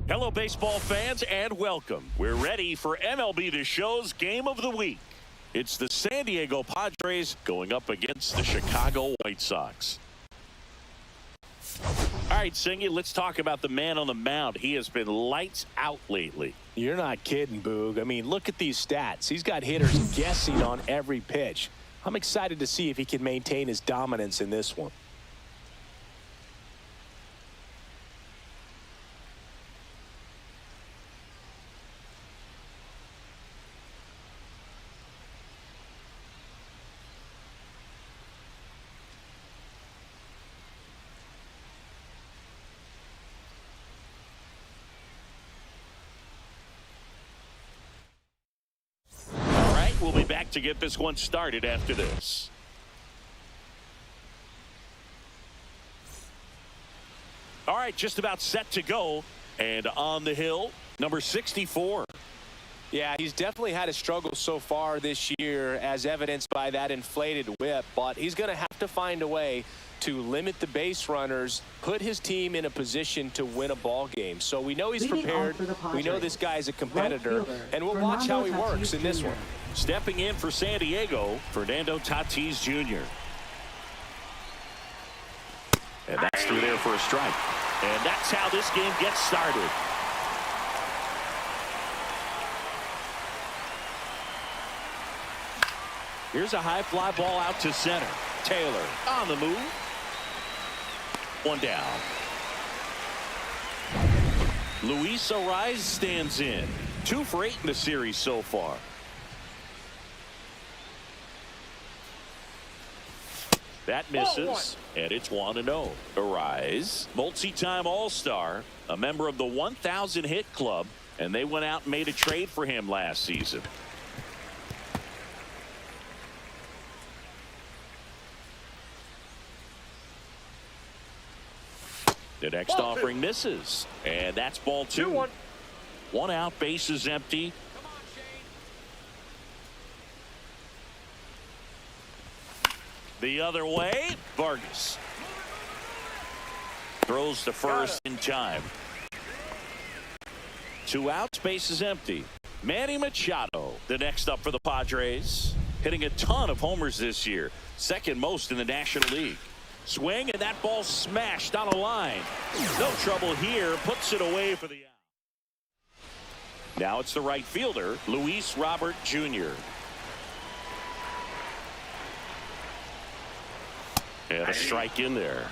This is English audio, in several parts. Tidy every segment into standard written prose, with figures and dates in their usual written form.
Hello, baseball fans, and welcome. We're ready for MLB The Show's Game of the Week. It's the San Diego Padres going up against the Chicago White Sox. All right, Singy, let's talk about the man on the mound. He has been lights out lately. You're not kidding, Boog. I mean, look at these stats. He's got hitters guessing on every pitch. I'm excited to see if he can maintain his dominance in this one. We'll be back to get this one started after this. All right, just about set to go. And on the hill, number 64. Yeah, he's definitely had a struggle so far this year, as evidenced by that inflated whip. But he's going to have to find a way to limit the base runners, put his team in a position to win a ball game. So we know he's prepared. We know this guy's a competitor, and we'll watch how he works in this one. Stepping in for San Diego, Fernando Tatis Jr. And that's through there for a strike. And that's how this game gets started. Here's a high fly ball out to center. Taylor on the move. One down. Luis Ariz stands in. 2 for 8 in the series so far. That misses, and it's 1-0. Ariz, multi-time All-Star, a member of the 1,000 hit club, and they went out and made a trade for him last season. The next offering misses, and that's ball 2. 1 out, bases empty. The other way, Vargas throws to first in time. 2 outs, bases empty. Manny Machado, the next up for the Padres, hitting a ton of homers this year, 2nd most in the National League. Swing, and that ball smashed on a line. No trouble here, puts it away for the out. Now it's the right fielder, Luis Robert Jr. And a strike in there.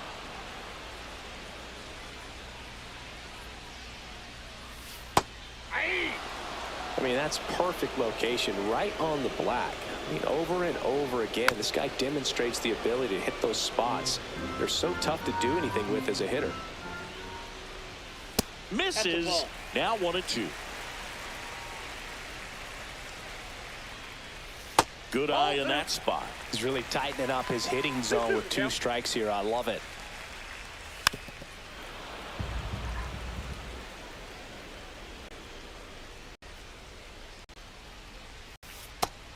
I mean, that's perfect location, right on the black. I mean, over and over again, this guy demonstrates the ability to hit those spots. They're so tough to do anything with as a hitter. Misses. Now 1-2. Good eye in that spot. He's really tightening up his hitting zone with 2 strikes here. I love it.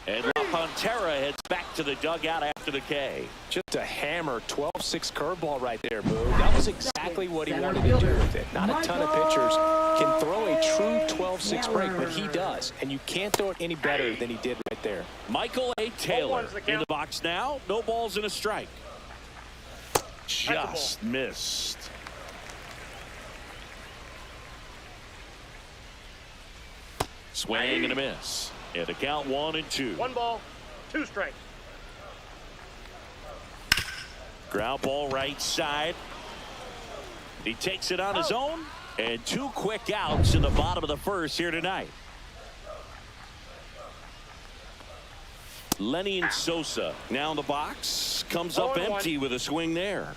And La Pantera heads back to the dugout after the K. Just a hammer 12-6 curveball right there, Boo. That was exactly what he wanted to do with it. Not a ton of pitchers can throw a true 12-6 break, but he does. And you can't throw it any better than he did right there. Michael A. Taylor in the box now. No balls and a strike. Just missed. Swing and a miss. And the count 1-2. 1 ball, 2 strikes. Ground ball right side. He takes it on his own. And 2 quick outs in the bottom of the 1st here tonight. Lenny and Sosa now in the box. Comes up empty with a swing there.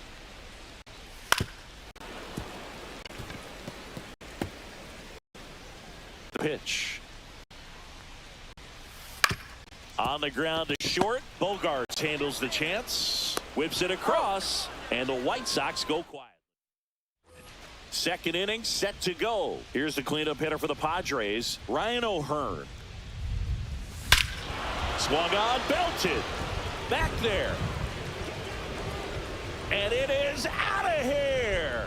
The pitch. On the ground to short. Bogaerts handles the chance. Whips it across. And the White Sox go quiet. 2nd inning set to go. Here's the cleanup hitter for the Padres, Ryan O'Hearn. Swung on, belted. Back there. And it is out of here.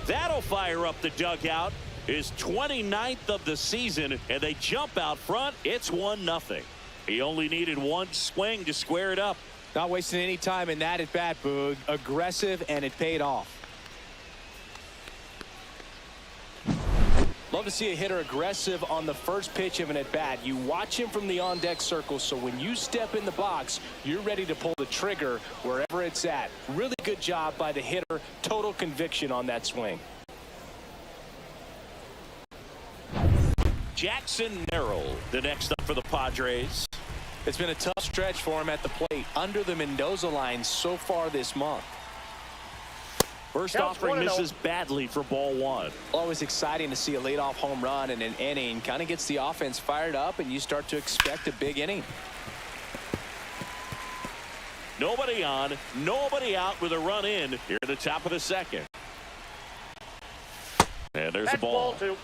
That'll fire up the dugout. His 29th of the season, and they jump out front. It's 1-0. He only needed one swing to square it up. Not wasting any time in that at bat, Boog. Aggressive, and it paid off. Love to see a hitter aggressive on the first pitch of an at-bat. You watch him from the on-deck circle, so when you step in the box, you're ready to pull the trigger wherever it's at. Really good job by the hitter. Total conviction on that swing. Jackson Merrill, the next up for the Padres. It's been a tough stretch for him at the plate. Under the Mendoza line so far this month. First offering misses badly for ball one. Always exciting to see a leadoff home run in an inning. Kind of gets the offense fired up, and you start to expect a big inning. Nobody on, nobody out with a run in here at the top of the second. And there's the ball. Ball two.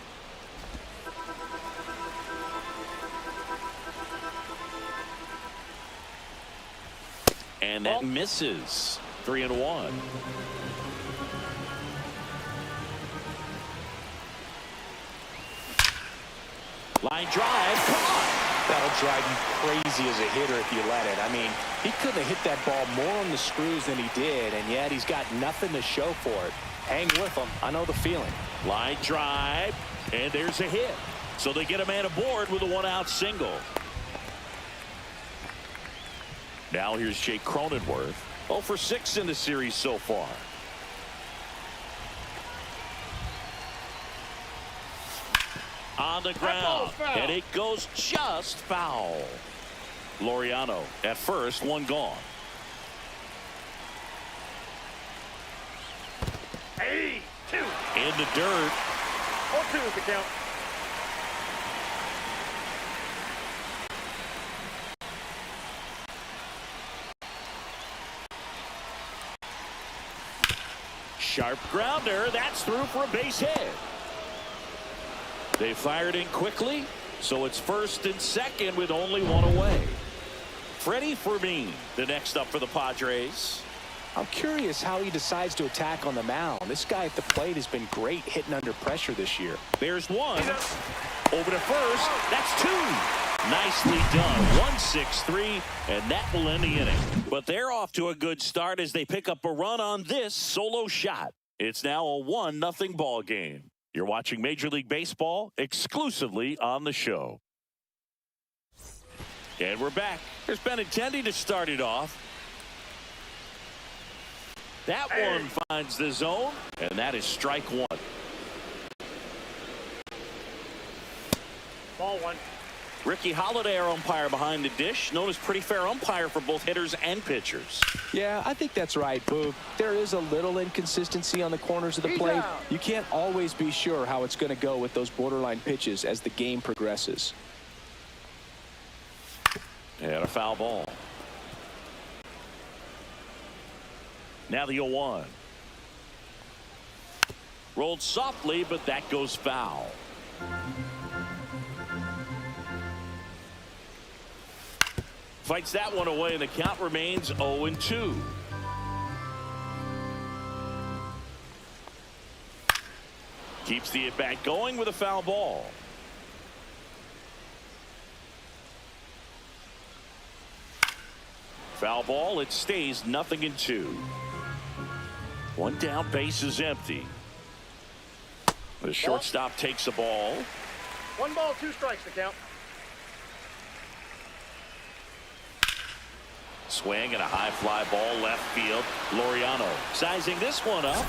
And that misses. 3-1. Line drive. That'll drive you crazy as a hitter if you let it. I mean, he couldn't have hit that ball more on the screws than he did, and yet he's got nothing to show for it. Hang with him. I know the feeling. Line drive, and there's a hit. So they get a man aboard with a one-out single. Now here's Jake Cronenworth. 0 for 6 in the series so far. On the ground, and it goes just foul. Laureano at first, one gone. Hey, 2. In the dirt. 0-2 is the count. Sharp grounder. That's through for a base hit. They fired in quickly, so it's first and second with only one away. Freddy Fermin, the next up for the Padres. I'm curious how he decides to attack on the mound. This guy at the plate has been great hitting under pressure this year. There's one. Over to first. That's two. Nicely done. 1-6-3, and that will end the inning. But they're off to a good start as they pick up a run on this solo shot. It's now a 1-0 ball game. You're watching Major League Baseball exclusively on the show. And we're back. There's Benintendi to start it off. That one finds the zone, and that is strike one. Ball one. Ricky Holiday, our umpire behind the dish, known as pretty fair umpire for both hitters and pitchers. Yeah, I think that's right, Boog. There is a little inconsistency on the corners of the plate. You can't always be sure how it's going to go with those borderline pitches as the game progresses. And a foul ball. Now the 0-1. Rolled softly, but that goes foul. Fights that one away, and the count remains 0-2. Keeps the at-bat going with a foul ball. Foul ball. It stays 0-2. One down, base is empty. The shortstop takes the ball. 1 ball, 2 strikes to count. Swing and a high fly ball left field. Laureano sizing this one up.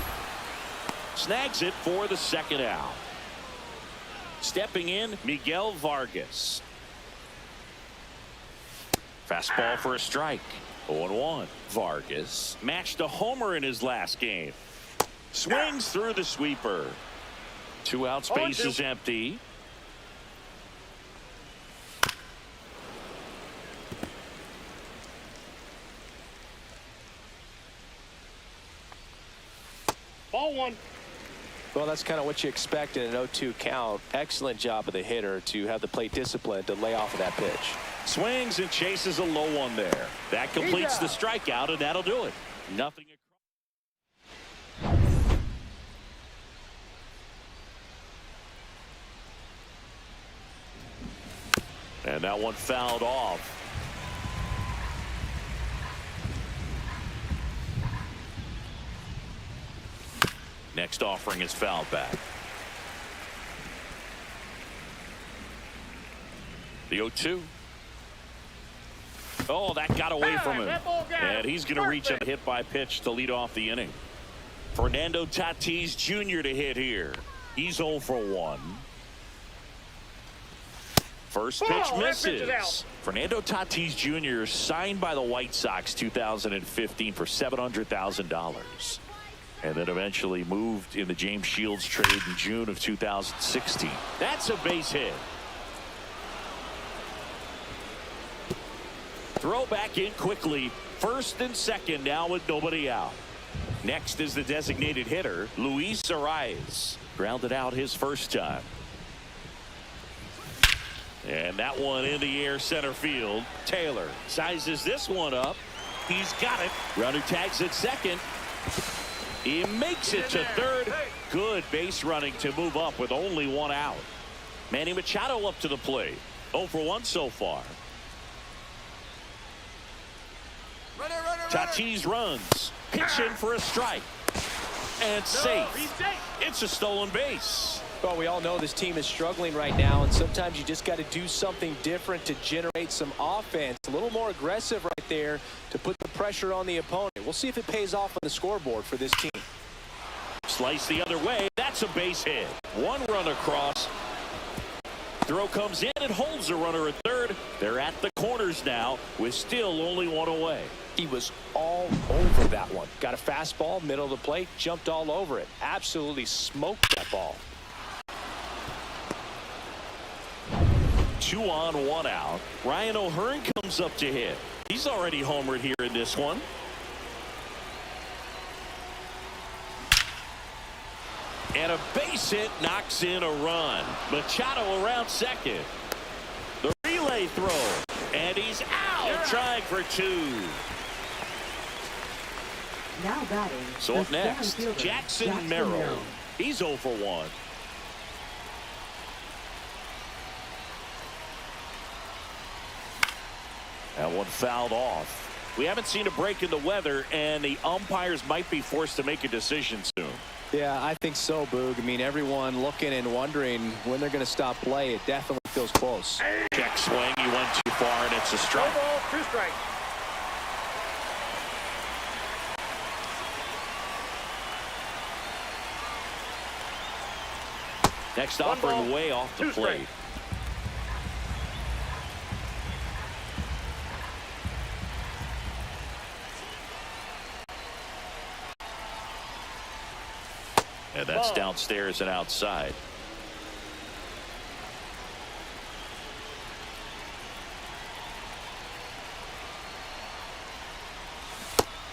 Snags it for the second out. Stepping in, Miguel Vargas. Fastball for a strike. 0-1. Vargas matched a homer in his last game. Swings through the sweeper. 2 outs, base is empty. Ball one. Well, that's kind of what you expect in an 0-2 count. Excellent job of the hitter to have the plate discipline to lay off of that pitch. Swings and chases a low one there. That completes the strikeout, and that'll do it. Nothing. And that one fouled off. Next offering is fouled back. The 0-2. Oh, that got away from him. And he's going to reach a hit by pitch to lead off the inning. Fernando Tatis Jr. to hit here. He's 0 for 1. First pitch misses. Fernando Tatis Jr. signed by the White Sox 2015 for $700,000. And then eventually moved in the James Shields trade in June of 2016. That's a base hit. Throw back in quickly. First and second now with nobody out. Next is the designated hitter, Luis Arias. Grounded out his first time. And that one in the air center field. Taylor sizes this one up. He's got it. Runner tags at second. He makes it to third. Good base running to move up with only one out. Manny Machado up to the plate. 0 for 1 so far. Tatis runs. Pitch in for a strike. And safe. It's a stolen base. Well, we all know this team is struggling right now, and sometimes you just got to do something different to generate some offense. A little more aggressive right there to put the pressure on the opponent. We'll see if it pays off on the scoreboard for this team. Slice the other way. That's a base hit. One run across. Throw comes in and holds the runner at third. They're at the corners now with still only one away. He was all over that one. Got a fastball, middle of the plate, jumped all over it. Absolutely smoked that ball. 2 on, 1 out. Ryan O'Hearn comes up to hit. He's already homered here in this one. And a base hit knocks in a run. Machado around second. The relay throw. And he's out, trying for 2. Now batting. So up next, Jackson Merrill. He's 0 for 1. That one fouled off. We haven't seen a break in the weather, and the umpires might be forced to make a decision soon. Yeah, I think so, Boog. I mean, everyone looking and wondering when they're going to stop play. It definitely feels close. Check swing. He went too far, and it's a strike. 1 ball, 2 strikes. Next offering way off the plate. And that's downstairs and outside.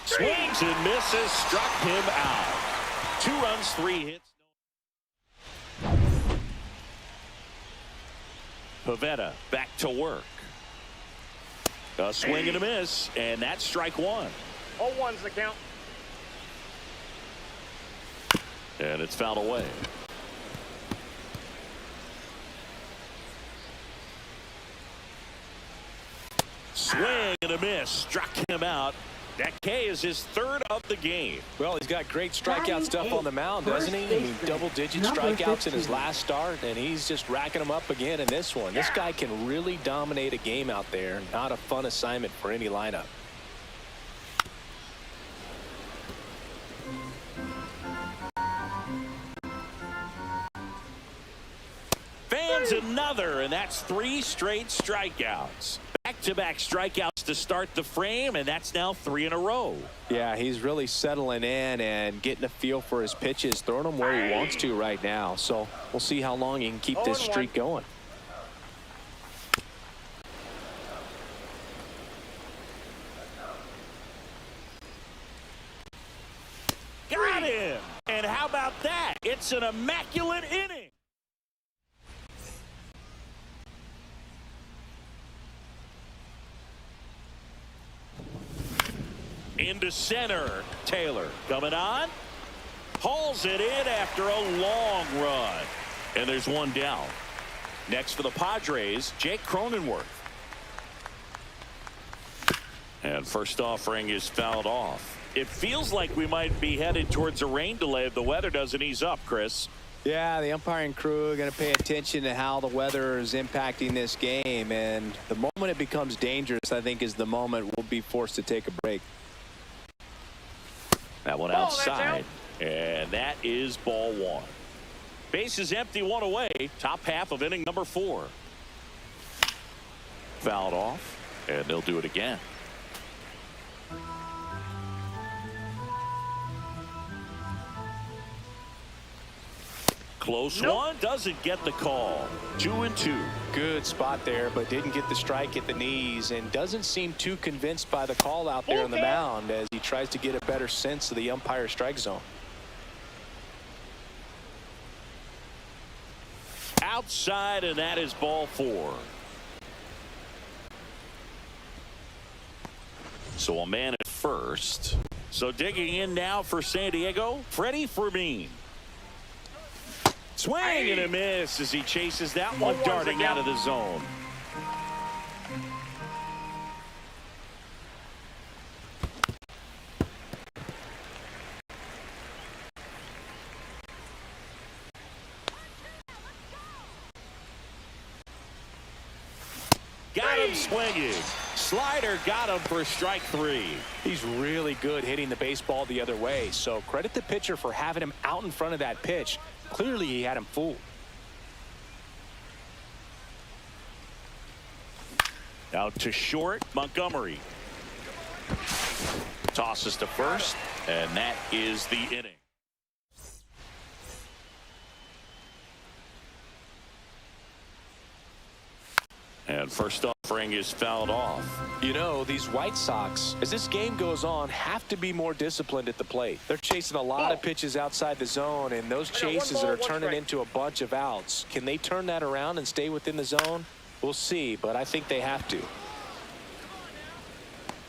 Swings and misses, struck him out. 2 runs, 3 hits. Pavetta back to work. A swing and a miss, and that's strike 1. 0-1's the count. And it's fouled away. Swing and a miss, struck him out. That K is his 3rd of the game. Well, he's got great strikeout stuff on the mound, doesn't he? I mean, double-digit strikeouts in his last start, and he's just racking them up again in this one. This guy can really dominate a game out there. Not a fun assignment for any lineup. Fans another, and that's 3 straight strikeouts. Back-to-back strikeouts to start the frame, and that's now 3 in a row. Yeah, he's really settling in and getting a feel for his pitches, throwing them where he wants to right now. So we'll see how long he can keep this streak going. Got him! And how about that? It's an immaculate inning. Into center. Taylor coming on. Hauls it in after a long run. And there's one down. Next for the Padres, Jake Cronenworth. And first offering is fouled off. It feels like we might be headed towards a rain delay if the weather doesn't ease up, Chris. Yeah, the umpiring crew are going to pay attention to how the weather is impacting this game. And the moment it becomes dangerous, I think, is the moment we'll be forced to take a break. That one outside. And that is ball one. Base is empty, one away. Top half of inning number 4. Fouled off. And they'll do it again. Close one, doesn't get the call. 2-2. Good spot there, but didn't get the strike at the knees, and doesn't seem too convinced by the call out there on the mound as he tries to get a better sense of the umpire strike zone. Outside, and that is ball 4. So a man at first. So digging in now for San Diego, Freddy Fermin. Swing and a miss as he chases that one darting out of the zone. Got him swinging. Slider got him for strike 3. He's really good hitting the baseball the other way, so credit the pitcher for having him out in front of that pitch. Clearly he had him fooled. Out to short, Montgomery. Tosses to first, and that is the inning. And first offering is fouled off. You know, these White Sox, as this game goes on, have to be more disciplined at the plate. They're chasing a lot of pitches outside the zone, and those chases are turning into a bunch of outs. Can they turn that around and stay within the zone? We'll see, but I think they have to.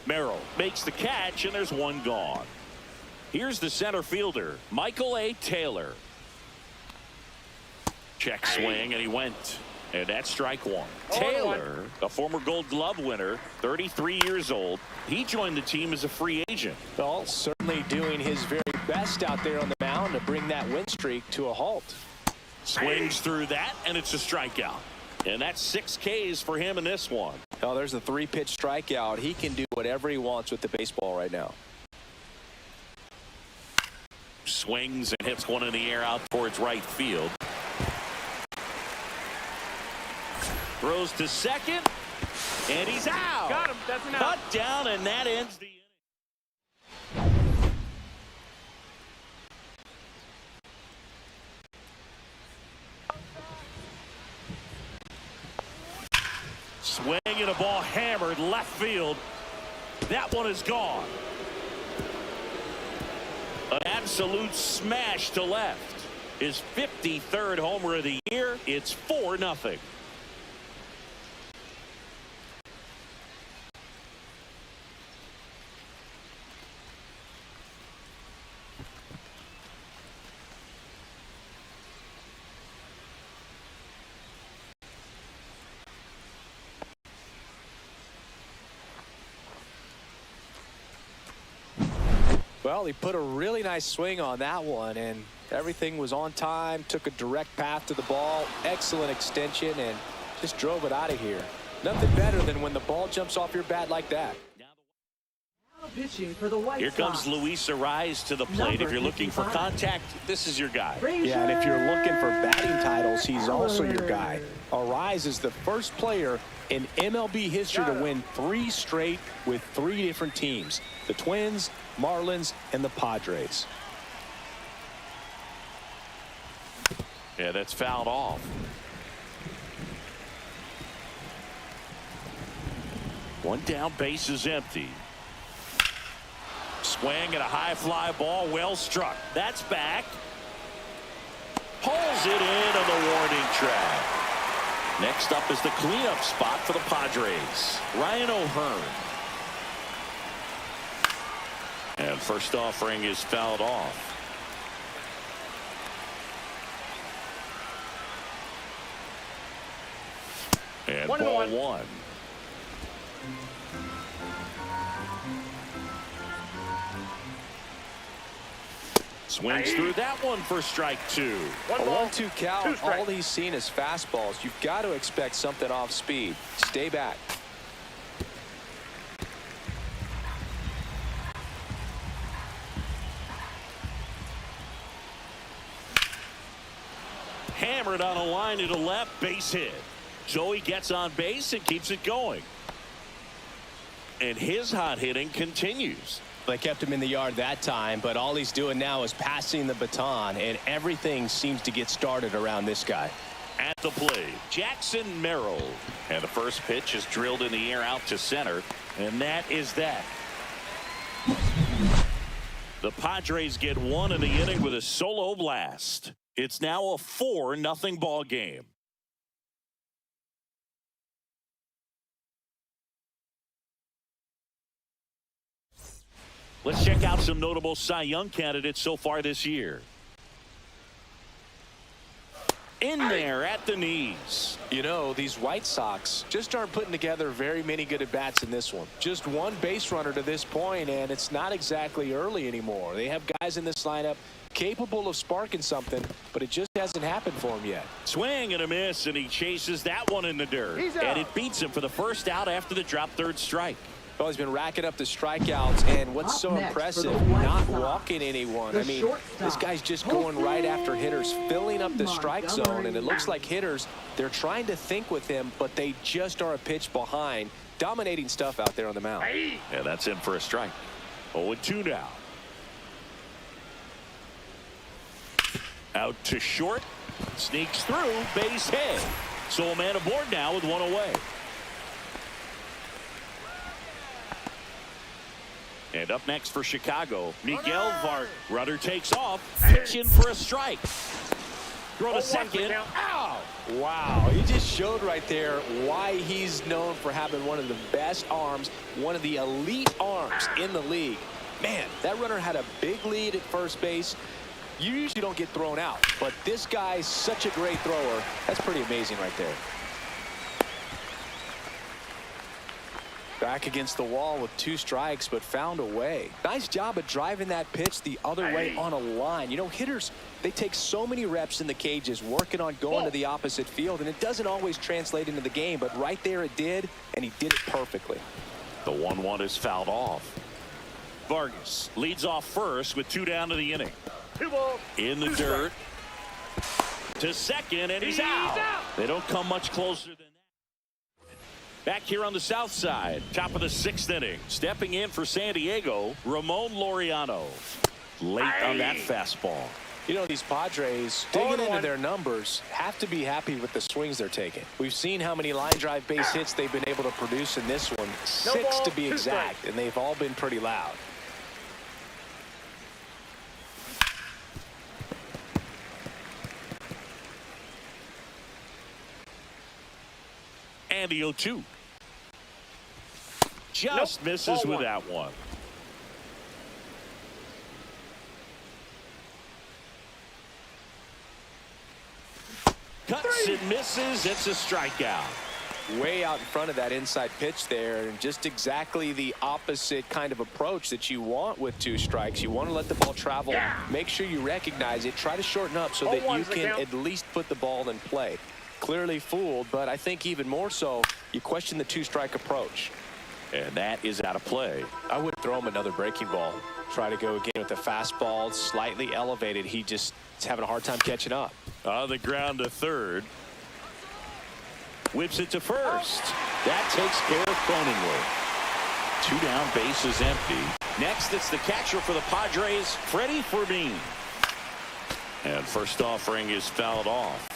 Merrill makes the catch, and there's one gone. Here's the center fielder, Michael A. Taylor. Check swing, and he went. And that's strike 1. Taylor, a former Gold Glove winner, 33 years old. He joined the team as a free agent. Well, certainly doing his very best out there on the mound to bring that win streak to a halt. Swings through that, and it's a strikeout. And that's 6 Ks for him in this one. Oh, there's a 3-pitch strikeout. He can do whatever he wants with the baseball right now. Swings and hits one in the air out towards right field. Throws to second, and he's out. Got him. That's an out. Cut down, and that ends the inning. Swing and a ball hammered left field. That one is gone. An absolute smash to left. His 53rd homer of the year. It's 4-0. Well, he put a really nice swing on that one, and everything was on time, took a direct path to the ball, excellent extension, and just drove it out of here. Nothing better than when the ball jumps off your bat like that. Pitching for the White Here comes Sox. Luis Arise to the plate. Number If you're looking for 55. contact, this is your guy. Yeah, and if you're looking for batting titles, he's also your guy. Arise is the first player in MLB history to win 3 straight with 3 different teams. The Twins, Marlins, and the Padres. Yeah, that's fouled off. One down, base is empty. Swing and a high fly ball, well struck. That's back. Pulls it in on the warning track. Next up is the cleanup spot for the Padres. Ryan O'Hearn. And first offering is fouled off. And 1-1. ball one. Swings through that one for strike two. A 1-1. 1-2 count. 2 strikes. All he's seen is fastballs. You've got to expect something off speed. Stay back. Hammered on a line to the left, base hit. So he gets on base and keeps it going. And his hot hitting continues. They kept him in the yard that time, but all he's doing now is passing the baton, and everything seems to get started around this guy. At the plate, Jackson Merrill. And the first pitch is drilled in the air out to center. And that is that. The Padres get one in the inning with a solo blast. It's now a 4-0 ball game. Let's check out some notable Cy Young candidates so far this year. In there at the knees. You know, these White Sox just aren't putting together very many good at-bats in this one. Just one base runner to this point, and it's not exactly early anymore. They have guys in this lineup capable of sparking something, but it just hasn't happened for him yet. Swing and a miss, and he chases that one in the dirt. And it beats him for the first out after the drop third strike. Well, he's been racking up the strikeouts, and what's so impressive, not walking anyone. I mean, this guy's just going right after hitters, filling up the strike zone, and it looks like hitters, they're trying to think with him, but they just are a pitch behind. Dominating stuff out there on the mound. Yeah, that's in for a strike. 0-2 now. Out to short. Sneaks through. Base hit. So a man aboard now with one away. And up next for Chicago, Miguel Vargas. Runner takes off. Pitching for a strike. Throw to second. Ow! Wow, he just showed right there why he's known for having one of the best arms, one of the elite arms in the league. Man, that runner had a big lead at first base. You usually don't get thrown out, but this guy's such a great thrower. That's pretty amazing right there. Back against the wall with 2 strikes, but found a way. Nice job of driving that pitch the other way on a line. You know, hitters, they take so many reps in the cages working on going to the opposite field, and it doesn't always translate into the game, but right there it did, and he did it perfectly. The 1-1 is fouled off. Vargas leads off first with 2 down to the inning. 2 balls. In the dirt. To second, and he's out. They don't come much closer than that. Back here on the south side, top of the 6th inning. Stepping in for San Diego, Ramon Laureano. Late on that fastball. You know, these Padres, digging into their numbers, have to be happy with the swings they're taking. We've seen how many line drive base hits they've been able to produce in this one. 6 to be exact, and they've all been pretty loud. And the 0-2. Just misses with that one. Cuts and misses. It's a strikeout. Way out in front of that inside pitch there, and just exactly the opposite kind of approach that you want with 2 strikes. You want to let the ball travel. Make sure you recognize it. Try to shorten up so that you can at least put the ball in play. Clearly fooled, but I think even more so, you question the 2-strike approach. And that is out of play. I would throw him another breaking ball. Try to go again with the fastball, slightly elevated. He just is having a hard time catching up. On the ground to third. Whips it to first. That takes care of Cronenworth. 2 down, base is empty. Next, it's the catcher for the Padres, Freddy Fermin. And first offering is fouled off.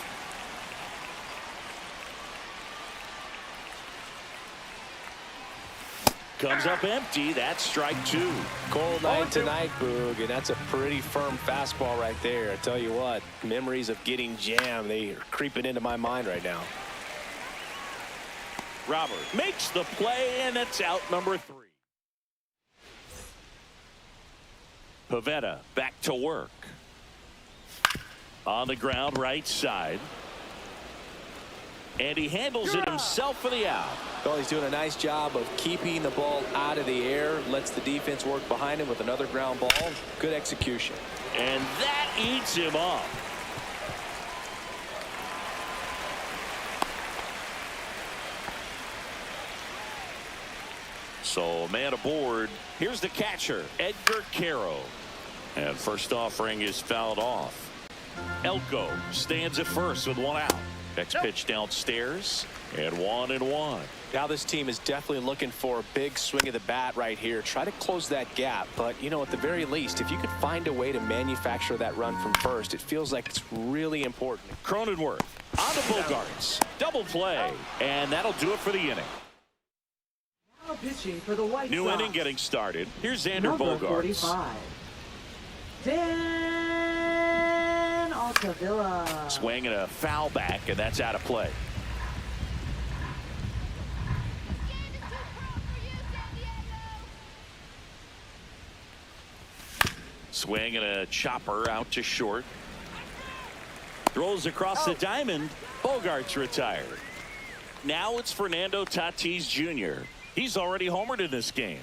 Comes up empty. That's strike 2. Cold night tonight, Boog, and that's a pretty firm fastball right there. I tell you what, memories of getting jammed, they are creeping into my mind right now. Robert makes the play, and it's out number 3. Pivetta back to work. On the ground right side. And he handles it himself for the out. Well, he's doing a nice job of keeping the ball out of the air. Lets the defense work behind him with another ground ball. Good execution. And that eats him up. So man aboard. Here's the catcher, Edgar Quero. And first offering is fouled off. Elko stands at first with one out. Next pitch downstairs, and 1-1. Now this team is definitely looking for a big swing of the bat right here. Try to close that gap. But, you know, at the very least, if you could find a way to manufacture that run from first, it feels like it's really important. Cronenworth on to Bogaerts. Double play. And that'll do it for the inning. Now pitching for the White New Sox. inning getting started. Here's Xander Number Bogaerts. 45. Dan Altavilla. Swing and a foul back, and that's out of play. Swing and a chopper out to short. Throws across the diamond. Bogaerts retired. Now it's Fernando Tatis Jr. He's already homered in this game.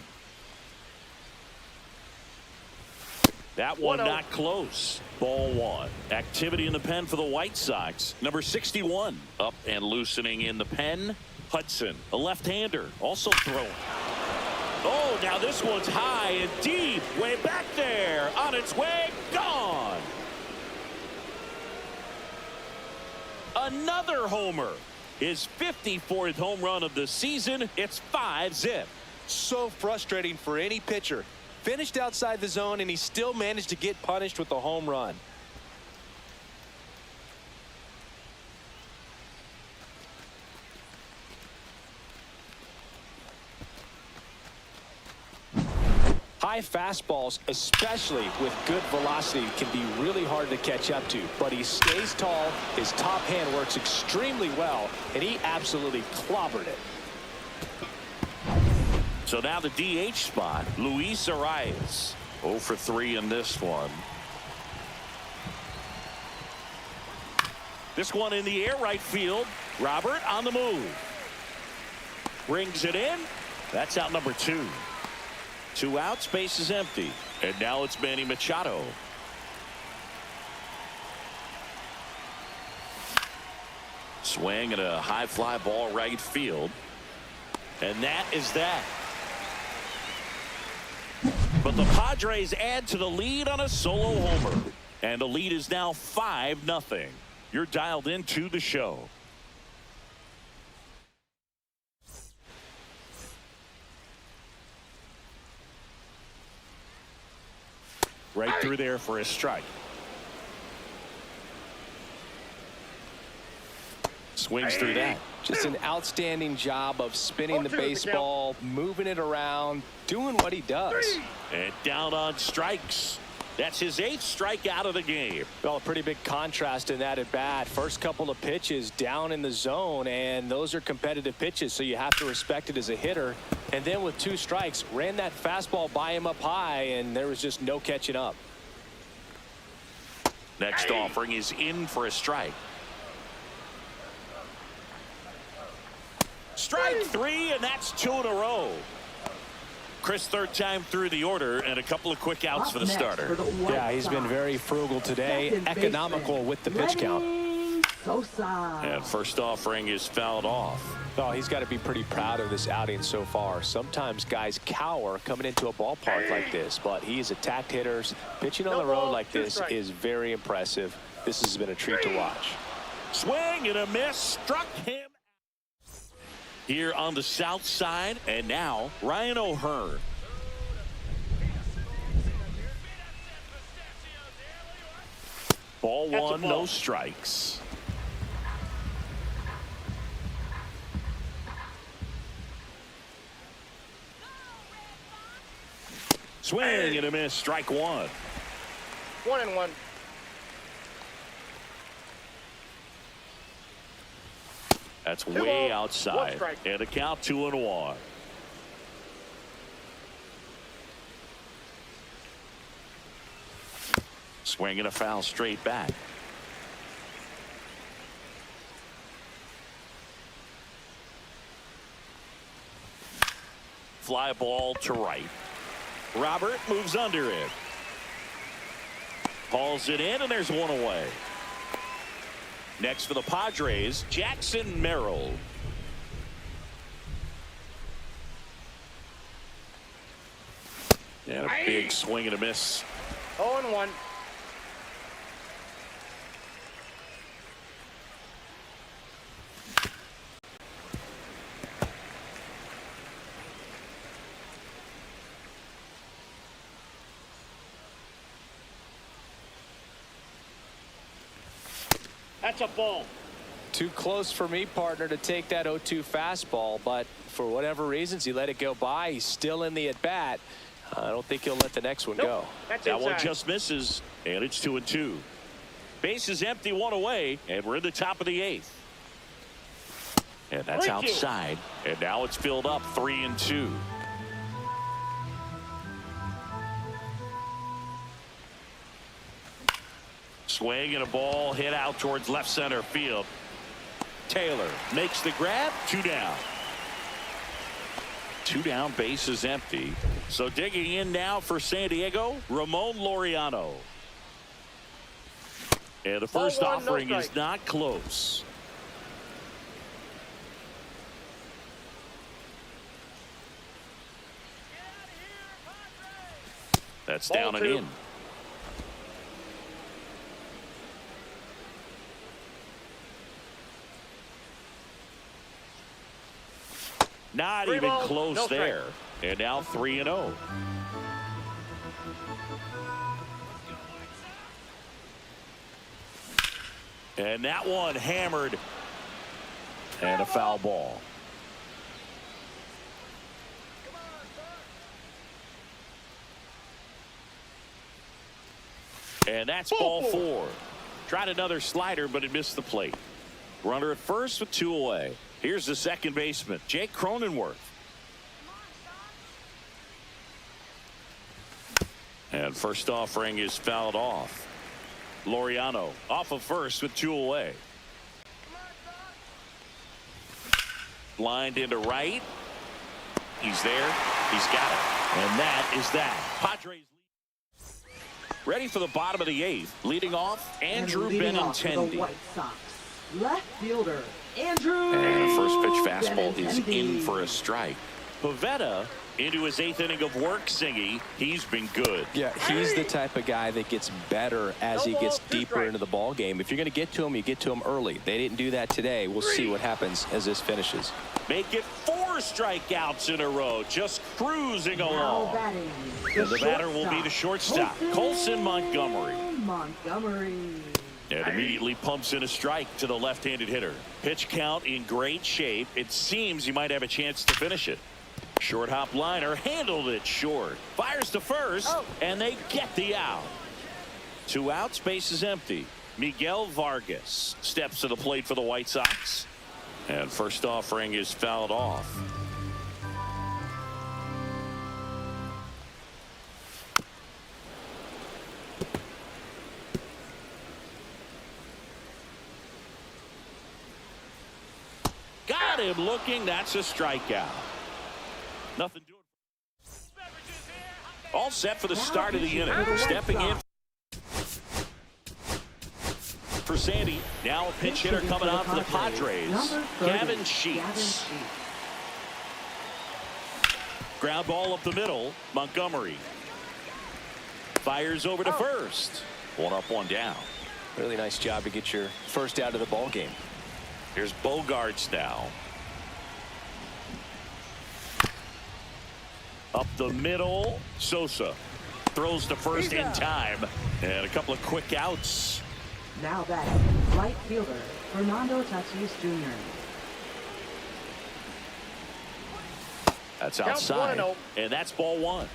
That one not close. Ball one. Activity in the pen for the White Sox. Number 61 up and loosening in the pen. Hudson, a left-hander, also throwing. Oh, now this one's high and deep. Way back there. On its way. Gone. Another homer. His 54th home run of the season. It's 5-zip. So frustrating for any pitcher. Finished outside the zone, and he still managed to get punished with a home run. High fastballs, especially with good velocity, can be really hard to catch up to. But he stays tall, his top hand works extremely well, and he absolutely clobbered it. So now the DH spot, Luis Arias. 0 for 3 in this one. This one in the air, right field. Robert on the move. Rings it in. That's out number 2. 2 outs, base is empty. And now it's Manny Machado. Swing at a high fly ball right field. And that is that. But the Padres add to the lead on a solo homer. And the lead is now 5-0. You're dialed into the show. Right through there for a strike. Swings through that. Just an outstanding job of spinning the baseball, moving it around, doing what he does. And down on strikes. That's his 8th strikeout of the game. Well, a pretty big contrast in that at bat. First couple of pitches down in the zone, and those are competitive pitches, so you have to respect it as a hitter. And then with 2 strikes, ran that fastball by him up high, and there was just no catching up. Next offering is in for a strike. Strike 3, and that's 2 in a row. Chris, 3rd time through the order, and a couple of quick outs for the starter. Yeah, he's been very frugal today, economical with the pitch count. And first offering is fouled off. Oh, he's got to be pretty proud of this outing so far. Sometimes guys cower coming into a ballpark like this, but he's attacked hitters. Pitching on the road like this is very impressive. This has been a treat to watch. Swing and a miss. Struck him here on the south side. And now Ryan O'Hearn. Ball 1, no strikes. Swing and a miss. Strike 1. 1-1. That's way outside. And a count 2-1. Swing and a foul straight back. Fly ball to right. Robert moves under it. Hauls it in, and there's one away. Next for the Padres, Jackson Merrill. And a big swing and a miss. 0-1. That's a ball. Too close for me, partner, to take that 0-2 fastball, but for whatever reasons, he let it go by. He's still in the at-bat. I don't think he'll let the next one go. That's that inside. one just misses, and it's 2-2. Base is empty, one away, and we're in the top of the 8th. And that's outside, and now it's filled up 3-2. Swing and a ball hit out towards left center field. Taylor makes the grab. 2 down. 2 down, base is empty. So digging in now for San Diego, Ramon Laureano. And the first offering is not close. That's down and in. Not even close there. And now 3-0. And that one hammered. And a foul ball. And that's ball 4. Tried another slider, but it missed the plate. Runner at first with 2 away. Here's the second baseman, Jake Cronenworth. And first offering is fouled off. Laureano off of first with 2 away. Lined into right. He's there. He's got it. And that is that. Padres ready for the bottom of the 8th. Leading off, Andrew Benintendi. Left fielder, Andrew. And the first pitch fastball is in for a strike. Pivetta into his 8th inning of work, Singy. He's been good. Yeah, he's the type of guy that gets better as he gets deeper into the ball game. If you're going to get to him, you get to him early. They didn't do that today. We'll see what happens as this finishes. Make it 4 strikeouts in a row, just cruising along. And the batter will be the shortstop, Colson Montgomery. And immediately pumps in a strike to the left-handed hitter. Pitch count in great shape. It seems he might have a chance to finish it. Short hop liner handled it short. Fires to first, and they get the out. 2 outs, base is empty. Miguel Vargas steps to the plate for the White Sox. And first offering is fouled off. Got him looking. That's a strikeout. Nothing doing. All set for the start of the inning. Stepping in for Sandy. Now a pinch hitter coming out for the Padres. Gavin Sheets. Ground ball up the middle. Montgomery fires over to first. 1 up, 1 down. Really nice job to get your first out of the ball game. Here's Bogaerts now. Up the middle. Sosa throws to first in time. And a couple of quick outs. Now batting, right fielder, Fernando Tatis Jr. That's outside. And that's ball 1.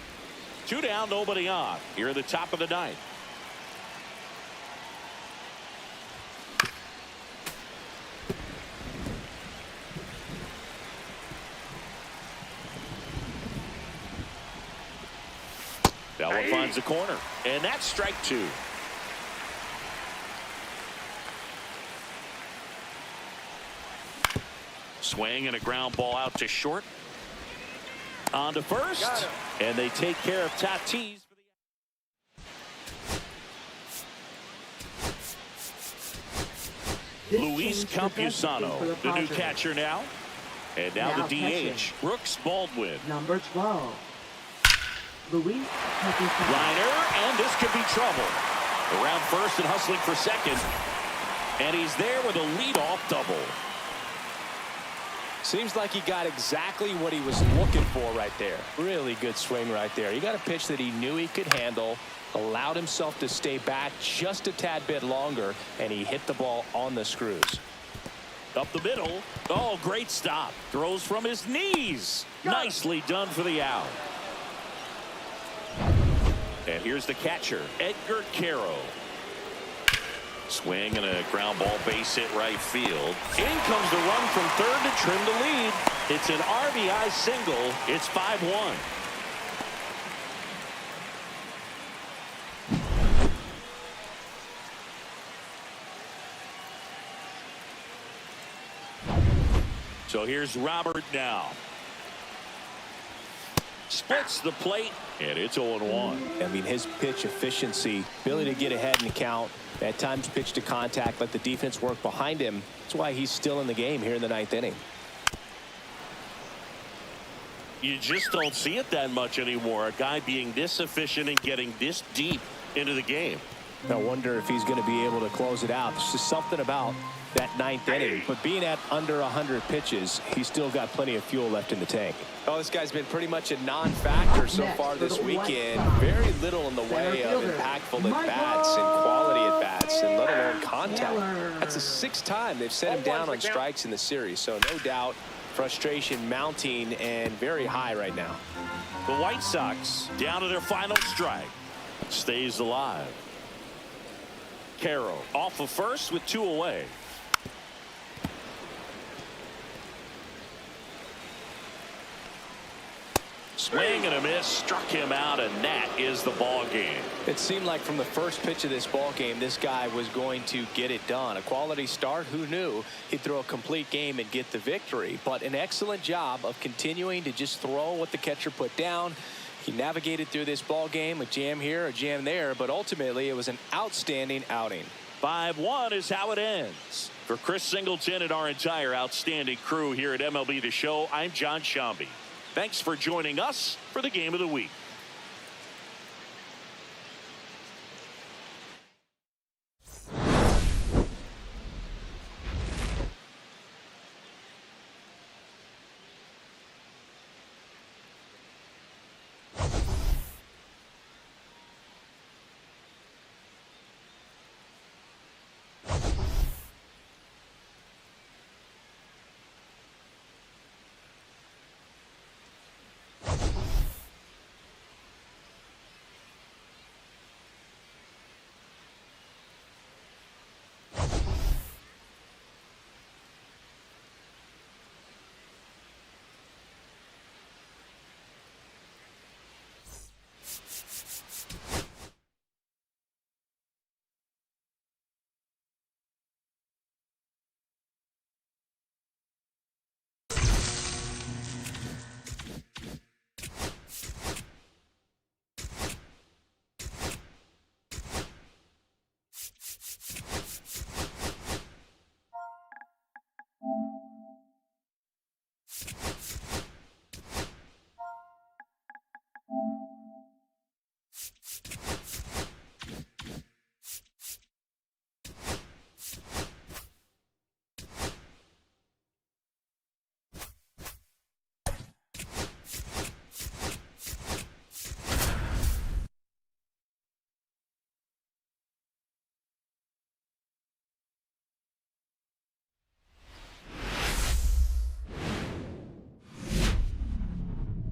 2 down, nobody on. Here at the top of the 9th. That one finds the corner. And that's strike 2. Swing and a ground ball out to short. On to first, and they take care of Tatis. Luis Campusano, the new catcher now. And now the DH, Brooks Baldwin. Number 12. Luis Campusano. Liner, and this could be trouble. Around first and hustling for second. And he's there with a leadoff double. Seems like he got exactly what he was looking for right there. Really good swing right there. He got a pitch that he knew he could handle, allowed himself to stay back just a tad bit longer, and he hit the ball on the screws. Up the middle. Oh, great stop. Throws from his knees. Nicely done for the out. And here's the catcher, Edgar Quero. Swing and a ground ball base hit right field. In comes the run from third to trim the lead. It's an RBI single. It's 5-1. So here's Robert now. Splits the plate, and it's 0-1. I mean, his pitch efficiency, ability to get ahead in the count, at times pitch to contact, let the defense work behind him. That's why he's still in the game here in the 9th inning. You just don't see it that much anymore. A guy being this efficient and getting this deep into the game. I wonder if he's going to be able to close it out. There's just something about that 9th inning. But being at under 100 pitches, he's still got plenty of fuel left in the tank. Oh, this guy's been pretty much a non-factor so far this weekend. Very little in the way of impactful at-bats and quality at-bats, and let alone contact. That's the 6th time they've set him down on strikes in the series. So no doubt frustration mounting and very high right now. The White Sox down to their final strike. Stays alive. Quero off of first with 2 away. Swing and a miss, struck him out, and that is the ball game. It seemed like from the first pitch of this ball game, this guy was going to get it done. A quality start. Who knew he'd throw a complete game and get the victory? But an excellent job of continuing to just throw what the catcher put down. He navigated through this ball game, a jam here, a jam there, but ultimately it was an outstanding outing. 5-1 is how it ends. For Chris Singleton and our entire outstanding crew here at MLB The Show, I'm John Shambi. Thanks for joining us for the Game of the Week.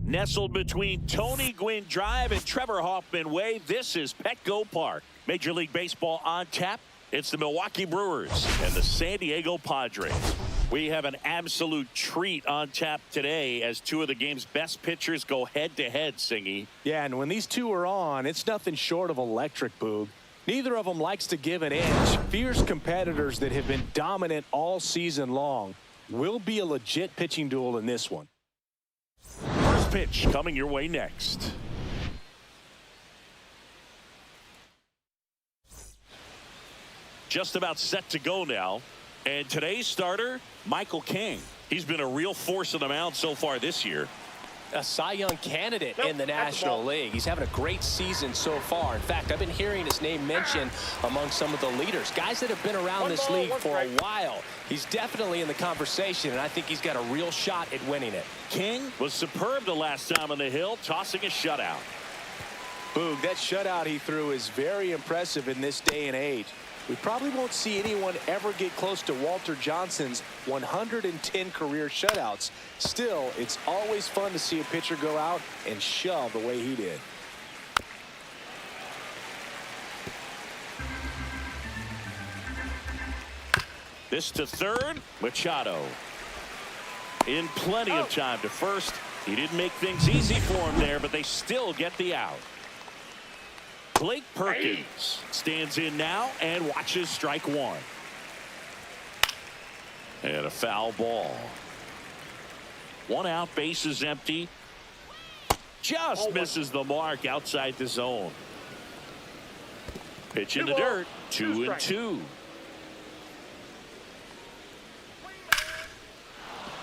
Nestled between Tony Gwynn Drive and Trevor Hoffman Way, this is Petco Park. Major League Baseball on tap. It's the Milwaukee Brewers and the San Diego Padres. We have an absolute treat on tap today as two of the game's best pitchers go head-to-head, Singy. Yeah, and when these two are on, it's nothing short of electric, Boog. Neither of them likes to give an inch. Fierce competitors that have been dominant all season long. Will be a legit pitching duel in this one. pitch coming your way next. Just about set to go now. And today's starter, Michael King. He's been a real force on the mound so far this year. A Cy Young candidate in the National League. He's having a great season so far. In fact, I've been hearing his name mentioned among some of the leaders, guys that have been around this league for a while. He's definitely in the conversation, and I think he's got a real shot at winning it. King was superb the last time on the hill, tossing a shutout. Boog, that shutout he threw is very impressive in this day and age. We probably won't see anyone ever get close to Walter Johnson's 110 career shutouts. Still, it's always fun to see a pitcher go out and shove the way he did. This to third, Machado. In plenty of time to first. He didn't make things easy for him there, but they still get the out. Blake Perkins stands in now and watches strike one. And a foul ball. One out, base is empty. Just misses the mark outside the zone. Pitch in the dirt. 2-2.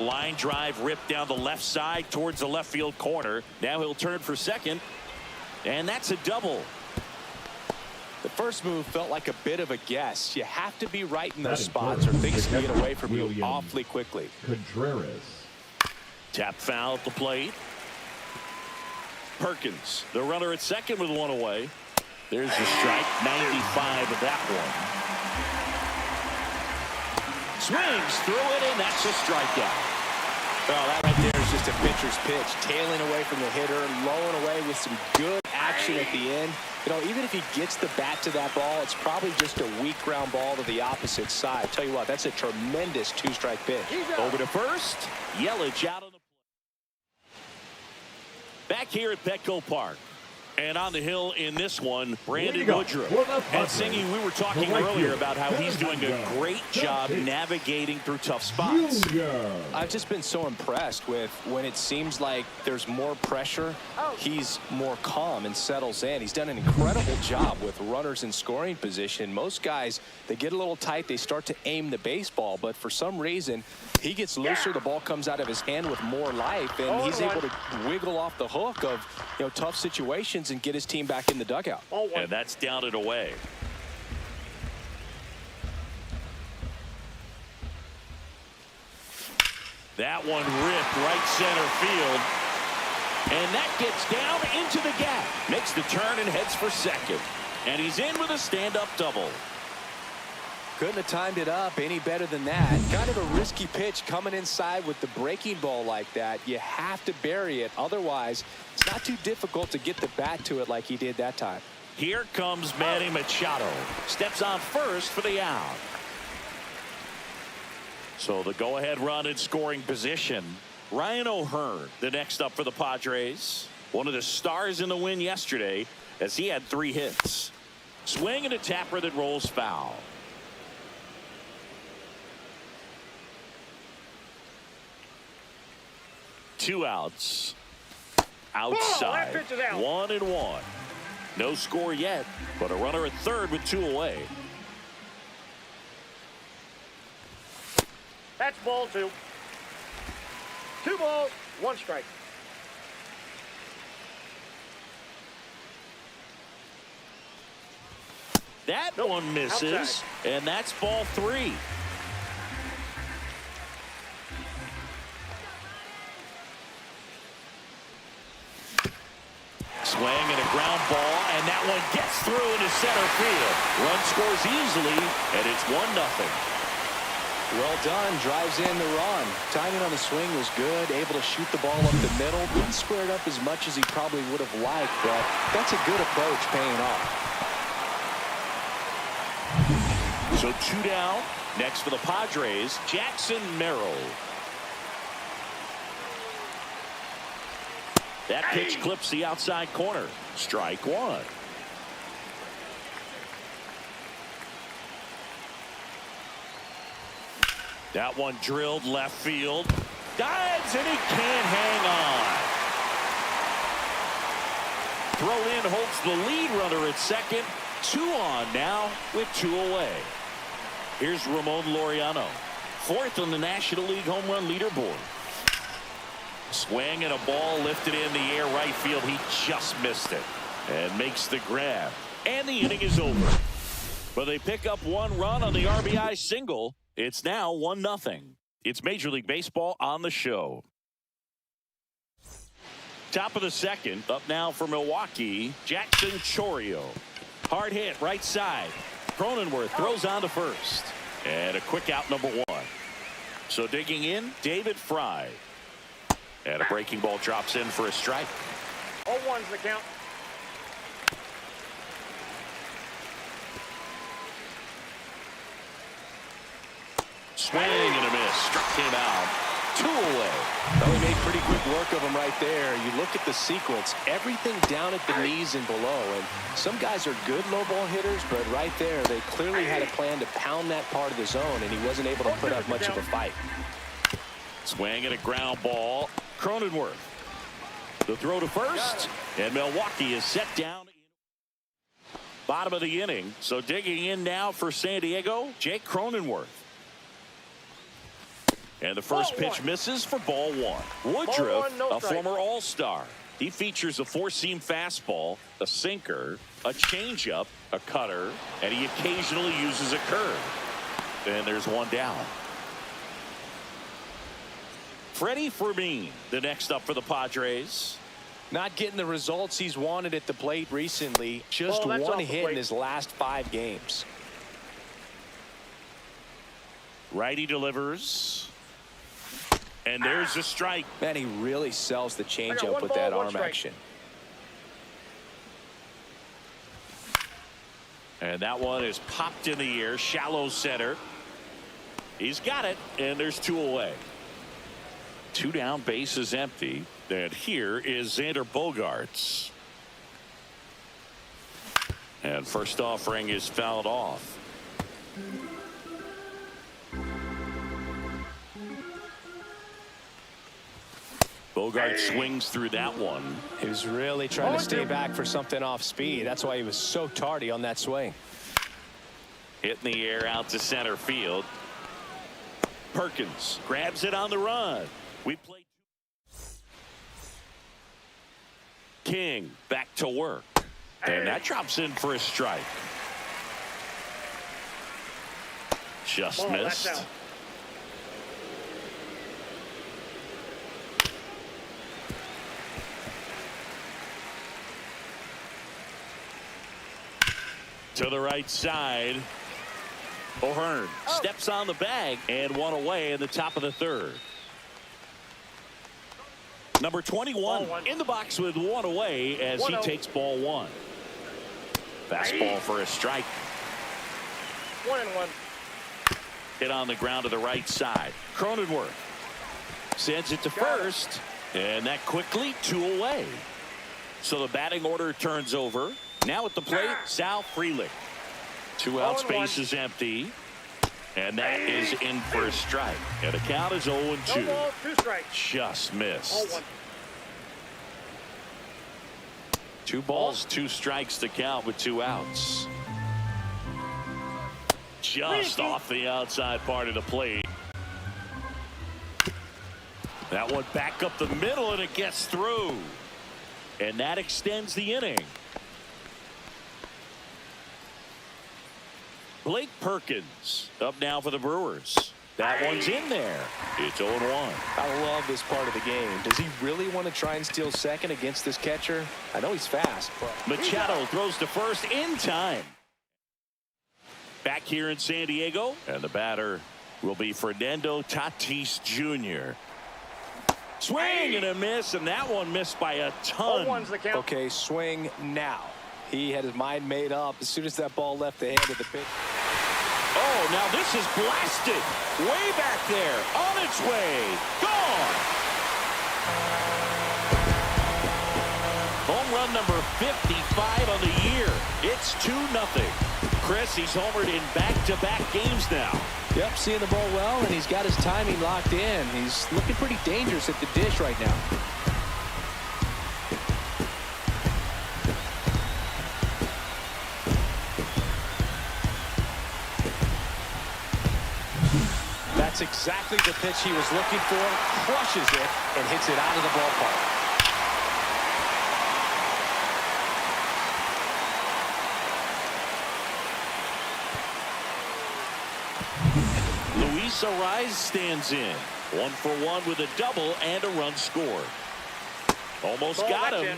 Line drive ripped down the left side towards the left field corner. Now he'll turn for second. And that's a double. The first move felt like a bit of a guess. You have to be right in those spots or things can get away from you awfully quickly. Contreras. Tap foul at the plate. Perkins, the runner at second with one away. There's the strike. 95 of that one. Swings through it, and that's a strikeout. Well, that right there is just a pitcher's pitch. Tailing away from the hitter, lowing away with some good action at the end. You know, even if he gets the bat to that ball, it's probably just a weak ground ball to the opposite side. Tell you what, that's a tremendous two-strike pitch. Over to first. Yelich out on the play. Back here at Petco Park. And on the hill in this one, Brandon Woodruff. And Singy, we were talking earlier about how he's doing a great job navigating through tough spots. I've just been so impressed with when it seems like there's more pressure, he's more calm and settles in. He's done an incredible job with runners in scoring position. Most guys, they get a little tight, they start to aim the baseball, but for some reason, he gets looser, the ball comes out of his hand with more life, and he's able to wiggle off the hook of, you know, tough situations and get his team back in the dugout. And that's down and away. That one ripped right center field. And that gets down into the gap. Makes the turn and heads for second. And he's in with a stand-up double. Couldn't have timed it up any better than that. Kind of a risky pitch coming inside with the breaking ball like that. You have to bury it. Otherwise, it's not too difficult to get the bat to it like he did that time. Here comes Manny Machado. Steps on first for the out. So the go-ahead run in scoring position. Ryan O'Hearn, the next up for the Padres. One of the stars in the win yesterday as he had 3 hits. Swing and a tapper that rolls foul. Two outs. Outside. 1-1. No score yet, but a runner at third with 2 away. That's ball 2. 2 balls, 1 strike. That one misses, outside. and that's ball 3. Swing and a ground ball, and that one gets through into center field. Run scores easily, and it's 1-0. Well done, drives in the run. Timing on the swing was good, able to shoot the ball up the middle. Didn't square it up as much as he probably would have liked, but that's a good approach paying off. So 2 down. Next for the Padres, Jackson Merrill. That pitch clips the outside corner. Strike 1. That one drilled left field. Dives, and he can't hang on. thrown in holds the lead runner at second. 2 on now with 2 away. Here's Ramon Laureano, 4th on the National League home run leaderboard. Swing and a ball lifted in the air right field. He just missed it and makes the grab. And the inning is over. But they pick up 1 run on the RBI single. It's now 1-0. It's Major League Baseball on the show. Top of the second. Up now for Milwaukee, Jackson Chourio. Hard hit right side. Cronenworth throws on to first. And a quick out, number 1. So digging in, David Fry. And a breaking ball drops in for a strike. 0-1's the count. Swing and a miss. Struck him out. 2 away. Well, he made pretty quick work of him right there. You look at the sequence, everything down at the knees and below. And some guys are good low ball hitters, but right there, they clearly had a plan to pound that part of the zone, and he wasn't able to put up much of a fight. Swing and a ground ball. Cronenworth. The throw to first, and Milwaukee is set down. Bottom of the inning. So digging in now for San Diego, Jake Cronenworth. And the first pitch misses for ball 1. Woodruff, a former All-Star. He features a 4-seam fastball, a sinker, a changeup, a cutter, and he occasionally uses a curve. And there's 1 down. Freddy Fermin, the next up for the Padres. Not getting the results he's wanted at the plate recently. Just 1 hit in his last 5 games. Righty delivers. And there's a strike. Man, he really sells the changeup with that arm action. And that one is popped in the air. Shallow center. He's got it. And there's 2 away. 2 down, base is empty. And here is Xander Bogaerts. And first offering is fouled off. Bogaerts swings through that one. He was really trying to stay back for something off speed. That's why he was so tardy on that swing. Hit in the air out to center field. Perkins grabs it on the run. We play. King back to work. And that drops in for a strike. Just missed. To the right side. O'Hearn steps on the bag and 1 away in the top of the 3rd. Number 21 in the box with 1 away as he takes ball 1. Fastball for a strike. 1-1. Hit on the ground to the right side. Cronenworth sends it to first, and that quickly 2 away. So the batting order turns over. Now at the plate, Sal Frelick. 2 outs, base is empty. And that is in for a strike. And the count is 0-2. 2 strikes. Just missed. 2 balls, 2 strikes to count with 2 outs. Just off the outside part of the plate. That one back up the middle, and it gets through. And that extends the inning. Blake Perkins up now for the Brewers. That one's in there. It's 0-1. I love this part of the game. Does he really want to try and steal second against this catcher? I know he's fast, but Machado throws to first in time. Back here in San Diego, and the batter will be Fernando Tatis Jr. Swing and a miss, and that one missed by a ton. Okay, swing now. He had his mind made up as soon as that ball left the hand of the pitch. Oh, now this is blasted. Way back there. On its way. Gone. Home run number 55 on the year. It's 2-0. Chris, he's homered in back-to-back games now. Yep, seeing the ball well, and he's got his timing locked in. He's looking pretty dangerous at the dish right now. That's exactly the pitch he was looking for. Crushes it and hits it out of the ballpark. Luis Ariz stands in. 1 for 1 with a double and a run scored. Almost got him.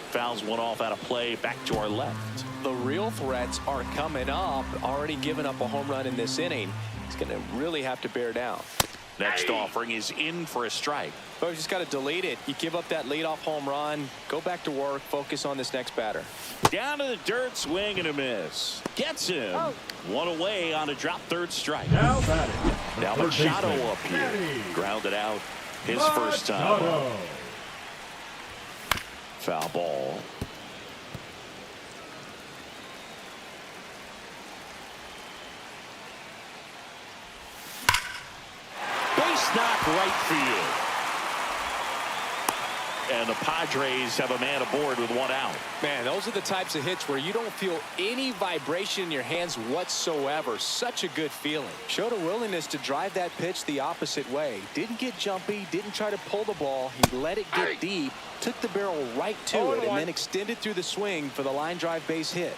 Fouls one off out of play. Back to our left. The real threats are coming up. Already given up a home run in this inning. He's going to really have to bear down. Next offering is in for a strike. But you just got to delete it. You give up that leadoff home run. Go back to work. Focus on this next batter. Down to the dirt, swing and a miss. Gets him. One away on a drop third strike. Now batting. Now Machado up here. Grounded out his first time up. Foul ball. Base knock right field. And the Padres have a man aboard with 1 out. Man, those are the types of hits where you don't feel any vibration in your hands whatsoever. Such a good feeling. Showed a willingness to drive that pitch the opposite way. Didn't get jumpy, didn't try to pull the ball. He let it get deep, took the barrel right to it, and then extended through the swing for the line drive base hit.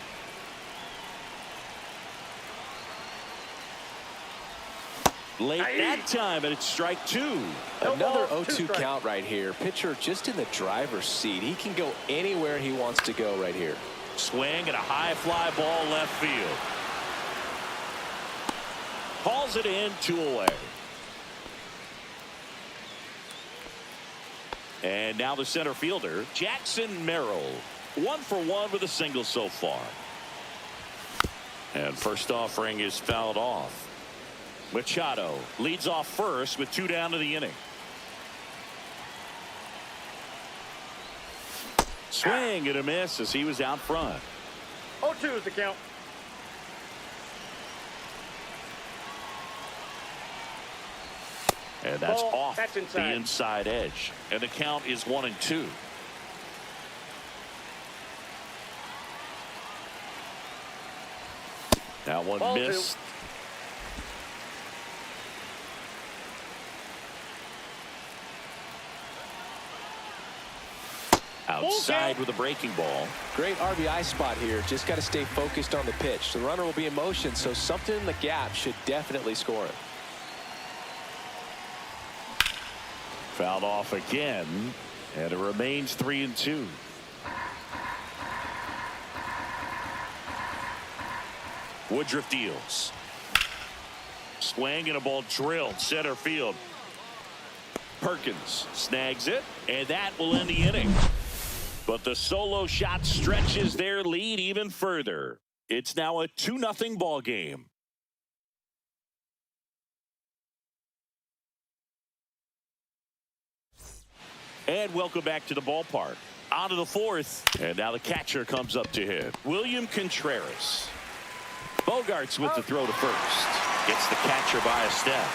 Late that time, and it's strike 2. Another 0-2 count right here. Pitcher just in the driver's seat. He can go anywhere he wants to go right here. Swing and a high fly ball left field. Hauls it in, 2 away. And now the center fielder, Jackson Merrill. 1 for 1 with a single so far. And first offering is fouled off. Machado leads off first with 2 down to the inning. Swing and a miss as he was out front. 0-2 is the count. And that's Ball, off that's inside. the inside edge. And the count is 1-2. That one Ball missed. 2. Outside with a breaking ball. Great RBI spot here. Just got to stay focused on the pitch. The runner will be in motion, so something in the gap should definitely score it. Fouled off again, and it remains 3-2. Woodruff deals. Swing and a ball drilled center field. Perkins snags it, and that will end the inning. But the solo shot stretches their lead even further. It's now a 2-0 ball game. And welcome back to the ballpark. On to the 4th, and now the catcher comes up to hit. William Contreras. Bogaerts with the throw to first. Gets the catcher by a step.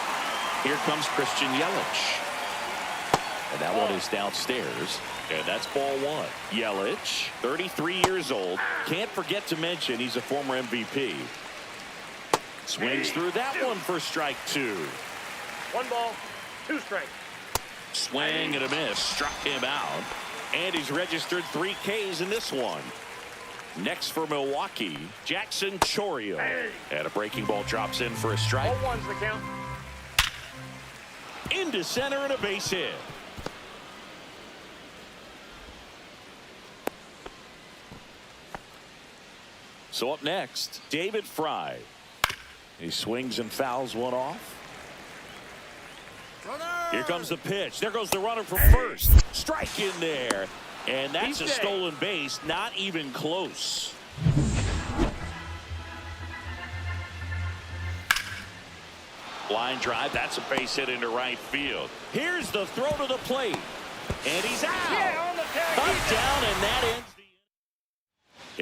Here comes Christian Yelich. And that one is downstairs. And that's ball 1. Yelich, 33 years old. Can't forget to mention he's a former MVP. Swings through that one for strike 2. 1 ball, 2 strikes. Swing and a miss. Struck him out. And he's registered 3 Ks in this one. Next for Milwaukee, Jackson Chourio. And a breaking ball drops in for a strike. 0-1's the count. Into center and a base hit. So up next, David Fry. He swings and fouls one off. Here comes the pitch. There goes the runner from first. Strike in there. And that's a stolen base. Not even close. Line drive. That's a base hit into right field. Here's the throw to the plate. And he's out. Yeah, on the tag. Up, down, and that ends the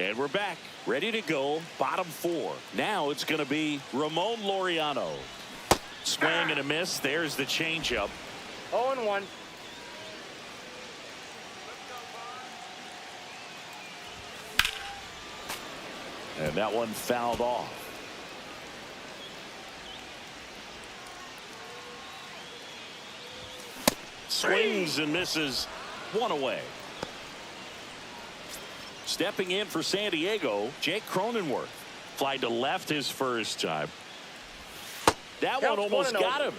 inning. And we're back. Ready to go. Bottom 4. Now it's going to be Ramon Laureano. Swing and a miss. There's the changeup. 0-1. And that one fouled off. Swings and misses. One away. Stepping in for San Diego, Jake Cronenworth. Fly to left his first time. That one almost got him.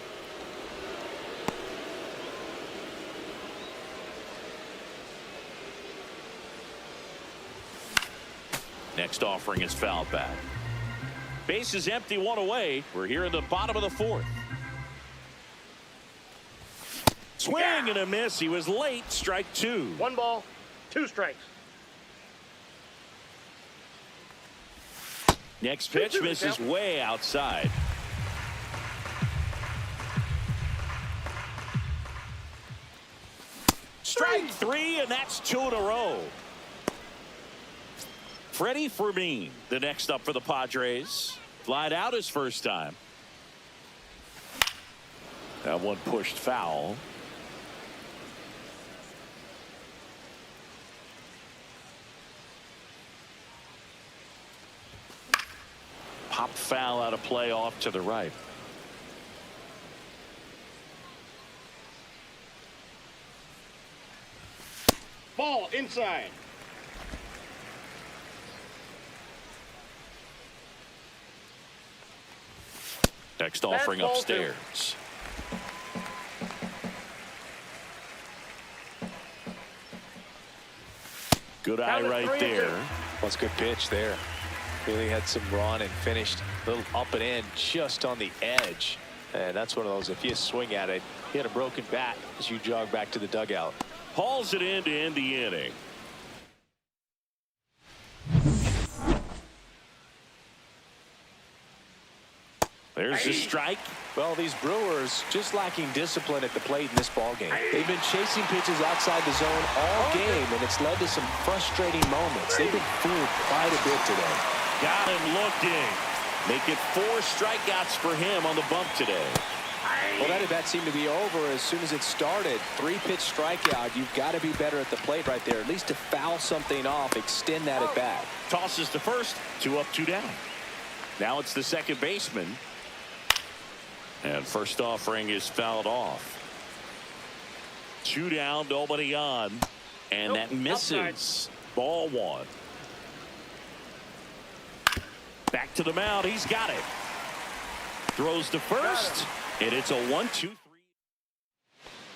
Next offering is fouled back. Base is empty, one away. We're here in the bottom of the fourth. Swing and a miss. He was late. Strike two. 1 ball, 2 strikes. Next pitch misses way outside. Strike three, and that's 2 in a row. Freddy Fermin, the next up for the Padres. Flied out his first time. That one pushed foul. Pop foul out of play off to the right. Ball inside. Next offering upstairs. Good eye right there. That's a good pitch there. Really had some run and finished a little up and in just on the edge. And that's one of those, if you swing at it, you had a broken bat as you jog back to the dugout. Hauls it in to end the inning. There's a strike. Well, these Brewers just lacking discipline at the plate in this ballgame. They've been chasing pitches outside the zone all game, and it's led to some frustrating moments. They've been fooled quite a bit today. Got him looking. Make it 4 strikeouts for him on the bump today. Well, that at bat seemed to be over as soon as it started. 3-pitch strikeout. You've got to be better at the plate right there, at least to foul something off, extend that at bat. Tosses to first, 2 up, 2 down. Now it's the second baseman. And first offering is fouled off. 2 down, nobody on. And that misses. Ball 1. Back to the mound. He's got it. Throws to first. And it's a 1-2-3.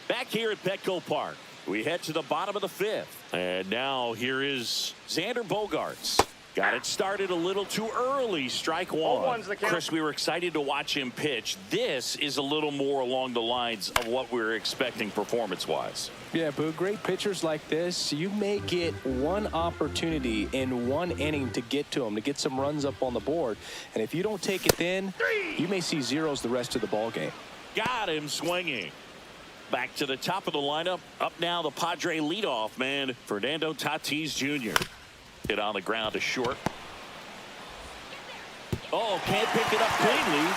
Back here at Petco Park. We head to the bottom of the 5th. And now here is Xander Bogaerts. Got it started a little too early. Strike 1. Chris, we were excited to watch him pitch. This is a little more along the lines of what we were expecting performance-wise. Yeah, Boo, great pitchers like this, you may get one opportunity in one inning to get to them, to get some runs up on the board. And if you don't take it then, you may see zeros the rest of the ball game. Got him swinging. Back to the top of the lineup. Up now, the Padre leadoff man, Fernando Tatis Jr. Hit on the ground to short. Oh, can't pick it up cleanly.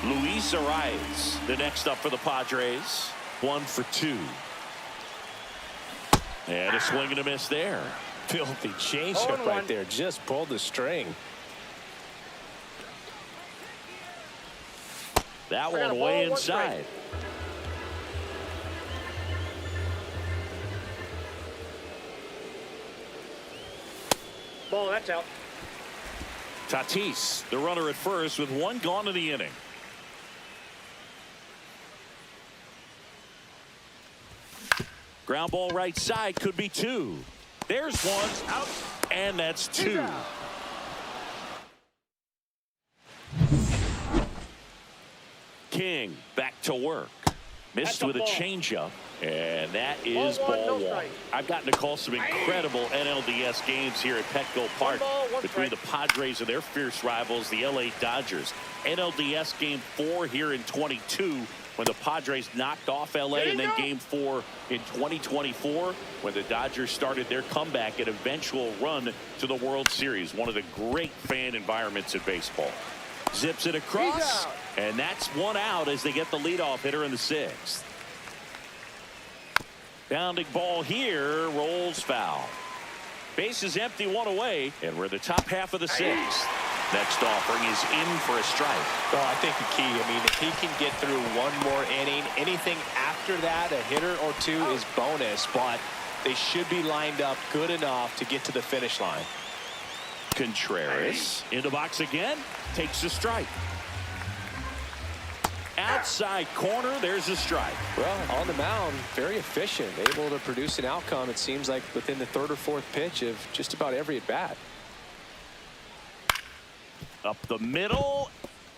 Luis Arias, the next up for the Padres. 1 for 2. And a swing and a miss there. Filthy changeup right there. Just pulled the string. That one way inside. Ball, that's out. Tatis, the runner at first with 1 gone in the inning. Ground ball right side, could be 2. There's 1 out, and that's 2. King back to work. Missed with a changeup. And that is ball 1. I've gotten to call some incredible NLDS games here at Petco Park between the Padres and their fierce rivals, the LA Dodgers. NLDS game 4 here in 22 when the Padres knocked off LA, and then game 4 in 2024 when the Dodgers started their comeback and eventual run to the World Series. One of the great fan environments in baseball. Zips it across, and that's 1 out as they get the leadoff hitter in the 6th. Pounding ball here, rolls foul. Base is empty, one away, and we're in the top half of the sixth. Next offering is in for a strike. Well, I think the key, I mean, if he can get through one more inning, anything after that, a hitter or two is bonus, but they should be lined up good enough to get to the finish line. Contreras in the box again, takes a strike. Outside corner, there's a strike. Well, on the mound, very efficient, able to produce an outcome, it seems like, within the third or fourth pitch of just about every at bat. Up the middle,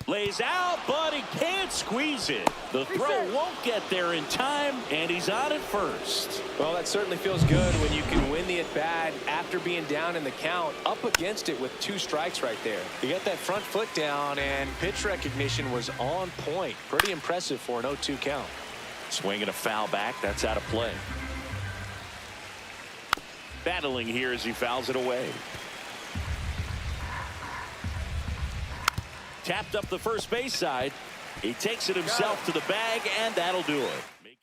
lays out, but he can't squeeze it. The throw won't get there in time, and he's on at first. Well, that certainly feels good when you can win the at-bat after being down in the count, up against it with 2 strikes right there. You got that front foot down, and pitch recognition was on point. Pretty impressive for an 0-2 count. Swinging a foul back, that's out of play. Battling here as he fouls it away. Tapped up the first base side. He takes it himself to the bag, and that'll do it.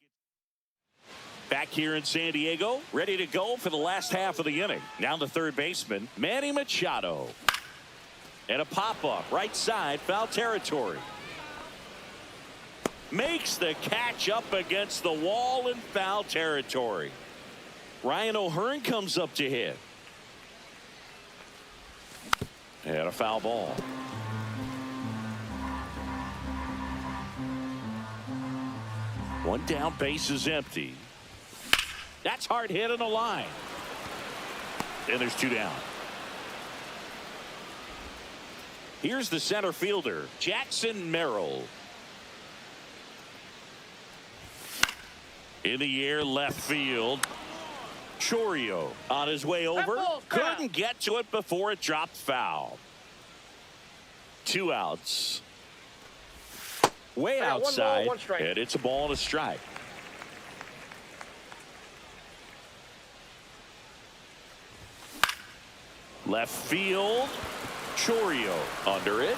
Back here in San Diego, ready to go for the last half of the inning. Now the third baseman, Manny Machado. And a pop-up, right side, foul territory. Makes the catch up against the wall in foul territory. Ryan O'Hearn comes up to hit. And a foul ball. One down, base is empty. That's hard hit on the line. And there's 2 down. Here's the center fielder, Jackson Merrill. In the air, left field. Chourio on his way over. Couldn't get to it before it dropped foul. 2 outs. Way outside, and it's a ball and a strike. Left field, Chourio under it.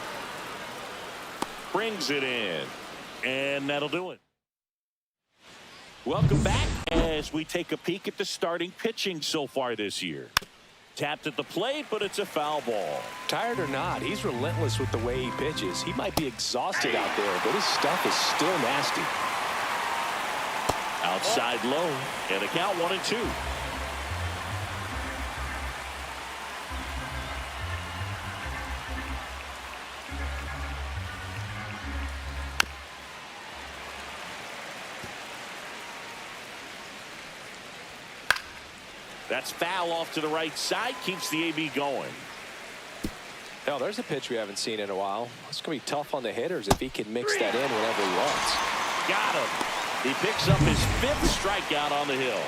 Brings it in, and that'll do it. Welcome back as we take a peek at the starting pitching so far this year. Tapped at the plate, but it's a foul ball. Tired or not, he's relentless with the way he pitches. He might be exhausted out there, but his stuff is still nasty. Outside low, and the count 1-2. That's foul off to the right side, keeps the AB going. Now there's a pitch we haven't seen in a while. It's going to be tough on the hitters if he can mix that in whenever he wants. Got him. He picks up his 5th strikeout on the hill.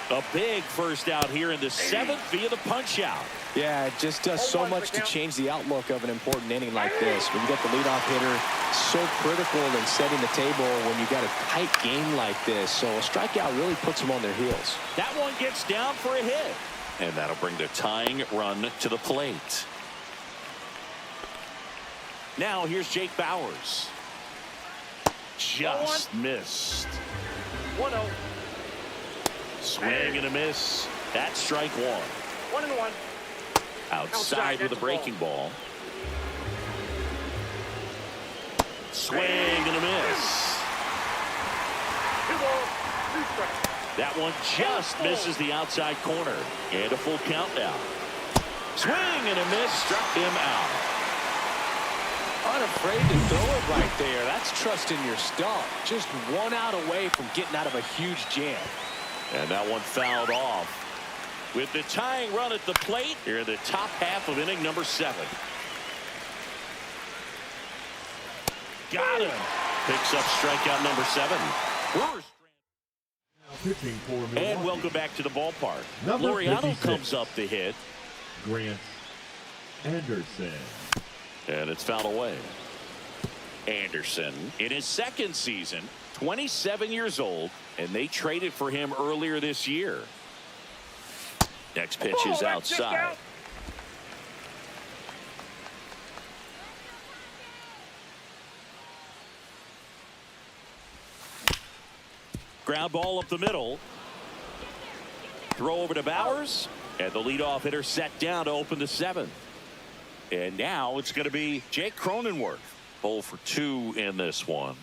A big first out here in the 7th via the punch out. Yeah, it just does so much to change the outlook of an important inning like this. When you get the leadoff hitter, so critical in setting the table when you got a tight game like this. So a strikeout really puts them on their heels. That one gets down for a hit. And that'll bring the tying run to the plate. Now here's Jake Bauers. Just missed. 1-0. Swing and a miss. That's strike 1. 1-1. Outside with a breaking ball. Swing and a miss. 2 balls, 2 strikes. That one just misses the outside corner. And a full count now. Swing and a miss. Struck him out. Unafraid to throw it right there. That's trusting your stuff. Just 1 out away from getting out of a huge jam. And that one fouled off. With the tying run at the plate, here in the top half of inning number 7. Got him. Picks up strikeout number 7. Brewers. And welcome back to the ballpark. Laureano comes up to hit. Grant Anderson. And it's fouled away. Anderson in his 2nd season, 27 years old, and they traded for him earlier this year. Next pitch is outside. Ground ball up the middle. Throw over to Bowers. And the leadoff hitter set down to open the seventh. And now it's going to be Jake Cronenworth. 0 for 2 in this one.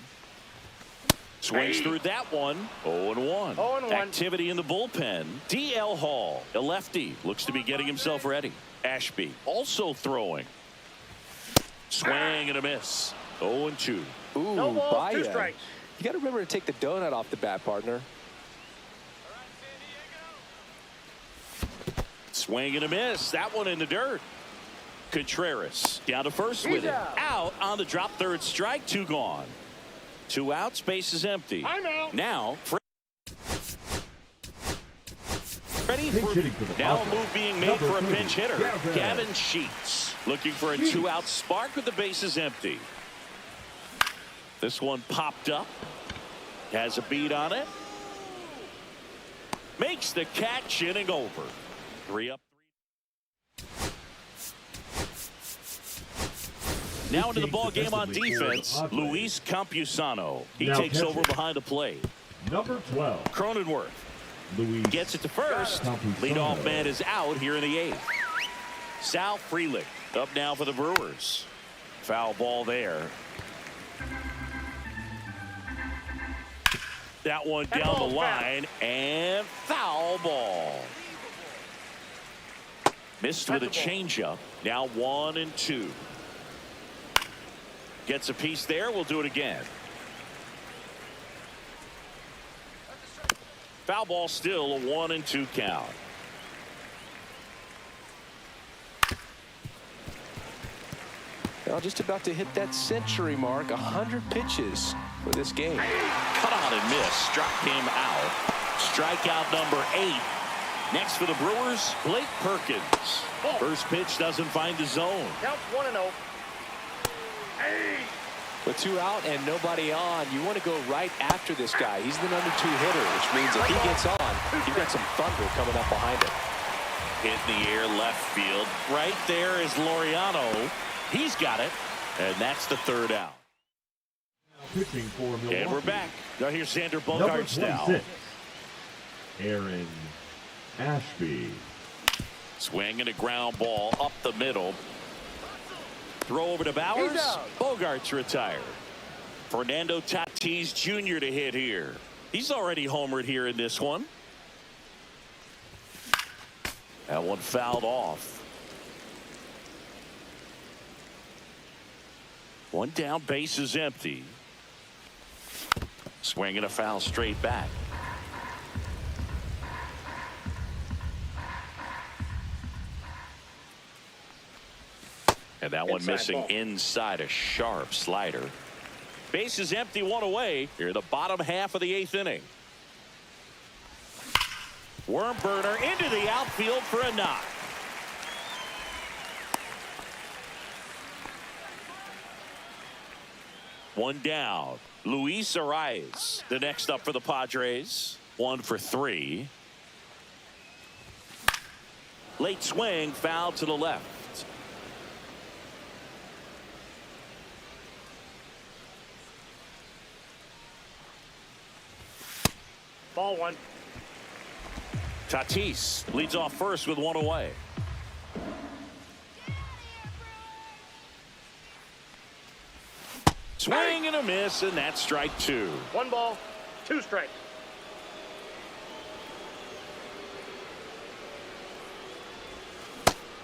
Swings through that one. 0-1. 0-1. Activity in the bullpen. DL Hall, a lefty, looks to be getting himself ready. Ashby also throwing. Swing and a miss. 0-2. Ooh, No balls, 2 Baez. strikes. You got to remember to take the donut off the bat, partner. Swing and a miss. That one in the dirt. Contreras down to first with He's it. out. Out on the drop, third strike, 2 gone. 2 outs, base is empty. I'm out. Now, Freddy Pinch hitting for the now a Padres. move being made Number for a 30, pinch hitter. Gavin. Gavin Sheets looking for a 2-out spark with the bases empty. This one popped up. Has a beat on it. Makes the catch, inning over. 3 up. Now into the ball game on defense, Luis Campusano. He Now takes catching. over behind the plate. Number 12, Cronenworth Luis. gets it to first. Campusano. Leadoff man is out here in the 8th. Sal Frelick up now for the Brewers. Foul ball there. That one down the line and foul ball. Missed with a changeup. Now 1-2. Gets a piece there. We'll do it again. Foul ball, still a 1-2 count. Well, just about to hit that century mark. 100 pitches for this game. Cut on and miss. Struck him out. Strikeout number 8. Next for the Brewers, Blake Perkins. First pitch doesn't find the zone. Counts 1-0. With 2 out and nobody on, you want to go right after this guy. He's the number 2 hitter, which means if he gets on, you've got some thunder coming up behind him. Hit in the air, left field. Right there is Laureano. He's got it, and that's the 3rd out. Pitching for Milwaukee. And we're back. Now here's Xander Number Bogaerts now. 26, Aaron Ashby. Swing and a ground ball up the middle. Throw over to Bowers. He's out. Bogaerts retired. Fernando Tatis Jr. to hit here. He's already homered here in this one. That one fouled off. One down, base is empty. Swing and a foul straight back. And that one Inside missing ball. inside, a sharp slider. Base is empty, 1 away. Here in the bottom half of the 8th inning. Worm burner into the outfield for a knock. One down. Luis Arias, the next up for the Padres. 1 for 3. Late swing, foul to the left. Ball 1. Tatis leads off first with 1 away. Swing and a miss, and that's strike 2. 1 ball, 2 strikes.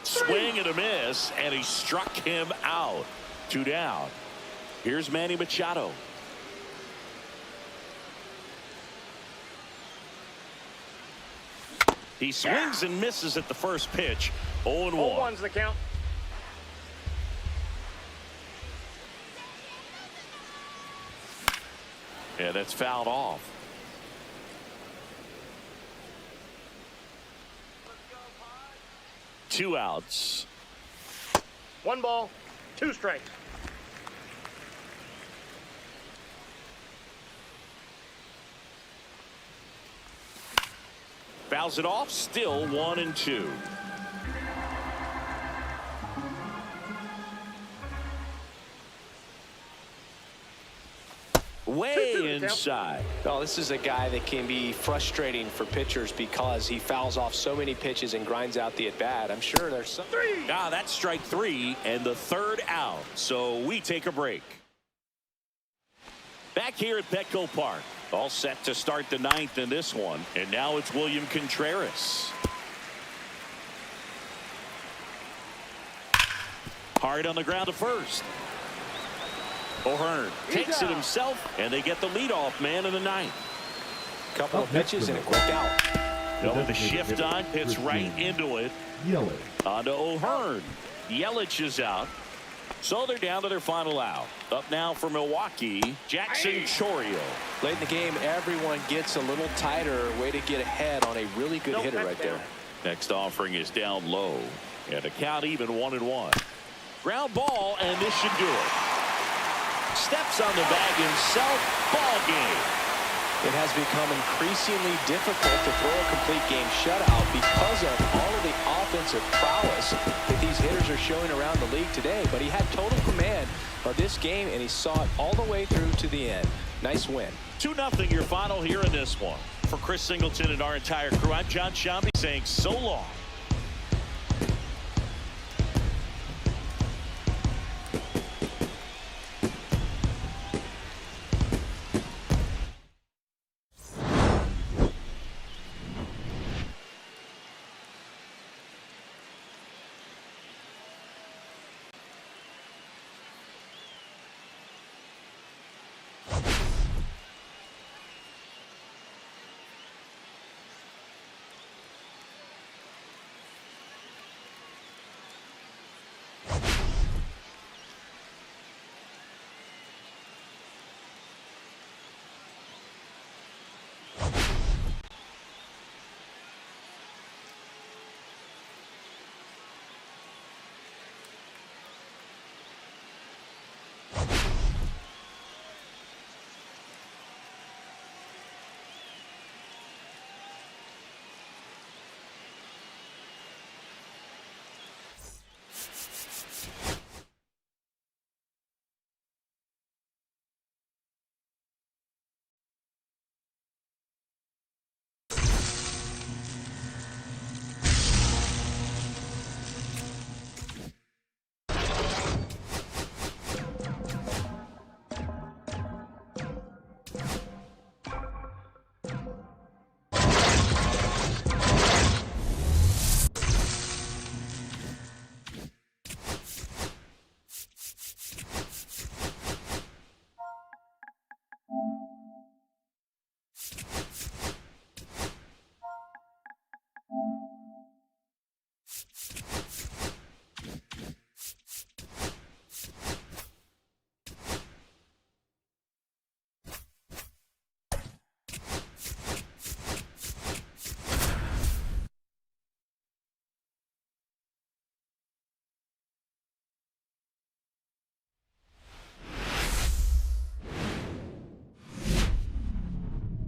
Swing and a miss, and he struck him out. 2 down. Here's Manny Machado. He swings and misses at the first pitch. 0-1. 0-1's the count. Yeah, that's fouled off. Two outs. 1 ball, 2 strikes. Fouls it off. Still 1-2. way inside. Well, this is a guy that can be frustrating for pitchers because he fouls off so many pitches and grinds out the at-bat. I'm sure there's some. That's strike 3 and the 3rd out. So we take a break. Back here at Petco Park. All set to start the 9th in this one. And now it's William Contreras. Hard on the ground to first. O'Hearn takes it himself, and they get the leadoff man in the 9th. Couple of pitches and a quick out. No, the shift on, hits right into it. Yelich. On to O'Hearn. Yelich is out. So they're down to their final out. Up now for Milwaukee, Jackson Chourio. Late in the game, everyone gets a little tighter. Way to get ahead on a really good hitter right there. Next offering is down low. And a count even 1-1. Ground ball, and this should do it. Steps on the bag himself. Ball game. It has become increasingly difficult to throw a complete game shutout because of all of the offensive prowess that these hitters are showing around the league today. But he had total command of this game, and he saw it all the way through to the end. Nice win. 2-0 your final here in this one. For Chris Singleton and our entire crew, I'm John Shambi saying so long.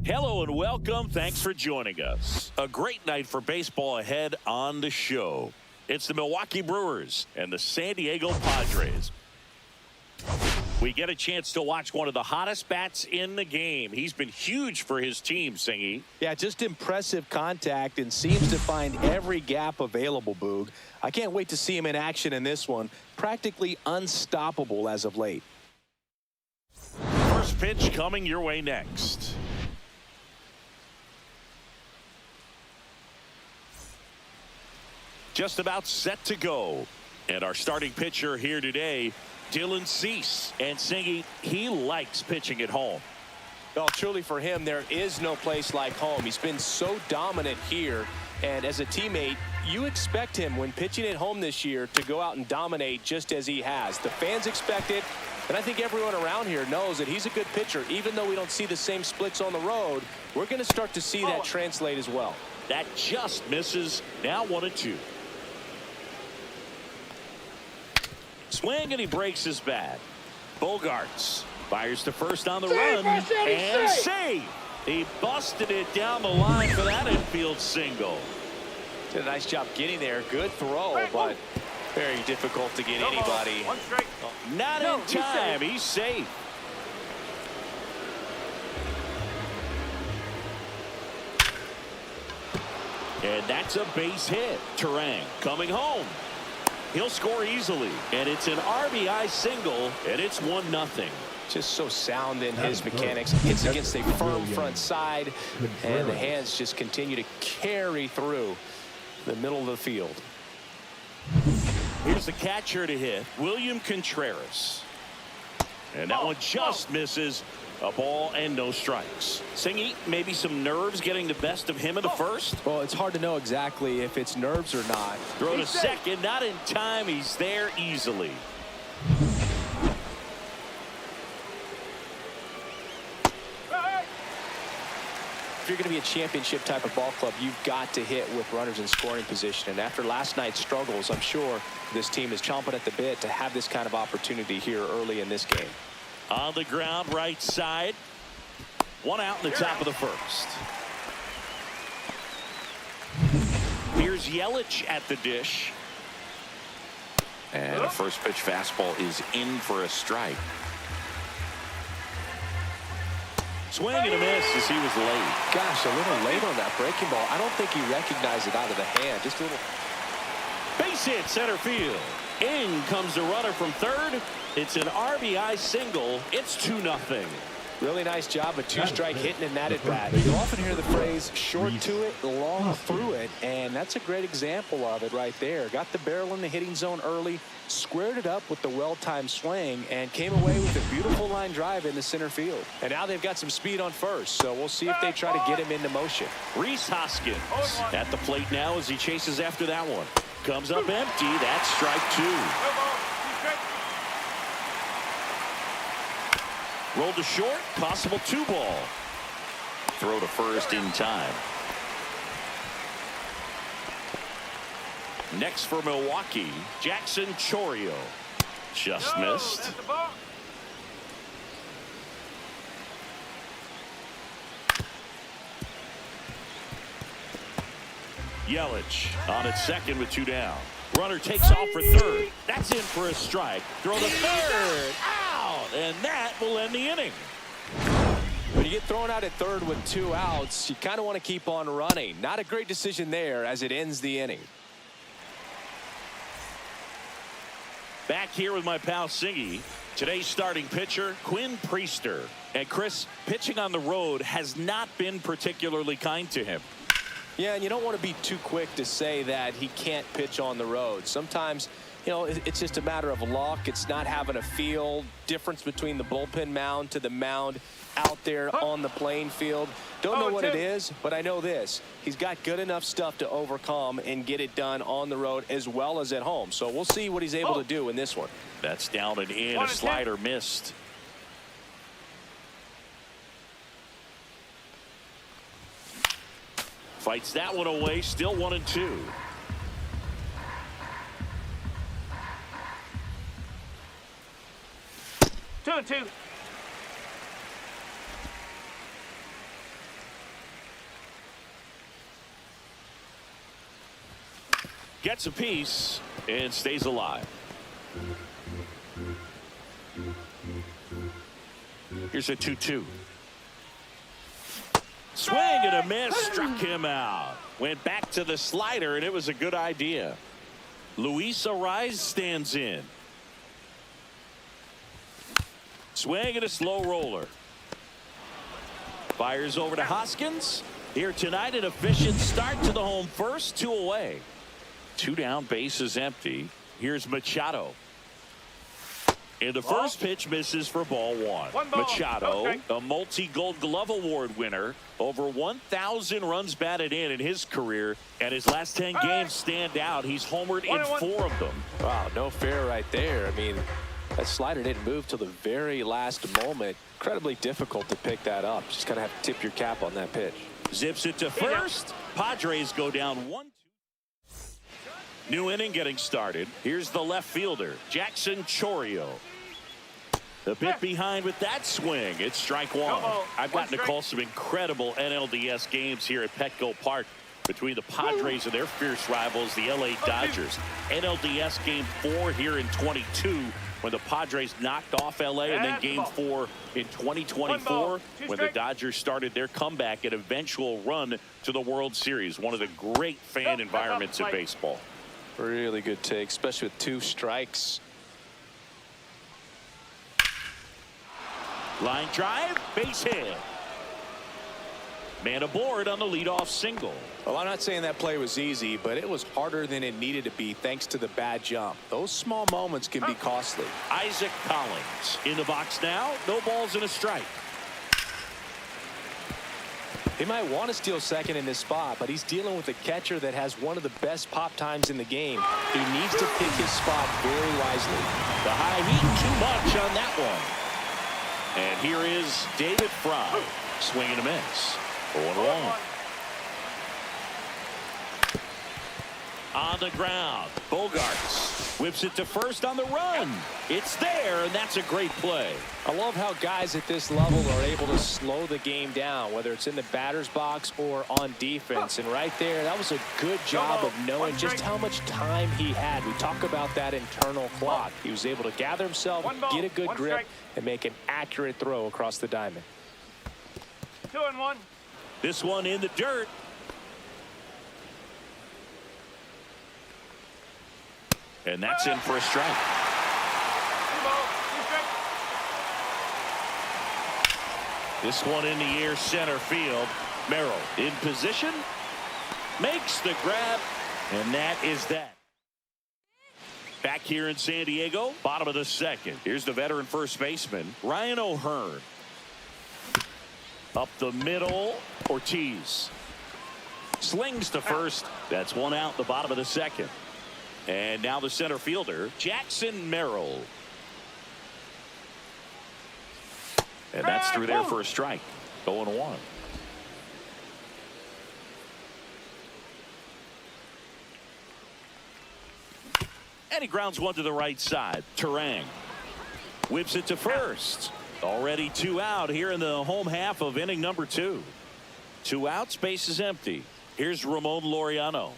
Hello and welcome. Thanks for joining us. A great night for baseball ahead on the show. It's the Milwaukee Brewers and the San Diego Padres. We get a chance to watch one of the hottest bats in the game. He's been huge for his team, Singy. Yeah, just impressive contact and seems to find every gap available, Boog. I can't wait to see him in action in this one. Practically unstoppable as of late. First pitch coming your way next. Just about set to go. And our starting pitcher here today, Dylan Cease. And Singy, he likes pitching at home. Well, truly for him, there is no place like home. He's been so dominant here. And as a teammate, you expect him when pitching at home this year to go out and dominate just as he has. The fans expect it. And I think everyone around here knows that he's a good pitcher. Even though we don't see the same splits on the road, we're going to start to see that translate as well. That just misses. Now 1-2. Swing, and he breaks his bat. Bogaerts fires to first on the run, and save. He busted it down the line for that infield single. Did a nice job getting there. Good throw, but very difficult to get anybody. Not in time. He's safe. And that's a base hit. Terang coming home. He'll score easily. And it's an RBI single, and it's 1-0. Just so sound in his mechanics. Hits against a firm front side, and the hands just continue to carry through the middle of the field. Here's the catcher to hit, William Contreras. And that one just misses. A ball and no strikes. Singy, maybe some nerves getting the best of him in the first. Well, it's hard to know exactly if it's nerves or not. Throw to second, not in time. He's there easily. If you're going to be a championship type of ball club, you've got to hit with runners in scoring position. And after last night's struggles, I'm sure this team is chomping at the bit to have this kind of opportunity here early in this game. On the ground, right side. One out in the top of the first. Here's Yelich at the dish. And the first pitch fastball is in for a strike. Swing and a miss as he was late. Gosh, a little late on that breaking ball. I don't think he recognized it out of the hand. Just a little. Base hit center field. In comes the runner from third. It's an RBI single. It's 2-0. Really nice job, a two-strike hitting in that at bat. You often hear the phrase short to it, long through it, and that's a great example of it right there. Got the barrel in the hitting zone early, squared it up with the well-timed swing, and came away with a beautiful line drive in the center field. And now they've got some speed on first, so we'll see if they try to get him into motion. Rhys Hoskins at the plate now as he chases after that one. Comes up empty. That's strike two. Rolled to short, possible 2-ball. Throw to first in time. Next for Milwaukee, Jackson Chourio. Just missed. Yelich on at second with 2 down. Runner takes off for third. That's in for a strike. Throw to third. Out. And that will end the inning. When you get thrown out at third with 2 outs, you kind of want to keep on running. Not a great decision there as it ends the inning. Back here with my pal Singy. Today's starting pitcher, Quinn Priester. And Chris, pitching on the road has not been particularly kind to him. Yeah, and you don't want to be too quick to say that he can't pitch on the road. Sometimes, you know, it's just a matter of luck. It's not having a feel. Difference between the bullpen mound to the mound out there on the playing field. Don't know what it is, but I know this. He's got good enough stuff to overcome and get it done on the road as well as at home. So we'll see what he's able to do in this one. That's down and in. A slider missed. Fights that one away. Still 1-2. Two and two. Gets a piece and stays alive. Here's a 2-2. Swing and a miss. Struck him out. Went back to the slider, and it was a good idea. Luis Ariz stands in. Swing and a slow roller. Fires over to Hoskins. Here tonight, an efficient start to the home first. 2 away. 2 down, base is empty. Here's Machado. And the first pitch misses for ball 1. Machado, a multi-Gold Glove Award winner, over 1,000 runs batted in his career, and his last 10 games stand out. He's homered in 4 of them. Wow, no fair right there. I mean, that slider didn't move till the very last moment. Incredibly difficult to pick that up. Just gotta have to tip your cap on that pitch. Zips it to first. Padres go down 1-2. New inning getting started. Here's the left fielder, Jackson Chourio. The bit behind with that swing. It's strike 1. I've gotten to call some incredible NLDS games here at Petco Park between the Padres and their fierce rivals, the LA Dodgers. NLDS game 4 here in 22. when the Padres knocked off LA, and then Game 4 in 2024 when the Dodgers started their comeback and eventual run to the World Series. One of the great fan environments in baseball. Really good take, especially with 2 strikes. Line drive, base hit. Man aboard on the leadoff single. Well, I'm not saying that play was easy, but it was harder than it needed to be thanks to the bad jump. Those small moments can be costly. Isaac Collins in the box now. No balls and a strike. He might want to steal second in this spot, but he's dealing with a catcher that has one of the best pop times in the game. He needs to pick his spot very wisely. The high heat, too much on that one. And here is David Fry. Swing and a miss. 0-1. On the ground, Bogaerts whips it to first on the run. It's there, and that's a great play. I love how guys at this level are able to slow the game down, whether it's in the batter's box or on defense. And right there, that was a good job of knowing just how much time he had. We talk about that internal clock. He was able to gather himself, get a good grip, and make an accurate throw across the diamond. 2-1. This one in the dirt. And that's in for a strike. This one in the air, center field. Merrill in position, makes the grab, and that is that. Back here in San Diego, bottom of the second. Here's the veteran first baseman, Ryan O'Hearn. Up the middle, Ortiz slings to first. That's one out, the bottom of the second. And now the center fielder, Jackson Merrill. And that's through there for a strike. 0-1. And he grounds one to the right side. Turang whips it to first. Already 2 out here in the home half of inning number 2. 2 outs, base is empty. Here's Ramon Laureano.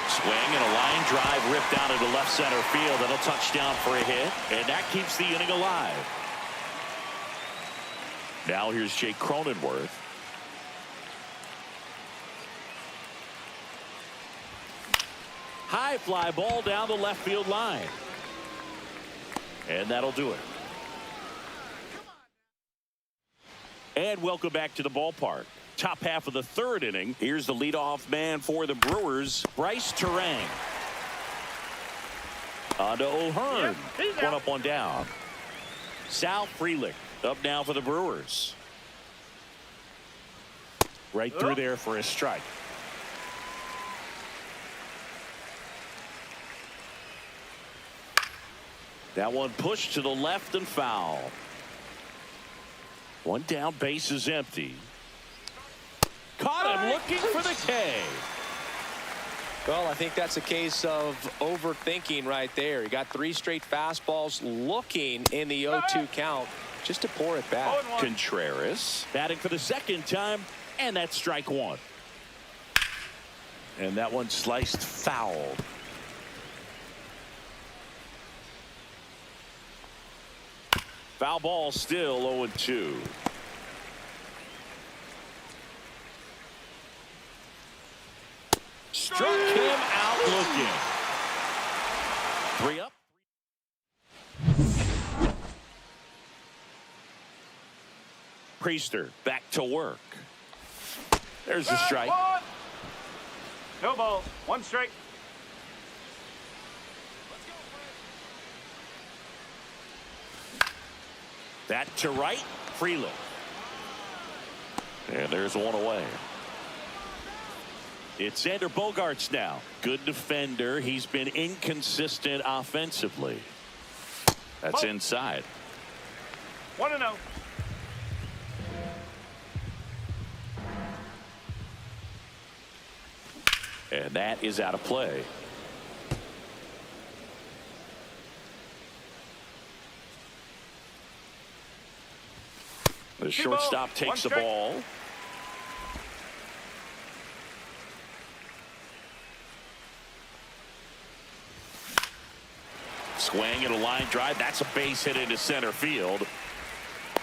Swing and a line drive ripped out into left center field. That'll touch down for a hit, and that keeps the inning alive. Now here's Jake Cronenworth. High fly ball down the left field line. And that'll do it. And welcome back to the ballpark. Top half of the 3rd inning. Here's the leadoff man for the Brewers, Bryce Turang. On to O'Hearn. One up, one down. Sal Frelick up now for the Brewers. Right through there for a strike. That one pushed to the left and foul. One down, base is empty. Caught him looking for the K. Well, I think that's a case of overthinking right there. He got 3 straight fastballs looking in the 0-2 count just to pour it back. Contreras batting for the 2nd time, and that's strike 1. And that one sliced foul. Foul ball, still 0-2. Struck him out looking. 3 up. Priester back to work. There's the strike. No ball, 1 strike. That to right, Frelick. And there's one away. It's Xander Bogaerts now. Good defender. He's been inconsistent offensively. That's inside. 1-0. And that is out of play. The shortstop takes the ball. Swing and a line drive. That's a base hit into center field.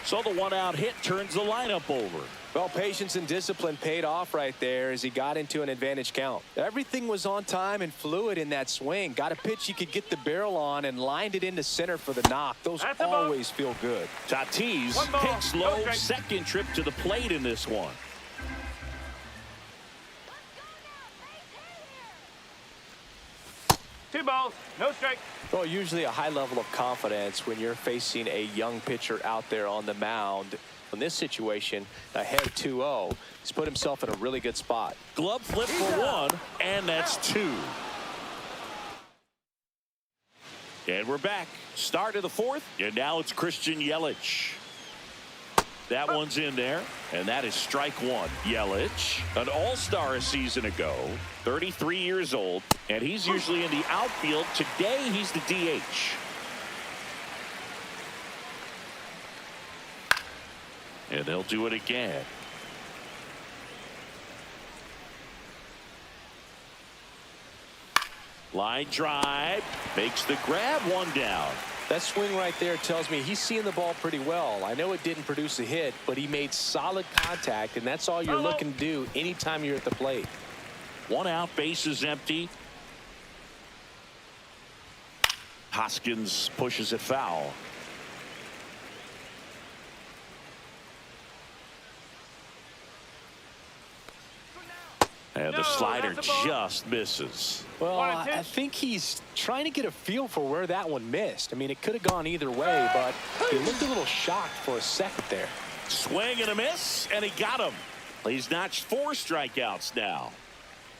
So the 1-out hit turns the lineup over. Well, patience and discipline paid off right there as he got into an advantage count. Everything was on time and fluid in that swing. Got a pitch he could get the barrel on and lined it into center for the knock. Those always feel good. Tatis takes low, second trip to the plate in this one. Two balls, no strike. Well, usually a high level of confidence when you're facing a young pitcher out there on the mound. In this situation, ahead 2-0, he's put himself in a really good spot. Glove flip for one, and that's two. And we're back. Start of the fourth, and now it's Christian Yelich. That one's in there, and that is strike one. Yelich, an all-star a season ago, 33 years old, and he's usually in the outfield. Today, he's the DH. And they'll do it again. Line drive, makes the grab, one down. That swing right there tells me he's seeing the ball pretty well. I know it didn't produce a hit, but he made solid contact, and that's all you're looking to do anytime you're at the plate. 1 out, base is empty. Hoskins pushes it foul. And the slider just misses. Well, I think he's trying to get a feel for where that one missed. I mean, it could have gone either way, but he looked a little shocked for a second there. Swing and a miss, and he got him. He's notched 4 strikeouts now.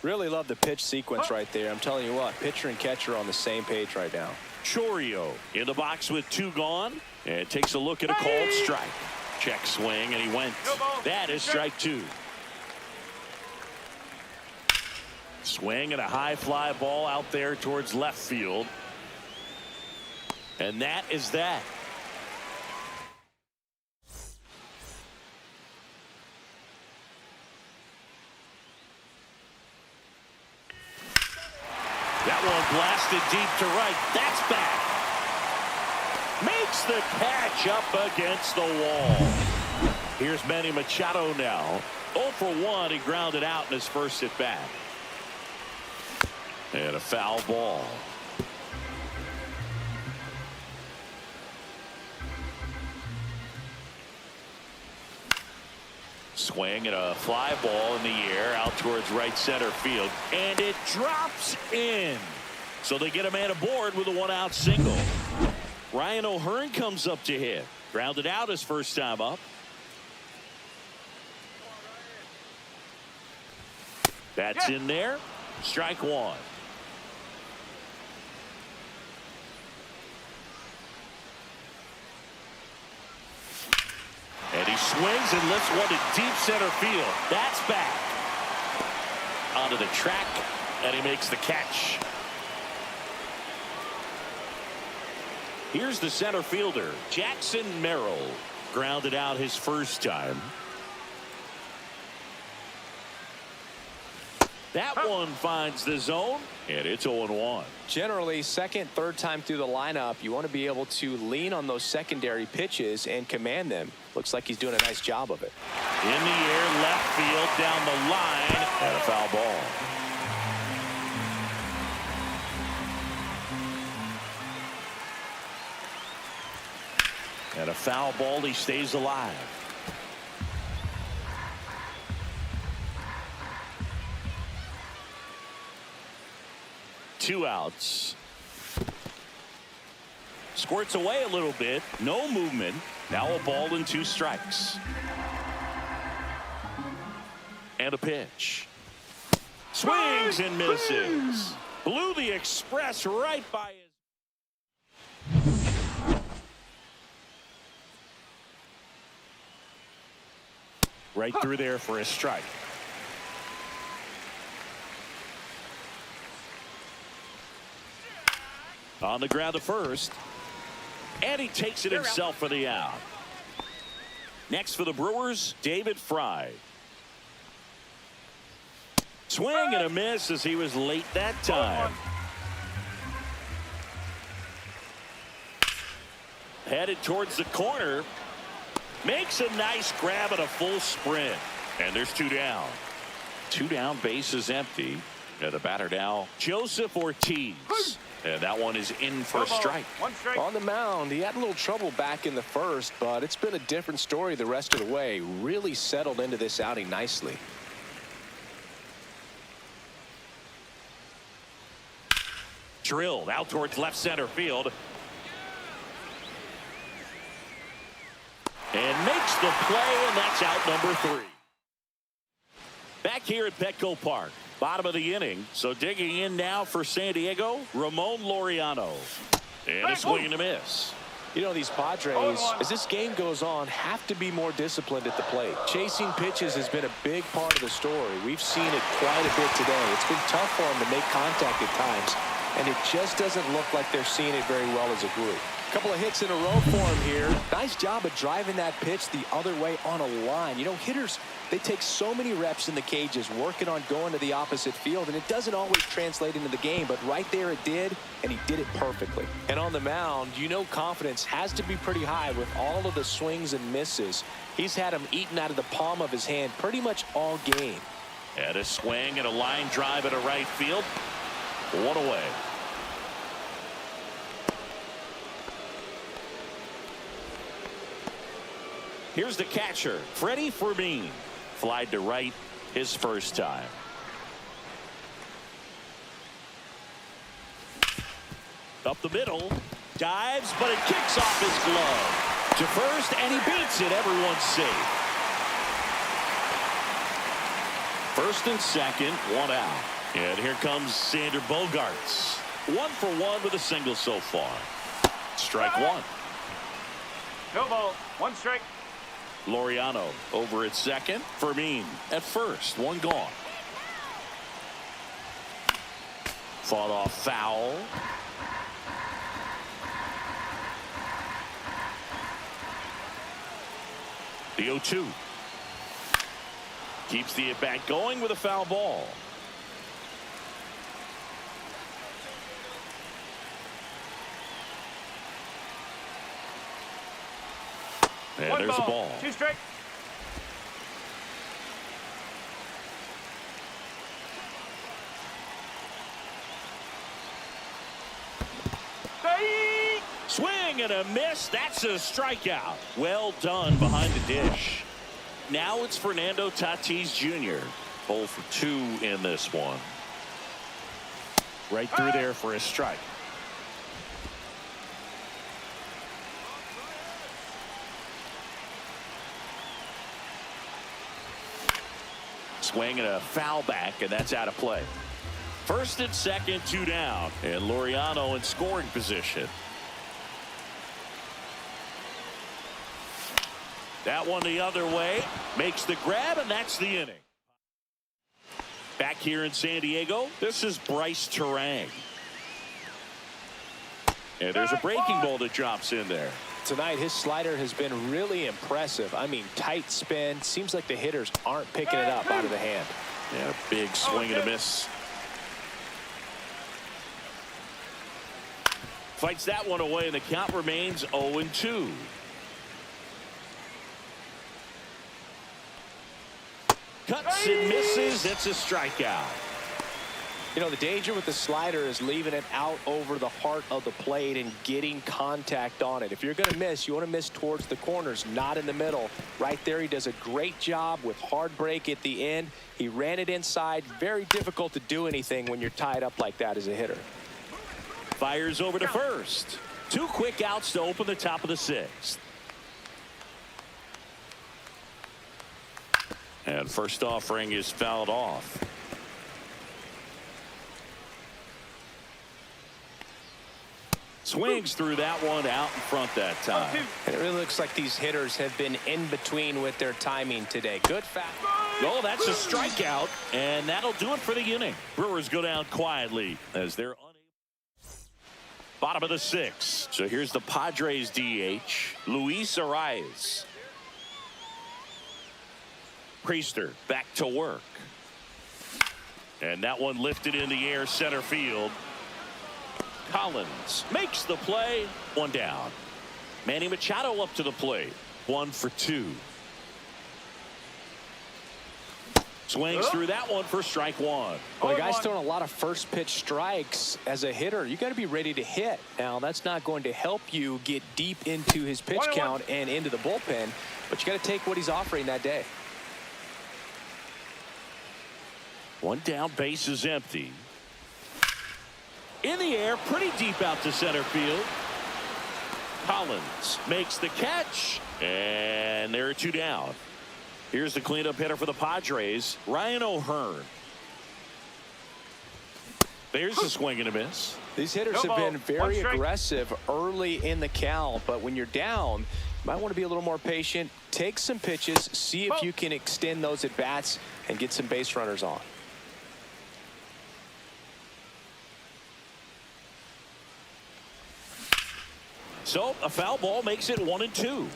Really love the pitch sequence right there. I'm telling you what, pitcher and catcher are on the same page right now. Chourio in the box with 2 gone, and takes a look at a called strike. Check swing, and he went. That is strike 2. Swing and a high fly ball out there towards left field. And that is that. That one blasted deep to right. That's back. Makes the catch up against the wall. Here's Manny Machado now. 0 for 1. He grounded out in his first at bat. And a foul ball. Swing and a fly ball in the air out towards right center field. And it drops in. So they get a man aboard with a 1-out single. Ryan O'Hearn comes up to hit. Grounded out his first time up. That's in there. Strike 1. And he swings and lifts one to deep center field. That's back. Onto the track, and he makes the catch. Here's the center fielder, Jackson Merrill. Grounded out his first time. That one finds the zone, and it's 0-1. Generally, second, third time through the lineup, you want to be able to lean on those secondary pitches and command them. Looks like he's doing a nice job of it. In the air, left field, down the line, and a foul ball. And a foul ball, he stays alive. Two outs. Squirts away a little bit. No movement. Now a ball and 2 strikes. And a pitch. Swings and misses. Blew the express right by his. Right through there for a strike. On the ground to first. And he takes it himself for the out. Next for the Brewers, David Fry. Swing and a miss as he was late that time. headed towards the corner. Makes a nice grab at a full sprint. And there's 2 down. 2 down, bases empty. And the batter now, Joseph Ortiz. And that one is in for a strike. 1 strike. On the mound, he had a little trouble back in the first, but it's been a different story the rest of the way. Really settled into this outing nicely. Drilled out towards left center field. And makes the play, and that's out number 3. Back here at Petco Park. Bottom of the inning. So digging in now for San Diego, Ramon Laureano. And a swing and a miss. You know, these Padres, as this game goes on, have to be more disciplined at the plate. Chasing pitches has been a big part of the story. We've seen it quite a bit today. It's been tough for them to make contact at times, and it just doesn't look like they're seeing it very well as a group. Couple of hits in a row for him here. Nice job of driving that pitch the other way on a line. You know, hitters, they take so many reps in the cages working on going to the opposite field, and it doesn't always translate into the game, but right there it did, and he did it perfectly. And on the mound, you know, confidence has to be pretty high with all of the swings and misses. He's had them eaten out of the palm of his hand pretty much all game. And a swing and a line drive at a right field. 1 away. Here's the catcher, Freddy Fermin. Flied to right his first time. Up the middle. Dives, but it kicks off his glove. To first, and he beats it. Everyone's safe. First and second, 1 out. And here comes Xander Bogaerts. 1 for 1 with a single so far. Strike 1. No ball. 1 strike. Laureano over at second. Fermin at first. 1 gone. Fought off foul. The 0-2. Keeps the at-bat going with a foul ball. And there's a ball. 2 strike. Swing and a miss. That's a strikeout. Well done behind the dish. Now it's Fernando Tatis Jr. 0 for 2 in this one. Right through there for a strike. Swing and a foul back, and that's out of play. First and second, 2 down, and Laureano in scoring position. That one the other way, makes the grab, and that's the inning. Back here in San Diego, this is Bryce Terang. And there's a breaking ball that drops in there. Tonight, his slider has been really impressive. I mean, tight spin. Seems like the hitters aren't picking it up out of the hand. Yeah, big swing and a miss. Fights that one away, and the count remains 0-2. Cuts and misses. It's a strikeout. You know, the danger with the slider is leaving it out over the heart of the plate and getting contact on it. If you're going to miss, you want to miss towards the corners, not in the middle. Right there, he does a great job with hard break at the end. He ran it inside. Very difficult to do anything when you're tied up like that as a hitter. Fires over to first. 2 quick outs to open the top of the 6th. And first offering is fouled off. Swings through that one out in front that time. And it really looks like these hitters have been in between with their timing today. Good fast. Oh, that's a strikeout, and that'll do it for the inning. Brewers go down quietly as they're unable. Bottom of the 6th. So here's the Padres DH, Luis Arias. Priester back to work. And that one lifted in the air center field. Collins makes the play. 1 down. Manny Machado up to the plate. 1 for 2. Swings through that one for strike 1. Well, the guy's throwing a lot of first pitch strikes. As a hitter, you got to be ready to hit. Now, that's not going to help you get deep into his pitch count and into the bullpen, but you got to take what he's offering that day. 1 down, base is empty. In the air, pretty deep out to center field. Collins makes the catch, and there are 2 down. Here's the cleanup hitter for the Padres, Ryan O'Hearn. There's a swing and a miss. These hitters have been very aggressive early in the count, but when you're down, you might want to be a little more patient. Take some pitches, see if you can extend those at bats and get some base runners on. So a foul ball makes it 1-2.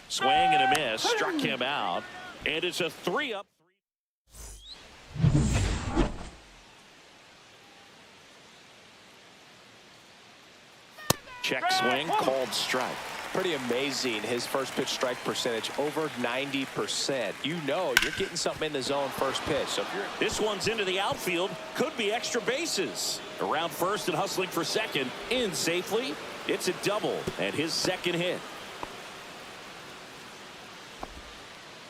Swing and a miss, struck him out, and it's a 3-up. Check swing, called strike. Pretty amazing, his first pitch strike percentage over 90%. You know you're getting something in the zone first pitch. So if you're... This one's into the outfield, could be extra bases. Around first and hustling for second, in safely. It's a double and his second hit.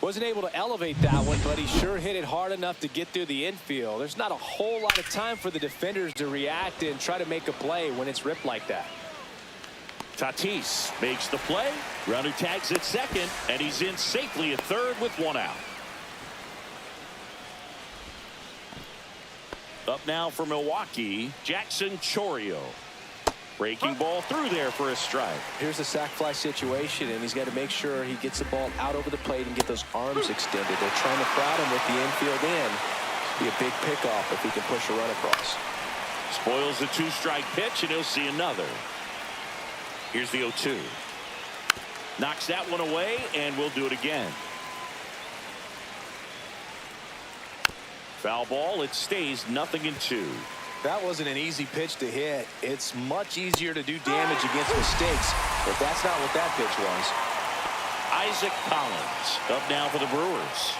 Wasn't able to elevate that one, but he sure hit it hard enough to get through the infield. There's not a whole lot of time for the defenders to react and try to make a play when it's ripped like that. Tatis makes the play. Runner tags at second, and he's in safely at third with 1 out. Up now for Milwaukee, Jackson Chourio. Breaking ball through there for a strike. Here's a sac fly situation, and he's got to make sure he gets the ball out over the plate and get those arms extended. They're trying to crowd him with the infield in. Be a big pickoff if he can push a run across. Spoils the 2-strike pitch, and he'll see another. Here's the 0-2. Knocks that one away, and we'll do it again. Foul ball. It stays 0-2. That wasn't an easy pitch to hit. It's much easier to do damage against mistakes, but that's not what that pitch was. Isaac Collins up now for the Brewers.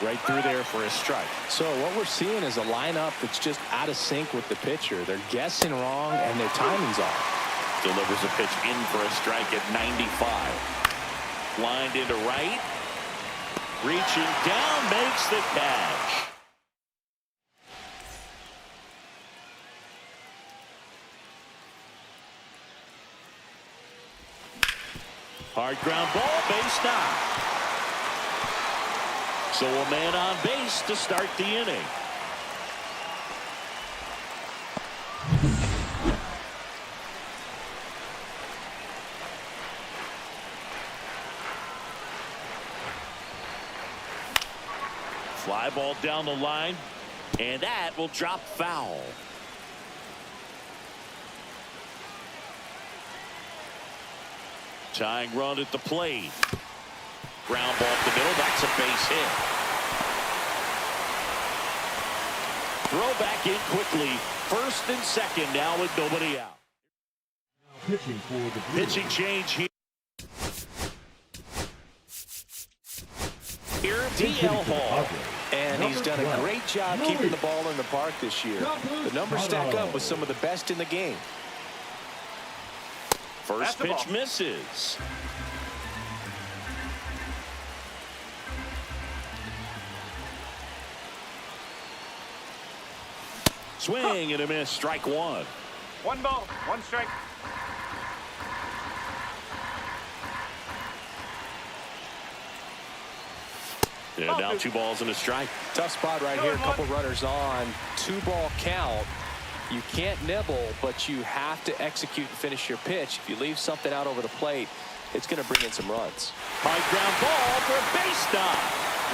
Right through there for a strike. So what we're seeing is a lineup that's just out of sync with the pitcher. They're guessing wrong, and their timing's off. Delivers a pitch in for a strike at 95. Lined into right. Reaching down, makes the catch. Hard ground ball, base knock. So a man on base to start the inning. Fly ball down the line, and that will drop foul. Tying run at the plate. Ground ball up the middle. That's a base hit. Throw back in quickly. First and second now with nobody out. Pitching for the Brewers. Pitching change here. DL Hall. And he's done a great job keeping the ball in the park this year. The numbers stack up with some of the best in the game. First pitch misses. Swing and a miss. Strike 1. 1 ball, 1 strike. Yeah, now 2 balls and a strike. Tough spot right here. A couple runners on. 2-ball count. You can't nibble, but you have to execute and finish your pitch. If you leave something out over the plate, it's going to bring in some runs. High ground ball for a base stop.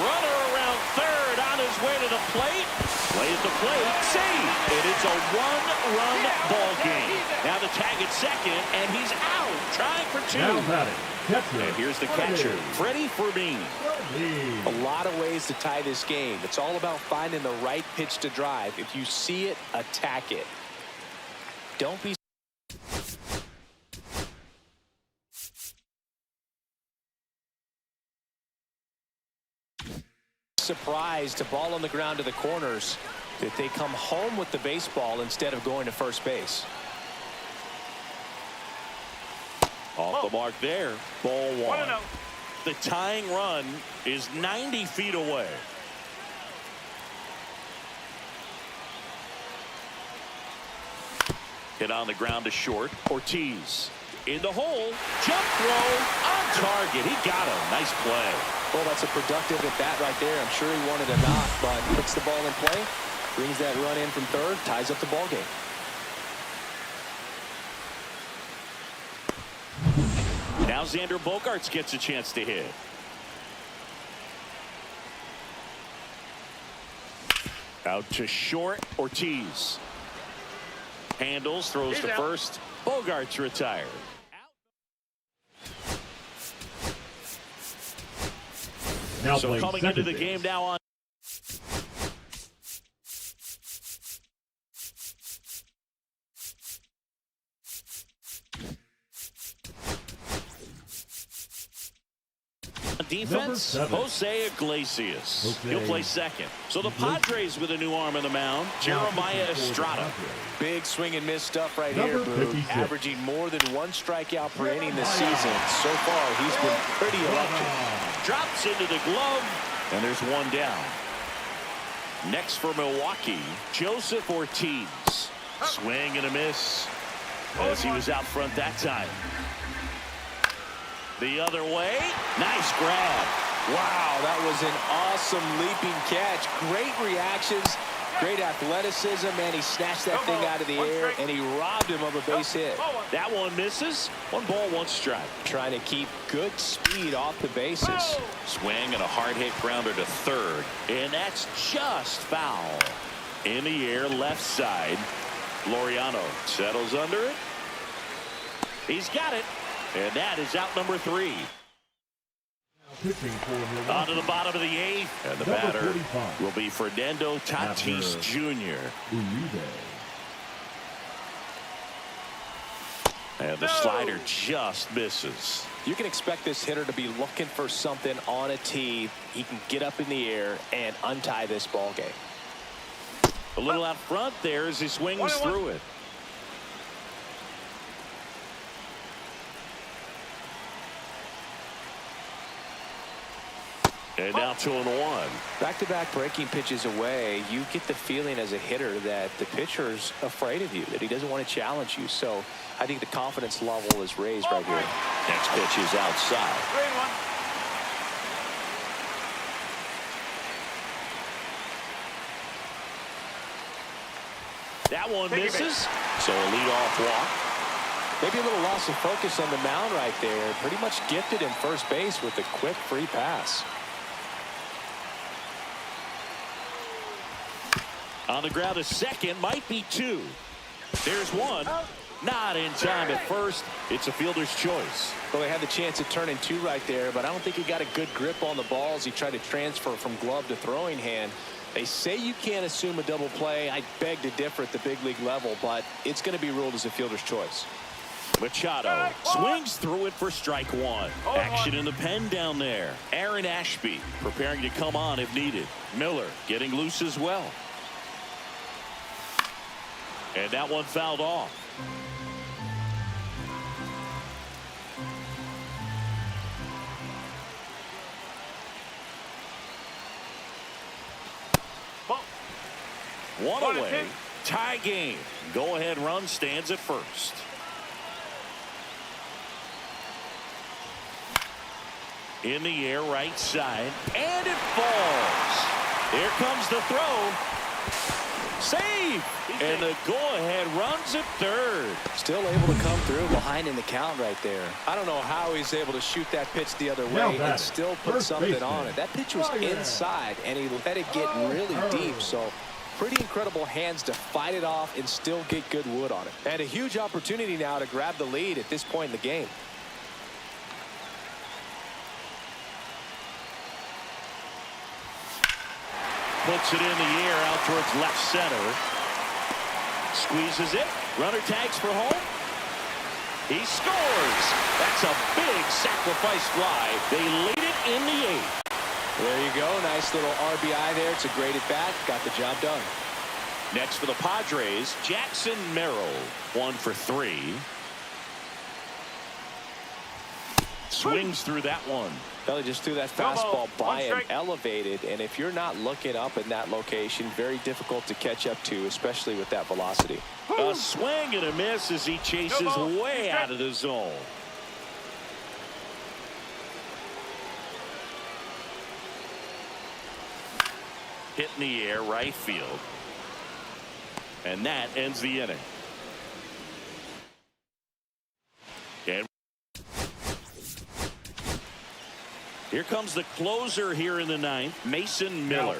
Runner around third on his way to the plate. Plays the plate. Save. And it's a 1-run ball game. Now the tag at second, and he's out. Trying for 2. Now batting, Catcher. And here's the catcher, Freddy Fermin. A lot of ways to tie this game. It's all about finding the right pitch to drive. If you see it, attack it. Don't be surprised to ball on the ground to the corners that they come home with the baseball instead of going to first base. Off the mark there. Ball one. The tying run is 90 feet away. Hit on the ground to short. Ortiz in the hole. Jump throw on target. He got him. Nice play. Well, that's a productive at bat right there. I'm sure he wanted a knock, but puts the ball in play, brings that run in from third, ties up the ball game. Now Xander Bogaerts gets a chance to hit. Out to short. Ortiz handles, throws to first. Bogaerts retired. Now So playing coming second into the base. game now on defense, Jose Iglesias. He'll play second. So the Padres with a new arm in the mound, Jeremiah Estrada. Big swing and miss stuff right here, Boo. Averaging more than one strikeout per inning this season. So far, he's been pretty electric. Drops into the glove, and there's one down. Next for Milwaukee, Joseph Ortiz. Swing and a miss as he was out front that time. The other way. Nice grab. Wow, that was an awesome leaping catch. Great reactions, great athleticism, and he snatched that thing out of the air, and he robbed him of a base hit. That one misses. 1 ball, 1 strike. Trying to keep good speed off the bases. Swing and a hard hit grounder to third, and that's just foul. In the air, left side. Laureano settles under it. He's got it. And that is out number 3. Pitching for On to the bottom of the 8th. And the batter 45. will be Fernando Tatis Jr. And the slider just misses. You can expect this hitter to be looking for something on a tee. He can get up in the air and untie this ball game. A little out front there as he swings through it. And now 2-1. Back-to-back breaking pitches away, you get the feeling as a hitter that the pitcher's afraid of you, that he doesn't want to challenge you. So I think the confidence level is raised right here. Next pitch is outside. That one misses. So a leadoff walk. Maybe a little loss of focus on the mound right there. Pretty much gifted him first base with a quick free pass. On the ground to second, might be 2. There's 1. Not in time at first. It's a fielder's choice. Well, they had the chance at turning 2 right there, but I don't think he got a good grip on the balls. He tried to transfer from glove to throwing hand. They say you can't assume a double play. I beg to differ at the big league level, but it's going to be ruled as a fielder's choice. Machado swings through it for strike 1. Action in the pen down there. Aaron Ashby preparing to come on if needed. Miller getting loose as well. And that one fouled off. One away. Tie game. Go ahead run stands at first. In the air, right side, and it falls. Here comes the throw. Save! And the go-ahead runs at third. Still able to come through behind in the count right there. I don't know how he's able to shoot that pitch the other way and still put something on it. That pitch was inside, and he let it get really deep. So pretty incredible hands to fight it off and still get good wood on it. And a huge opportunity now to grab the lead at this point in the game. puts it in the air out towards left center. Squeezes it. Runner tags for home. He scores. That's a big sacrifice fly. They lead it in the 8th. There you go. Nice little RBI there. It's a great at bat. Got the job done. Next for the Padres, Jackson Merrill. 1 for 3. Swings through that one. Belly just threw that fastball by him, elevated, and if you're not looking up in that location, very difficult to catch up to, especially with that velocity. A swing and a miss as he chases way out of the zone. Hit in the air, right field. And that ends the inning. And here comes the closer here in the 9th, Mason Miller.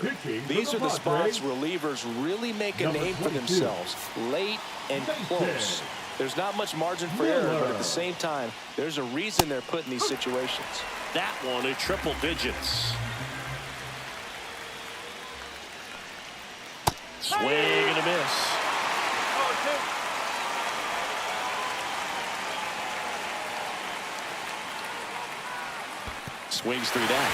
These are the spots relievers really make a name for themselves. Late and close. There's not much margin for error, but at the same time, there's a reason they're put in these situations. That one at triple digits. Swing and a miss. Swings through that.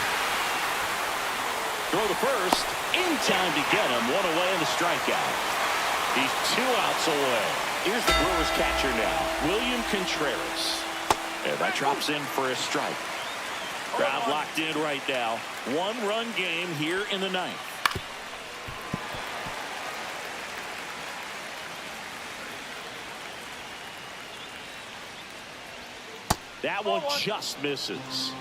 Throw to first. In time to get him. 1 away in the strikeout. He's 2 outs away. Here's the Brewers catcher now, William Contreras. And that drops in for a strike. Crowd locked in right now. 1-run game here in the 9th. That one just misses.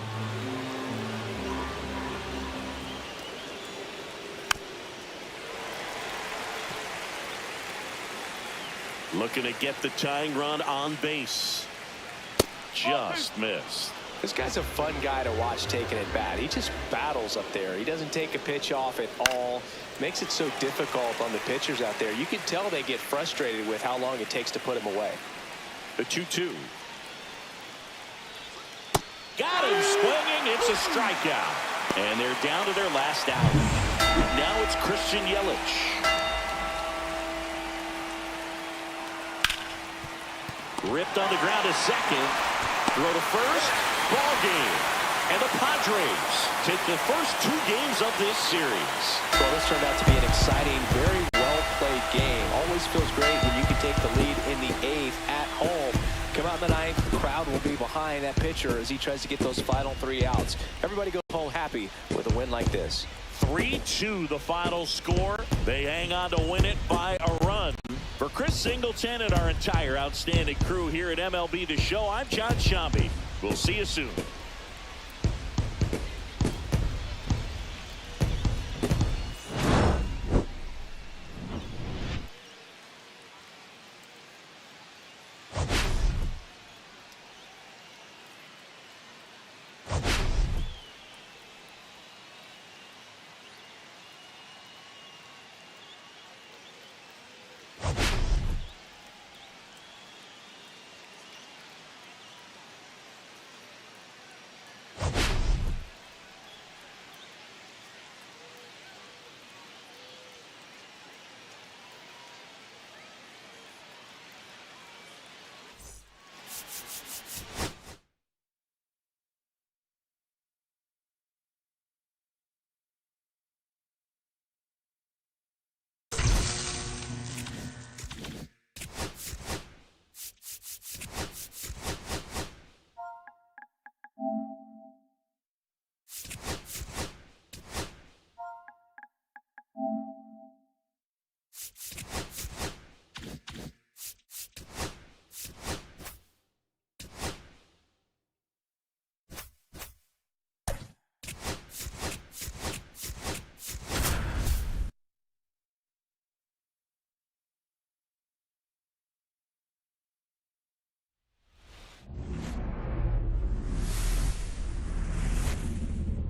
Looking to get the tying run on base. Just missed. This guy's a fun guy to watch taking at bat. He just battles up there. He doesn't take a pitch off at all. Makes it so difficult on the pitchers out there. You can tell they get frustrated with how long it takes to put him away. The 2-2. Got him swinging. It's a strikeout. And they're down to their last out. Now it's Christian Yelich. Ripped on the ground to second. Throw to first. Ball game. And the Padres take the first 2 games of this series. Well, this turned out to be an exciting, very well-played game. Always feels great when you can take the lead in the 8th at home. Come out in the 9th, the crowd will be behind that pitcher as he tries to get those final 3 outs. Everybody goes home happy with a win like this. 3-2 the final score. They hang on to win it by a run. For Chris Singleton and our entire outstanding crew here at MLB The Show, I'm John Shambi. We'll see you soon.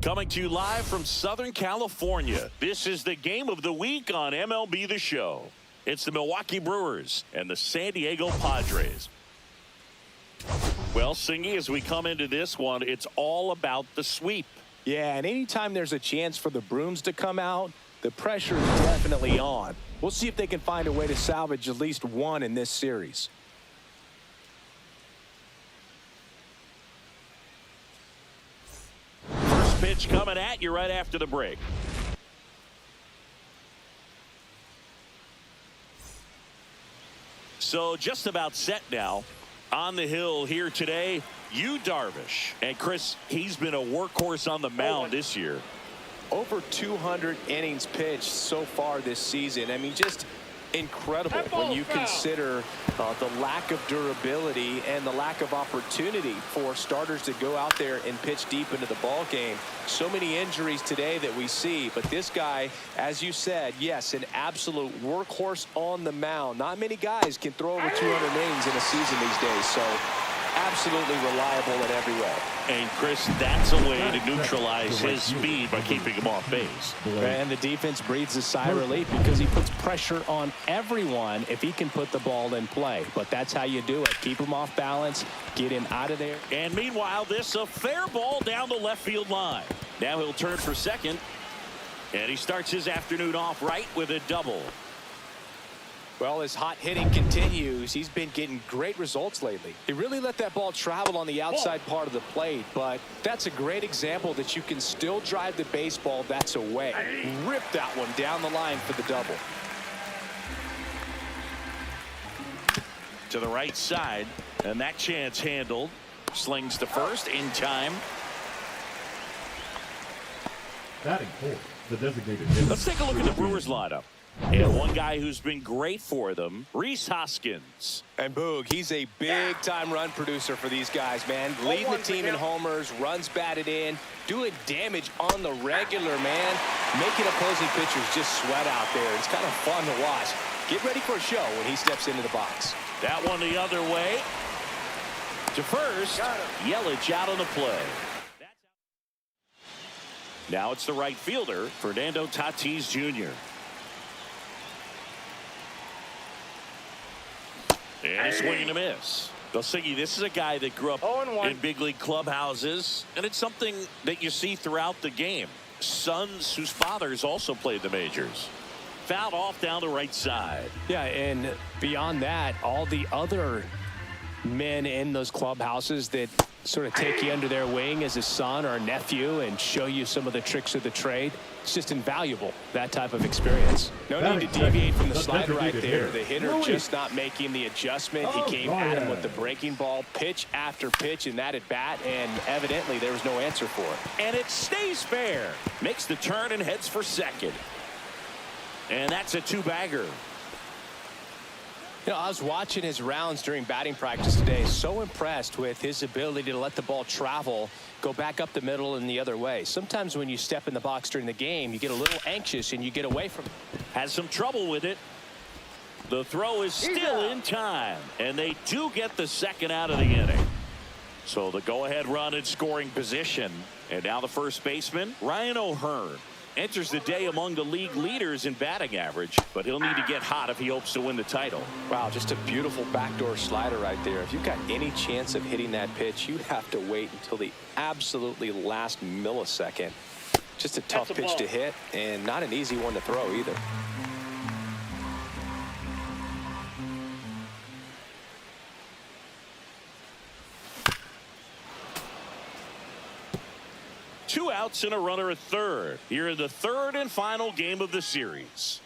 Coming to you live from Southern California, this is the game of the week on MLB The Show. It's the Milwaukee Brewers and the San Diego Padres. Well, Singy, as we come into this one, it's all about the sweep. Yeah, and anytime there's a chance for the Brooms to come out, the pressure is definitely on. We'll see if they can find a way to salvage at least one in this series. First pitch coming at you right after the break. So just about set now. On the hill here today, Yu Darvish. And Chris, he's been a workhorse on the mound this year. Over 200 innings pitched so far this season. I mean, just incredible when you consider the lack of durability and the lack of opportunity for starters to go out there and pitch deep into the ball game. So many injuries today that we see, but this guy, as you said, yes, an absolute workhorse on the mound. Not many guys can throw over 200 innings in a season these days, so absolutely reliable in every way. And Chris, that's a way to neutralize his speed by keeping him off base. And the defense breathes a sigh of relief because he puts pressure on everyone if he can put the ball in play. But that's how you do it. Keep him off balance, get him out of there. And meanwhile, this a fair ball down the left field line. Now he'll turn for second. And he starts his afternoon off right with a double. Well, his hot hitting continues. He's been getting great results lately. He really let that ball travel on the outside part of the plate, but that's a great example that you can still drive the baseball that's away. Rip that one down the line for the double. To the right side, and that chance handled. Slings to first in time. Batting fourth, the designated hitter. Let's take a look at the Brewers lineup. And one guy who's been great for them, Rhys Hoskins. And Boog, he's a big-time run producer for these guys, man. Leading the team in homers, runs batted in, doing damage on the regular, man. Making opposing pitchers just sweat out there. It's kind of fun to watch. Get ready for a show when he steps into the box. That one the other way. To first, Yelich out on the play. Now it's the right fielder, Fernando Tatis Jr. And a swing and a miss. Siggy, this is a guy that grew up in big league clubhouses, and it's something that you see throughout the game. Sons whose fathers also played the majors. Fouled off down the right side. Yeah, and beyond that, all the other men in those clubhouses that sort of take you under their wing as a son or a nephew and show you some of the tricks of the trade. It's just invaluable, that type of experience. No need to deviate from the slider right there. The hitter just not making the adjustment. He came at him with the breaking ball, pitch after pitch in that at bat, and evidently there was no answer for it. And it stays fair. Makes the turn and heads for second. And that's a two-bagger. You know, I was watching his rounds during batting practice today. So impressed with his ability to let the ball travel, go back up the middle and the other way. Sometimes when you step in the box during the game, you get a little anxious and you get away from it. Has some trouble with it. The throw is still in time, and they do get the second out of the inning. So the go-ahead run in scoring position. And now the first baseman, Ryan O'Hearn, enters the day among the league leaders in batting average, but he'll need to get hot if he hopes to win the title. Wow, just a beautiful backdoor slider right there. If you've got any chance of hitting that pitch, you'd have to wait until the absolutely last millisecond. Just a tough pitch to hit, and not an easy one to throw either. Two outs and a runner at third here in the third and final game of the series.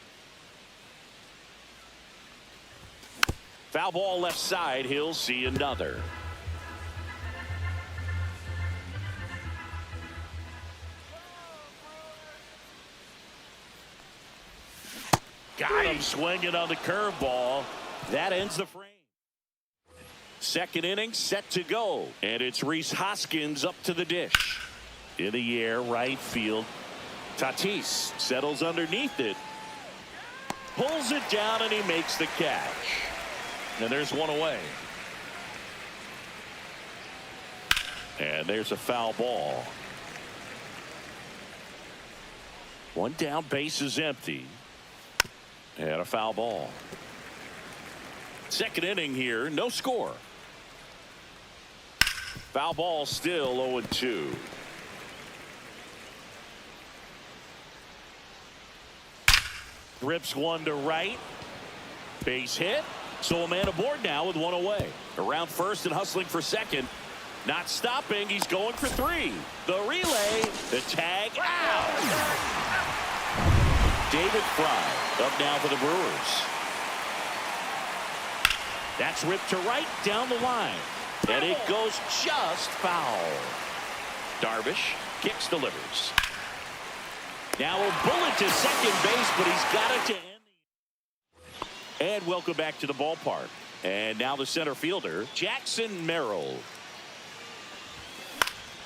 Foul ball left side. He'll see another. Got him swinging on the curveball. That ends the frame. Second inning set to go, and it's Rhys Hoskins up to the dish. In the air, right field. Tatis settles underneath it. Pulls it down, and he makes the catch. And there's one away. And there's a foul ball. One down, base is empty. And a foul ball. Second inning here, no score. Foul ball still 0-2. Rips one to right. Base hit. So a man aboard now with one away. Around first and hustling for second. Not stopping. He's going for three. The relay. The tag out. David Fry up now for the Brewers. That's ripped to right down the line. And it goes just foul. Darvish kicks, delivers. Now a bullet to second base, but he's got it to end. And welcome back to the ballpark. And now the center fielder, Jackson Merrill.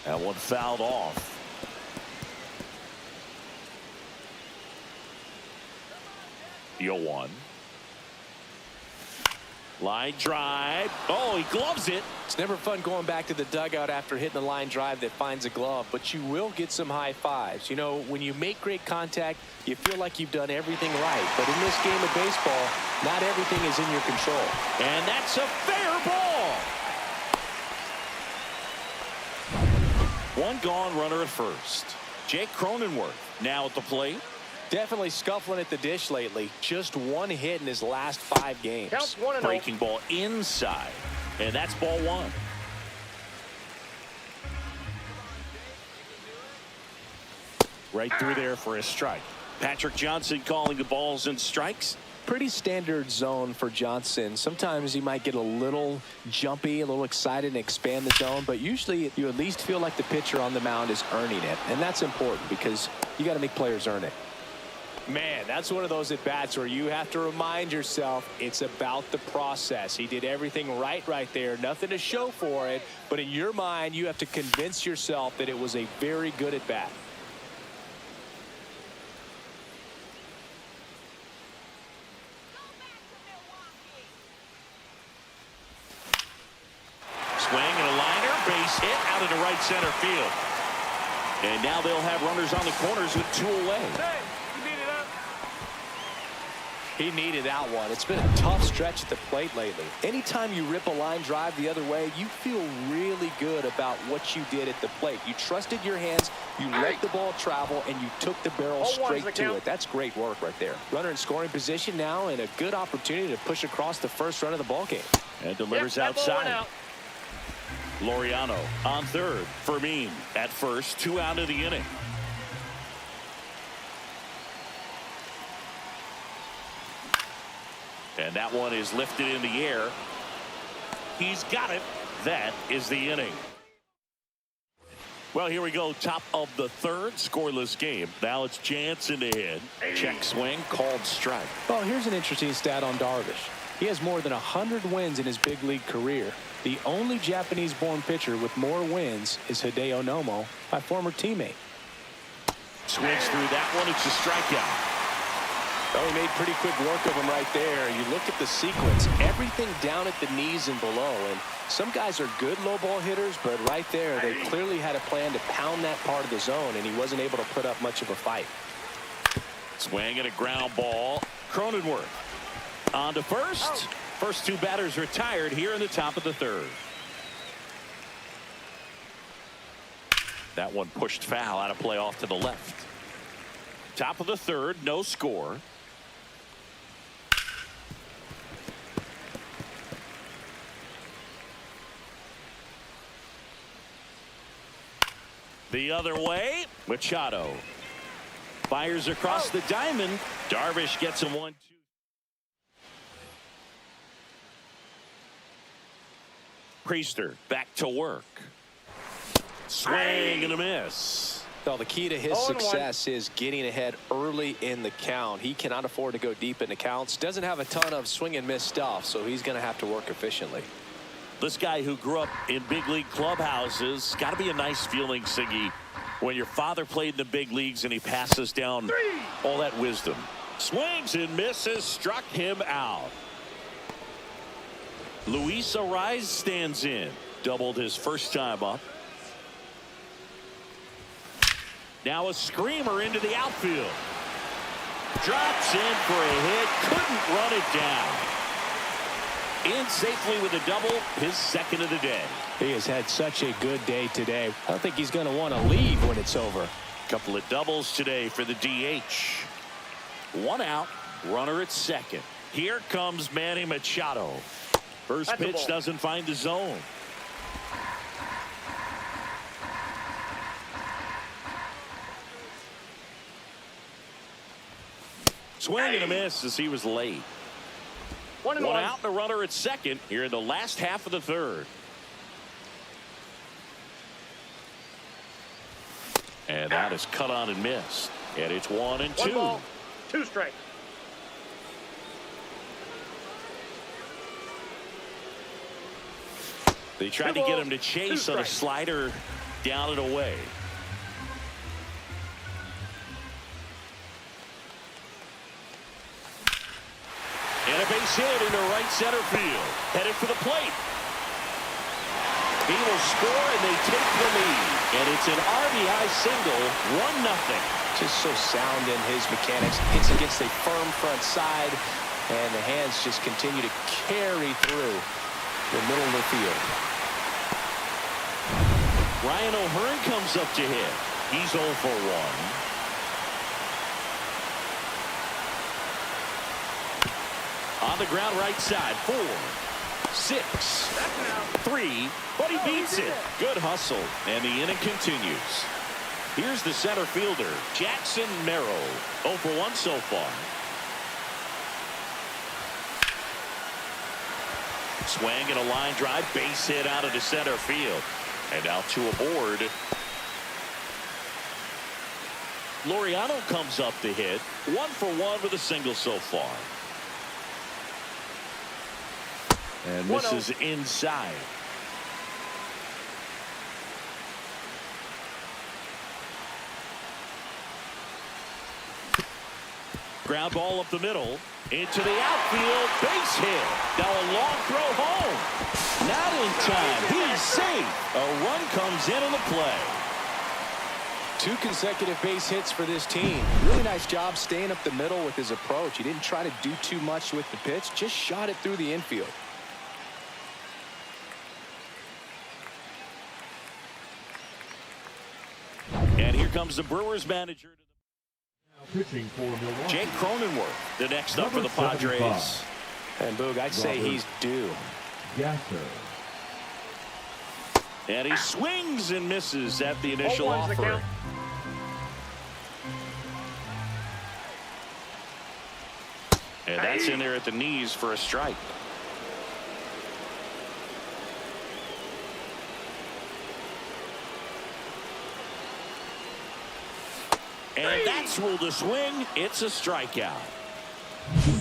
That one fouled off. The 0-1. Line drive. Oh, he gloves it. It's never fun going back to the dugout after hitting a line drive that finds a glove, but you will get some high fives. You know, when you make great contact, you feel like you've done everything right. But in this game of baseball, not everything is in your control. And that's a fair ball. One gone, runner at first. Jake Cronenworth now at the plate. Definitely scuffling at the dish lately. Just one hit in his last 5 games. Counts 1-0. Breaking ball inside. And that's ball one. Right through there for a strike. Patrick Johnson calling the balls and strikes. Pretty standard zone for Johnson. Sometimes he might get a little jumpy, a little excited and expand the zone, but usually you at least feel like the pitcher on the mound is earning it. And that's important because you got to make players earn it. Man, that's one of those at-bats where you have to remind yourself it's about the process. He did everything right there. Nothing to show for it. But in your mind, you have to convince yourself that it was a very good at-bat. Swing and a liner. Base hit out into right center field. And now they'll have runners on the corners with 2 away. He needed that one. It's been a tough stretch at the plate lately. Anytime you rip a line drive the other way, you feel really good about what you did at the plate. You trusted your hands, you let the ball travel, and you took the barrel straight to it. That's great work right there. Runner in scoring position now, and a good opportunity to push across the first run of the ball game. And delivers outside. Laureano on third. Fermin at first. 2 out of the inning. And that one is lifted in the air. He's got it. That is the inning. Well, here we go. Top of the third. Scoreless game. Now it's Jansen to hit. Check swing. Called strike. Well, here's an interesting stat on Darvish. He has more than 100 wins in his big league career. The only Japanese-born pitcher with more wins is Hideo Nomo, my former teammate. Swings through that one. It's a strikeout. Well, he made pretty quick work of him right there. You look at the sequence, everything down at the knees and below. And some guys are good low ball hitters, but right there, they clearly had a plan to pound that part of the zone, and he wasn't able to put up much of a fight. Swing and a ground ball. Cronenworth on to first. First 2 batters retired here in the top of the third. That one pushed foul out of play off to the left. Top of the third, no score. The other way, Machado fires across the diamond. Darvish gets him 1-2. Priester back to work. Swing and a miss. Well, the key to his success is getting ahead early in the count. He cannot afford to go deep in the counts. Doesn't have a ton of swing and miss stuff, so he's going to have to work efficiently. This guy who grew up in big league clubhouses, got to be a nice feeling, Siggy, when your father played in the big leagues and he passes down all that wisdom. Swings and misses, struck him out. Luis Ariz stands in, doubled his first time up. Now a screamer into the outfield. Drops in for a hit, couldn't run it down. In safely with a double, his second of the day. He has had such a good day today. I don't think he's going to want to leave when it's over. Couple of doubles today for the DH. 1 out. Runner at second. Here comes Manny Machado. First pitch doesn't find the zone. Swing and a miss as he was late. One out and a runner at second here in the last half of the third. And that is cut on and missed. And it's 1-2. 1 ball, 2 strikes. They tried to get him to chase on a slider down and away. And a base hit into right center field. Headed for the plate. He will score and they take the lead. And it's an RBI single, 1-0. Just so sound in his mechanics. Hits against a firm front side. And the hands just continue to carry through the middle of the field. Ryan O'Hearn comes up to hit. He's 0 for 1. On the ground right side. 4, 6, 3, but he beats it. Good hustle. And the inning continues. Here's the center fielder, Jackson Merrill. 0 for 1 so far. Swing and a line drive. Base hit out into center field. And now 2 aboard. Laureano comes up to hit. 1 for 1 with a single so far. And this is inside. Ground ball up the middle. Into the outfield. Base hit. Now a long throw home. Not in time. He's safe. A run comes in on the play. 2 consecutive base hits for this team. Really nice job staying up the middle with his approach. He didn't try to do too much with the pitch. Just shot it through the infield. And here comes the Brewers manager. Pitching for Milwaukee. Jake Cronenworth, the next up for the Padres. And Boog, I'd say he's due. Gasser. And he swings and misses at the initial offer. And that's in there at the knees for a strike. And that's ruled a swing. It's a strikeout.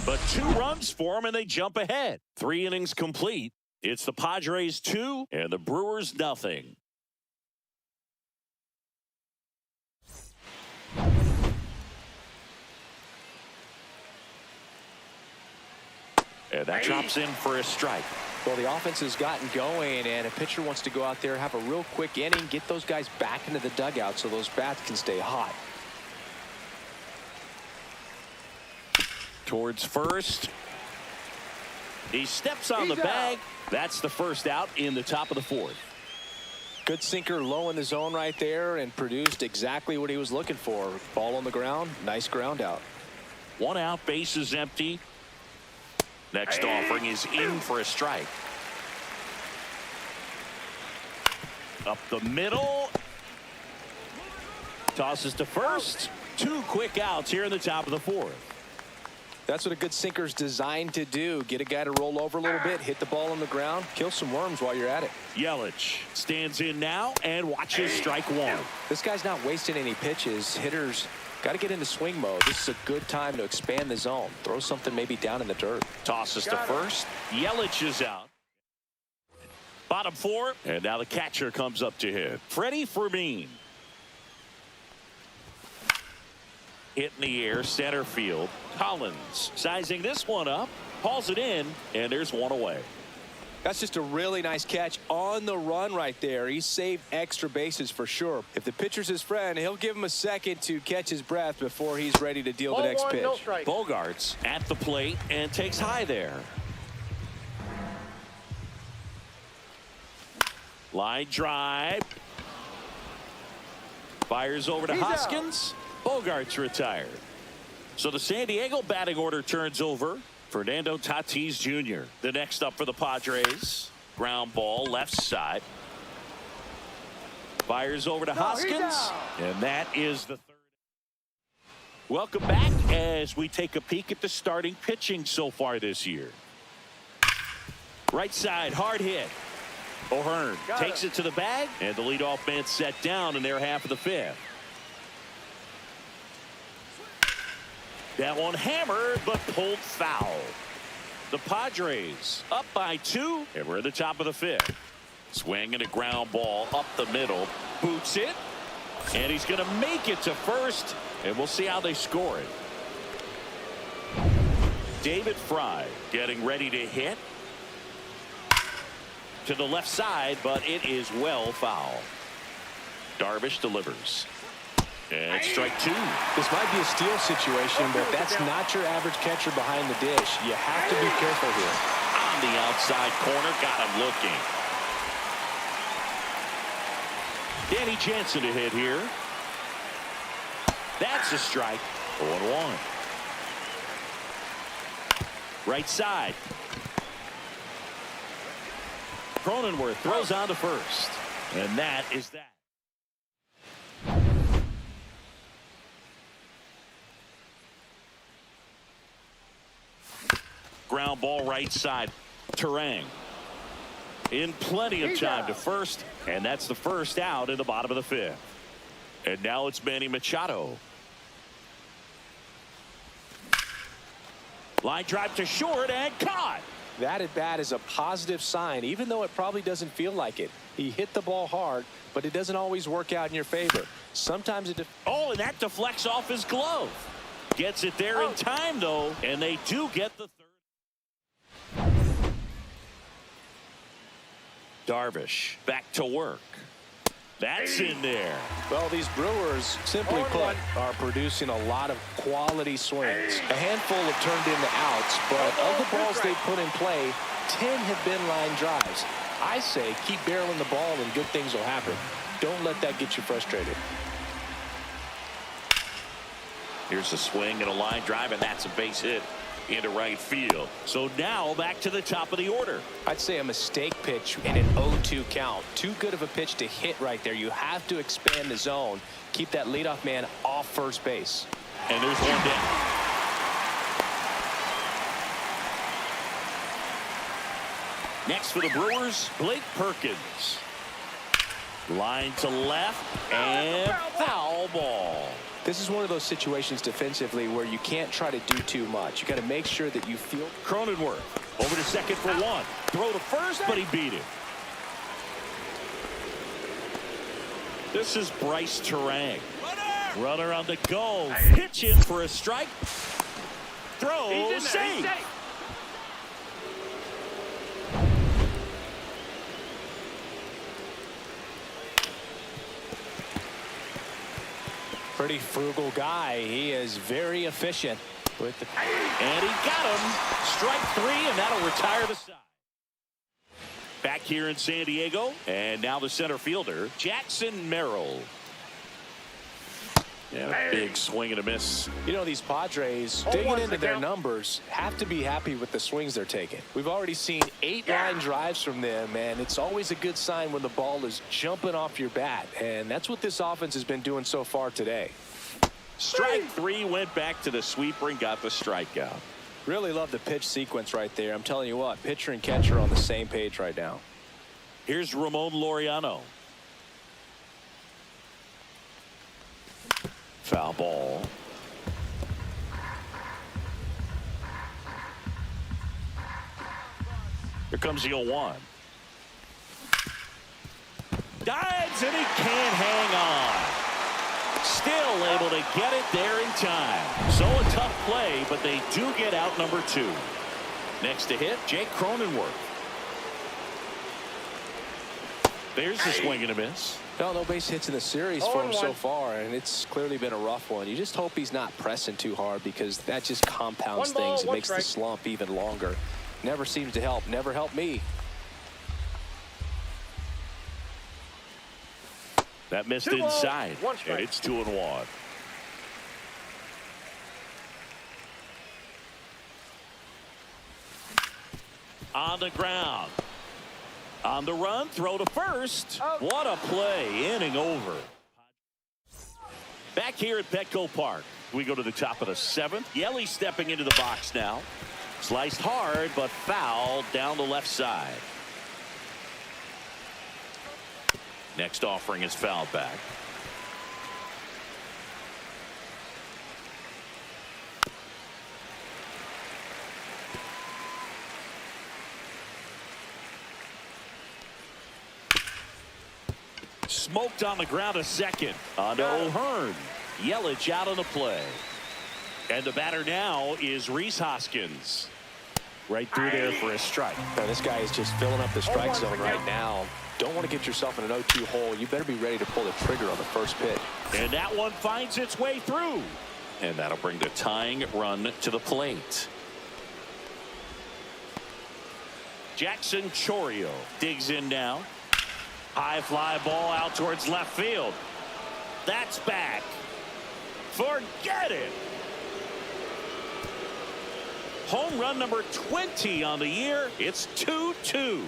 But 2 runs for him and they jump ahead. 3 innings complete. It's the Padres 2 and the Brewers nothing. And that drops in for a strike. Well, the offense has gotten going, and a pitcher wants to go out there, have a real quick inning, get those guys back into the dugout so those bats can stay hot. Towards first. He steps on the bag. That's the first out in the top of the 4th. Good sinker low in the zone right there and produced exactly what he was looking for. Ball on the ground. Nice ground out. 1 out, base is empty. Next offering is in for a strike. Up the middle. Tosses to first. 2 quick outs here in the top of the 4th. That's what a good sinker's designed to do. Get a guy to roll over a little bit, hit the ball on the ground, kill some worms while you're at it. Yelich stands in now and watches strike 1. This guy's not wasting any pitches. Hitters got to get into swing mode. This is a good time to expand the zone. Throw something maybe down in the dirt. Tosses to first. Yelich is out. Bottom 4. And now the catcher comes up to hit. Freddy Fermin. Hit in the air, center field. Collins sizing this one up. Hauls it in, and there's 1 away. That's just a really nice catch on the run right there. He saved extra bases for sure. If the pitcher's his friend, he'll give him a second to catch his breath before he's ready to deal the next pitch. No strike. Bogaerts at the plate and takes high there. Line drive. Fires over to Hoskins. Bogaerts retired. So the San Diego batting order turns over. Fernando Tatis Jr. the next up for the Padres. Ground ball left side. Fires over to Hoskins. And that is the third. Welcome back as we take a peek at the starting pitching so far this year. Right side, hard hit. O'Hearn takes it to the bag, and the leadoff man set down in their half of the fifth. That one hammered, but pulled foul. The Padres up by 2, and we're at the top of the fifth. Swing and a ground ball up the middle. Boots it, and he's going to make it to first, and we'll see how they score it. David Fry getting ready to hit. To the left side, but it is well foul. Darvish delivers. And strike 2. This might be a steal situation, but that's not your average catcher behind the dish. You have to be careful here. On the outside corner, got him looking. Danny Jansen to hit here. That's a strike. 0-1. Right side. Cronenworth throws on to first. And that is that. Ground ball right side. Terang. In plenty of time to first. And that's the first out in the bottom of the fifth. And now it's Manny Machado. Line drive to short and caught. That at bat is a positive sign, even though it probably doesn't feel like it. He hit the ball hard, but it doesn't always work out in your favor. Sometimes it. Oh, and that deflects off his glove. Gets it there in time, though, and they do get the third. Darvish back to work. That's in there. Well, these Brewers, simply put, are producing a lot of quality swings. A handful have turned into outs, but of the balls they put in play, 10 have been line drives. I say keep barreling the ball and good things will happen. Don't let that get you frustrated. Here's a swing and a line drive, and that's a base hit into right field. So now back to the top of the order. I'd say a mistake pitch in an 0-2 count. Too good of a pitch to hit right there. You have to expand the zone. Keep that leadoff man off first base. And there's one down. Next for the Brewers, Blake Perkins. Line to left and foul ball. This is one of those situations defensively where you can't try to do too much. You got to make sure that you feel. Cronenworth over to second for one. Throw to first, but he beat it. This is Bryce Terang. Runner on the go. Pitch in for a strike. Throw, save. Pretty frugal guy. He is very efficient with the. And he got him. Strike 3, and that'll retire the side. Back here in San Diego, and now the center fielder, Jackson Merrill. Yeah, big swing and a miss. You know, these Padres, digging into their numbers, have to be happy with the swings they're taking. We've already seen 8 line drives from them, and it's always a good sign when the ball is jumping off your bat, and that's what this offense has been doing so far today. Strike 3, went back to the sweeper and got the strikeout. Really love the pitch sequence right there. I'm telling you what, pitcher and catcher on the same page right now. Here's Ramon Laureano. Foul ball. Here comes the 0-1. Dives, and he can't hang on. Still able to get it there in time. So a tough play, but they do get out number 2. Next to hit, Jake Cronenworth. There's the swing and a miss. No base hits in the series for him so far, and it's clearly been a rough one. You just hope he's not pressing too hard, because that just compounds things. It makes the slump even longer. Never seems to help. Never helped me. That missed inside, and it's 2-1. on the ground. On the run, throw to first. What a play, inning over. Back here at Petco Park, we go to the top of the 7th. Yelich stepping into the box now. Sliced hard, but foul down the left side. Next offering is fouled back. Smoked on the ground a second. On to O'Hearn. Yelich out on the play. And the batter now is Rhys Hoskins. Right through there for a strike. Now, this guy is just filling up the strike zone right now. Don't want to get yourself in an 0-2 hole. You better be ready to pull the trigger on the first pitch. And that one finds its way through. And that'll bring the tying run to the plate. Jackson Chourio digs in now. High fly ball out towards left field. That's back. Forget it. Home run number 20 on the year. It's 2-2.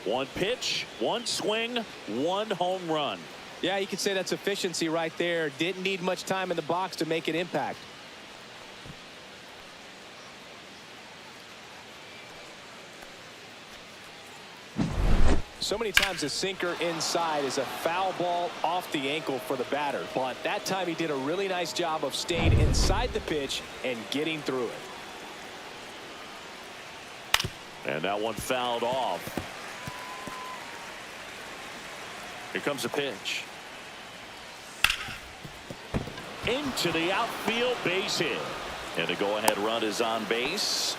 One pitch, one swing, one home run. Yeah, you could say that's efficiency right there. Didn't need much time in the box to make an impact. So many times a sinker inside is a foul ball off the ankle for the batter. But that time he did a really nice job of staying inside the pitch and getting through it. And that one fouled off. Here comes a pitch. Into the outfield, base hit. And the go-ahead run is on base.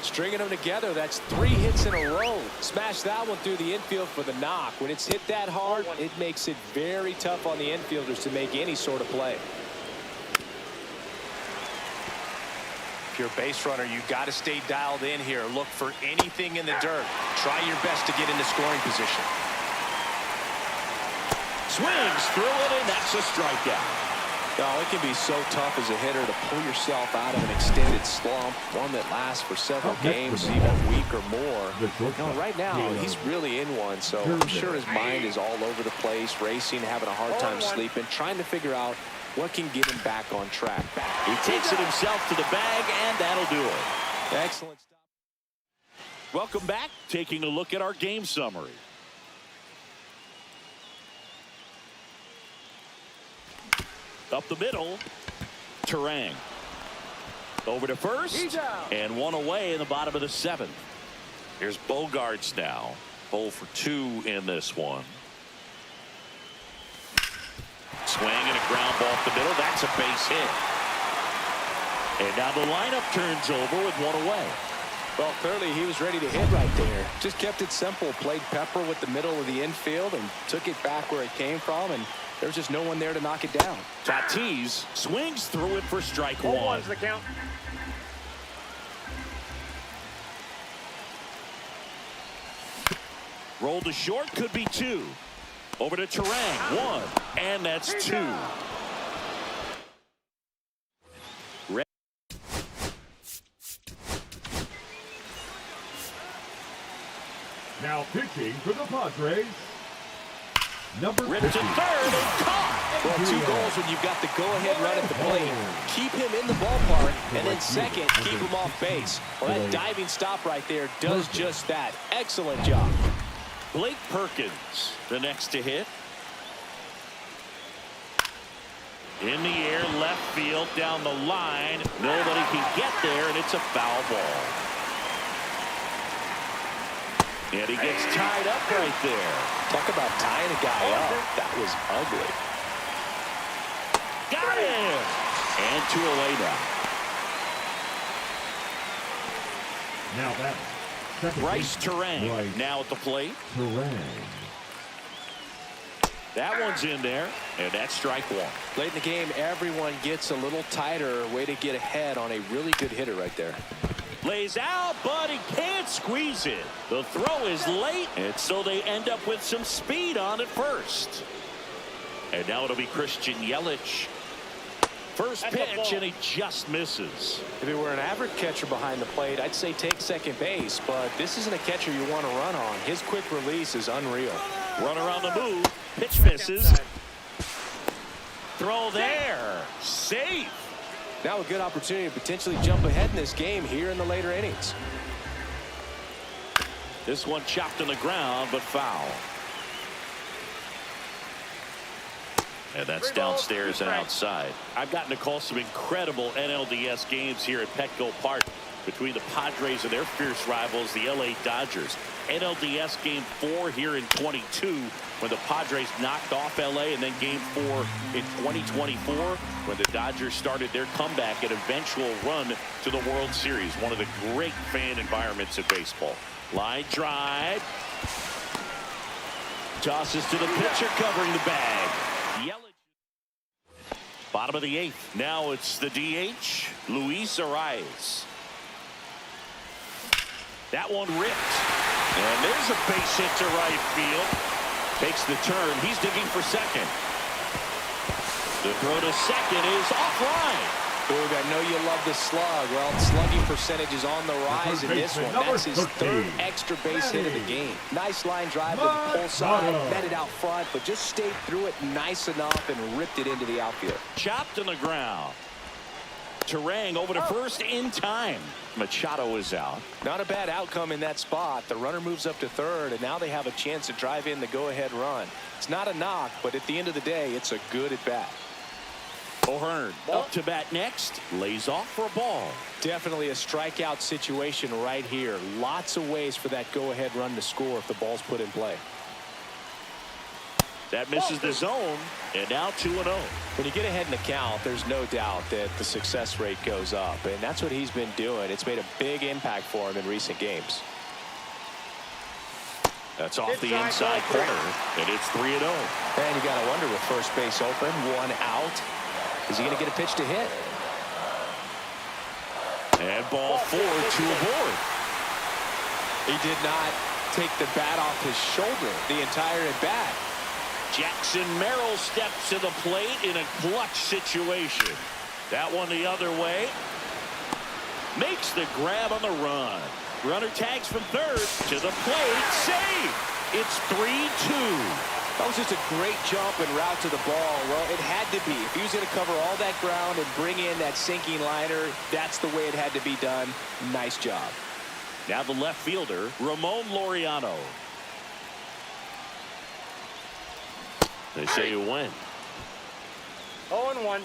Stringing them together, that's 3 hits in a row. Smash that one through the infield for the knock. When it's hit that hard, it makes it very tough on the infielders to make any sort of play. If you're a base runner, you've got to stay dialed in here. Look for anything in the dirt. Try your best to get into scoring position. Swings through it, and that's a strikeout. Oh, it can be so tough as a hitter to pull yourself out of an extended slump, one that lasts for several games, even a week or more. Right now, he's really in one, so I'm sure his mind is all over the place, racing, having a hard time sleeping, trying to figure out what can get him back on track. He takes it himself to the bag, and that'll do it. Excellent stop. Welcome back. Taking a look at our game summary. Up the middle, Terang. Over to first, and one away in the bottom of the 7th. Here's Bogaerts now. 0 for 2 in this one. Swing and a ground ball up the middle. That's a base hit. And now the lineup turns over with one away. Well, clearly he was ready to hit right there. Just kept it simple. Played pepper with the middle of the infield and took it back where it came from. And there was just no one there to knock it down. Tatis swings through it for strike 1. The count. Roll to short, could be 2. Over to Terang, 1, and that's 2. Now pitching for the Padres, number Ripped 50. to third and caught. Well, 2 goals when you've got the go-ahead run at the plate. Keep him in the ballpark, and then second, keep him off base. Well, that diving stop right there does just that. Excellent job. Blake Perkins, the next to hit. In the air, left field, down the line. Nobody can get there, and it's a foul ball. And he gets tied up right there. Talk about tying a guy up. That was ugly. Got him! And 2 away now. Now that's second Bryce base, Terang Bryce now at the plate. Terang. That one's in there, and that's strike 1. Late in the game, everyone gets a little tighter. Way to get ahead on a really good hitter right there. Lays out, but he can't squeeze it. The throw is late, and so they end up with some speed on at first. And now it'll be Christian Yelich. First pitch, and he just misses. If it were an average catcher behind the plate, I'd say take second base, but this isn't a catcher you want to run on. His quick release is unreal. Runner on the move. Pitch misses. Throw there. Safe. Now a good opportunity to potentially jump ahead in this game here in the later innings. This one chopped on the ground, but foul. And that's downstairs and outside. I've gotten to call some incredible NLDS games here at Petco Park between the Padres and their fierce rivals, the LA Dodgers. NLDS Game 4 here in 22 when the Padres knocked off LA, and then Game 4 in 2024 when the Dodgers started their comeback and eventual run to the World Series. One of the great fan environments in baseball. Line drive. Tosses to the pitcher covering the bag. Yelich. Bottom of the 8th. Now it's the DH, Luis Arias. That one ripped. And there's a base hit to right field. Takes the turn. He's digging for second. The throw to second is offline. Boog, I know you love the slug. Well, slugging percentage is on the rise in this one. That's his third extra base hit of the game. Nice line drive to the pull side, met it out front, but just stayed through it nice enough and ripped it into the outfield. Chopped on the ground. Terang over to first in time. Machado is out. Not a bad outcome in that spot. The runner moves up to third, and now they have a chance to drive in the go-ahead run. It's not a knock, but at the end of the day, it's a good at-bat. O'Hearn up to bat next. Lays off for a ball. Definitely a strikeout situation right here. Lots of ways for that go-ahead run to score if the ball's put in play. That misses the zone, and now 2-0. When you get ahead in the count, there's no doubt that the success rate goes up, and that's what he's been doing. It's made a big impact for him in recent games. That's off the inside corner, and it's 3-0. And you got to wonder, with first base open, one out, is he going to get a pitch to hit? And ball 4, 2 aboard. He did not take the bat off his shoulder the entire at bat. Jackson Merrill steps to the plate in a clutch situation. That one the other way. Makes the grab on the run. Runner tags from third to the plate. Save. It's 3-2. That was just a great jump and route to the ball. Well, it had to be. If he was going to cover all that ground and bring in that sinking liner, that's the way it had to be done. Nice job. Now the left fielder, Ramon Laureano. They say you win. 0-1.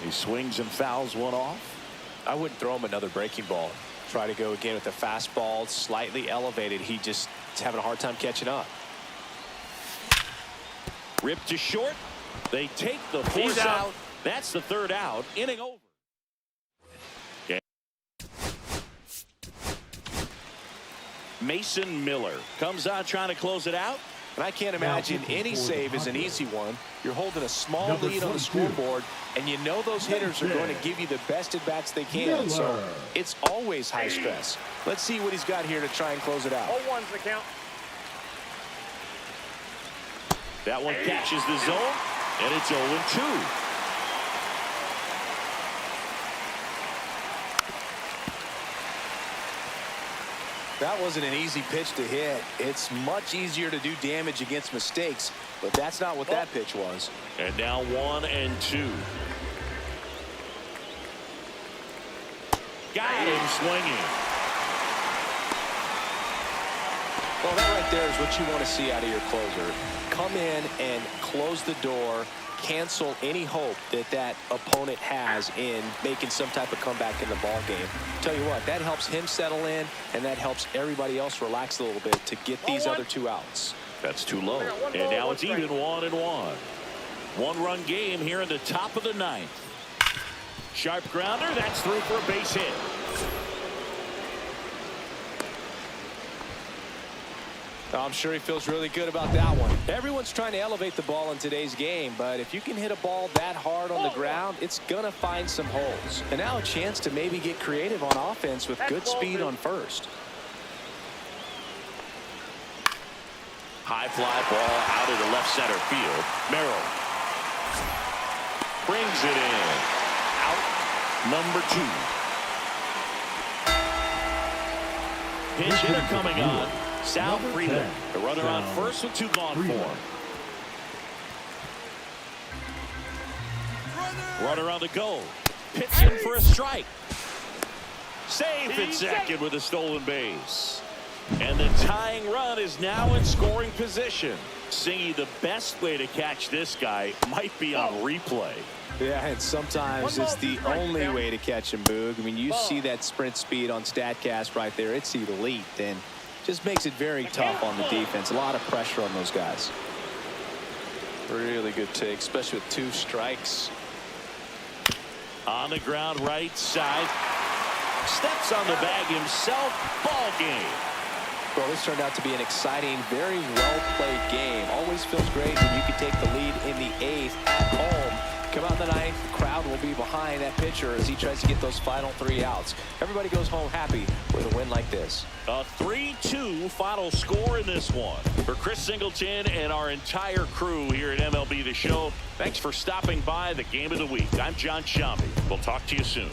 He swings and fouls one off. I wouldn't throw him another breaking ball. Try to go again with the fastball, slightly elevated. He just is having a hard time catching up. Ripped to short. They take the force out. That's the third out. Inning over. Mason Miller comes on trying to close it out. And I can't imagine any save is an easy one. You're holding a small lead on the scoreboard, and you know those hitters are going to give you the best at-bats they can. So it's always high stress. Let's see what he's got here to try and close it out. 0-1's the count. That one catches the zone, and it's 0-2. That wasn't an easy pitch to hit. It's much easier to do damage against mistakes, but that's not what that pitch was. And now 1-2. Got him swinging. Well, that right there is what you want to see out of your closer. Come in and close the door, cancel any hope that that opponent has in making some type of comeback in the ball game. Tell you what, that helps him settle in, and that helps everybody else relax a little bit to get these other two outs. That's too low. And now it's even 1-1. One-run game here in the top of the 9th. Sharp grounder. That's through for a base hit. I'm sure he feels really good about that one. Everyone's trying to elevate the ball in today's game, but if you can hit a ball that hard on the ground, it's going to find some holes. And now a chance to maybe get creative on offense with good speed on first. High fly ball out into left center field. Merrill brings it in. Out number 2. Pinch hitter coming on. Sal Frelick, the runner on first with 2 gone for him. Runner on the go. Pitching for a strike. Safe at second with a stolen base. And the tying run is now in scoring position. Singy, the best way to catch this guy might be on replay. Yeah, and sometimes it's the only way to catch him, Boog. I mean, you see that sprint speed on StatCast right there. It's elite, and just makes it very tough on the defense. A lot of pressure on those guys. Really good take, especially with 2 strikes. On the ground, right side. Steps on the bag himself. Ball game. Well, this turned out to be an exciting, very well-played game. Always feels great when you can take the lead in the 8th at home. Come out in the 9th, the crowd will be behind that pitcher as he tries to get those final 3 outs. Everybody goes home happy with a win like this. A 3-2 final score in this one. For Chris Singleton and our entire crew here at MLB The Show, thanks for stopping by the Game of the Week. I'm John Shambi. We'll talk to you soon.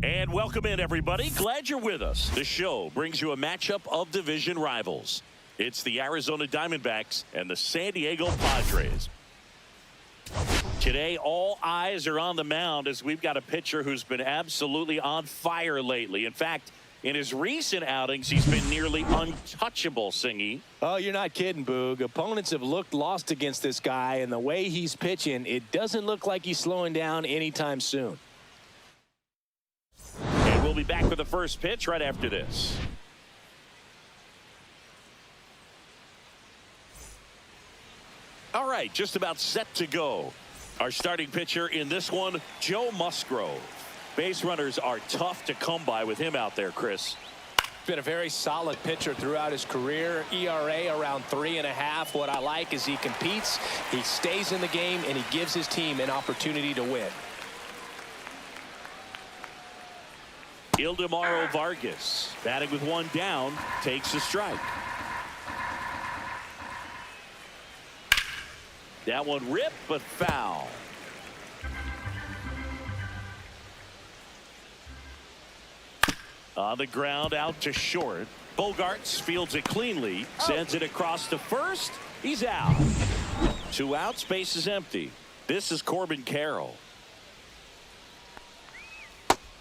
And welcome in, everybody. Glad you're with us. The show brings you a matchup of division rivals. It's the Arizona Diamondbacks and the San Diego Padres. Today, all eyes are on the mound as we've got a pitcher who's been absolutely on fire lately. In fact, in his recent outings, he's been nearly untouchable, Singy. Oh, you're not kidding, Boog. Opponents have looked lost against this guy, and the way he's pitching, it doesn't look like he's slowing down anytime soon. And we'll be back with the first pitch right after this. All right, just about set to go. Our starting pitcher in this one, Joe Musgrove. Base runners are tough to come by with him out there, Chris. Been a very solid pitcher throughout his career. ERA around 3.5. What I like is he competes, he stays in the game, and he gives his team an opportunity to win. Ildemaro Vargas, batting with one down, takes a strike. That one ripped, but foul. On the ground, out to short. Bogaerts fields it cleanly, sends it across to first. He's out. 2 outs, base is empty. This is Corbin Carroll.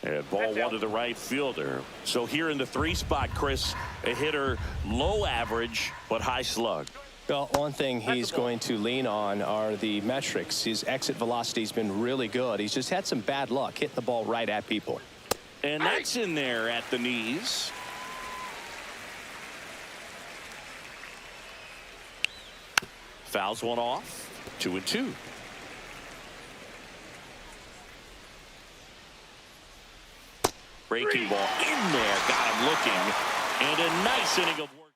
And ball one to the right fielder. So here in the 3 spot, Chris, a hitter low average but high slug. Well, one thing he's going to lean on are the metrics. His exit velocity has been really good. He's just had some bad luck hitting the ball right at people. And that's in there at the knees. Fouls one off. 2-2. Breaking ball in there. Got him looking. And a nice inning of work.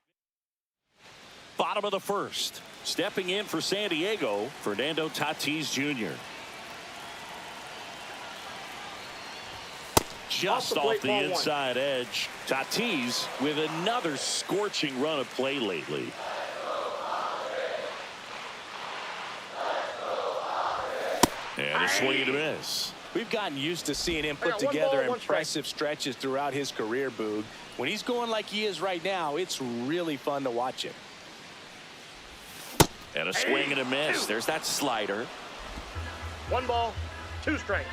Bottom of the first. Stepping in for San Diego, Fernando Tatis Jr. Just off the inside edge. Tatis with another scorching run of play lately. And a swing and a miss. We've gotten used to seeing him put together impressive stretches throughout his career, Boog. When he's going like he is right now, it's really fun to watch him. And a swing and a miss. There's that slider. 1 ball, 2 strikes.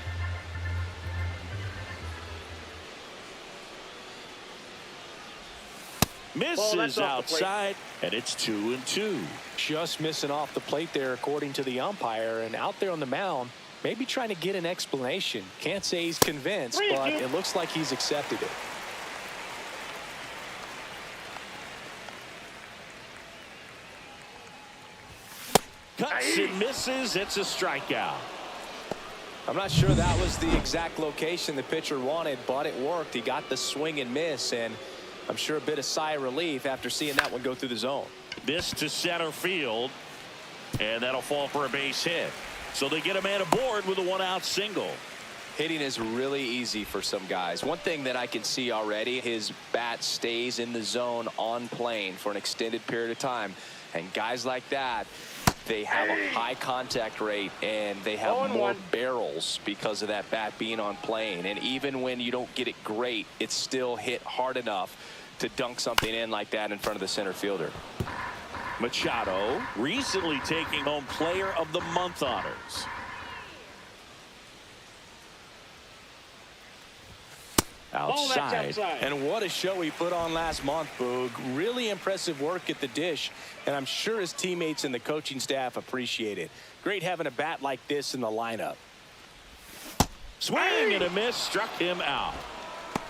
Misses outside, and it's 2-2. Just missing off the plate there, according to the umpire, and out there on the mound, maybe trying to get an explanation. Can't say he's convinced, but it looks like he's accepted it. Cuts and misses. It's a strikeout. I'm not sure that was the exact location the pitcher wanted, but it worked. He got the swing and miss, and I'm sure a bit of sigh of relief after seeing that one go through the zone. This to center field, and that'll fall for a base hit. So they get a man aboard with a 1-out single. Hitting is really easy for some guys. One thing that I can see already, his bat stays in the zone on plane for an extended period of time. And guys like that, they have a high contact rate and they have more barrels because of that bat being on plane. And even when you don't get it great, it's still hit hard enough to dunk something in like that in front of the center fielder. Machado recently taking home Player of the Month honors. Outside. And what a show he put on last month, Boog. Really impressive work at the dish, and I'm sure his teammates and the coaching staff appreciate it. Great having a bat like this in the lineup. Swing and a miss, struck him out.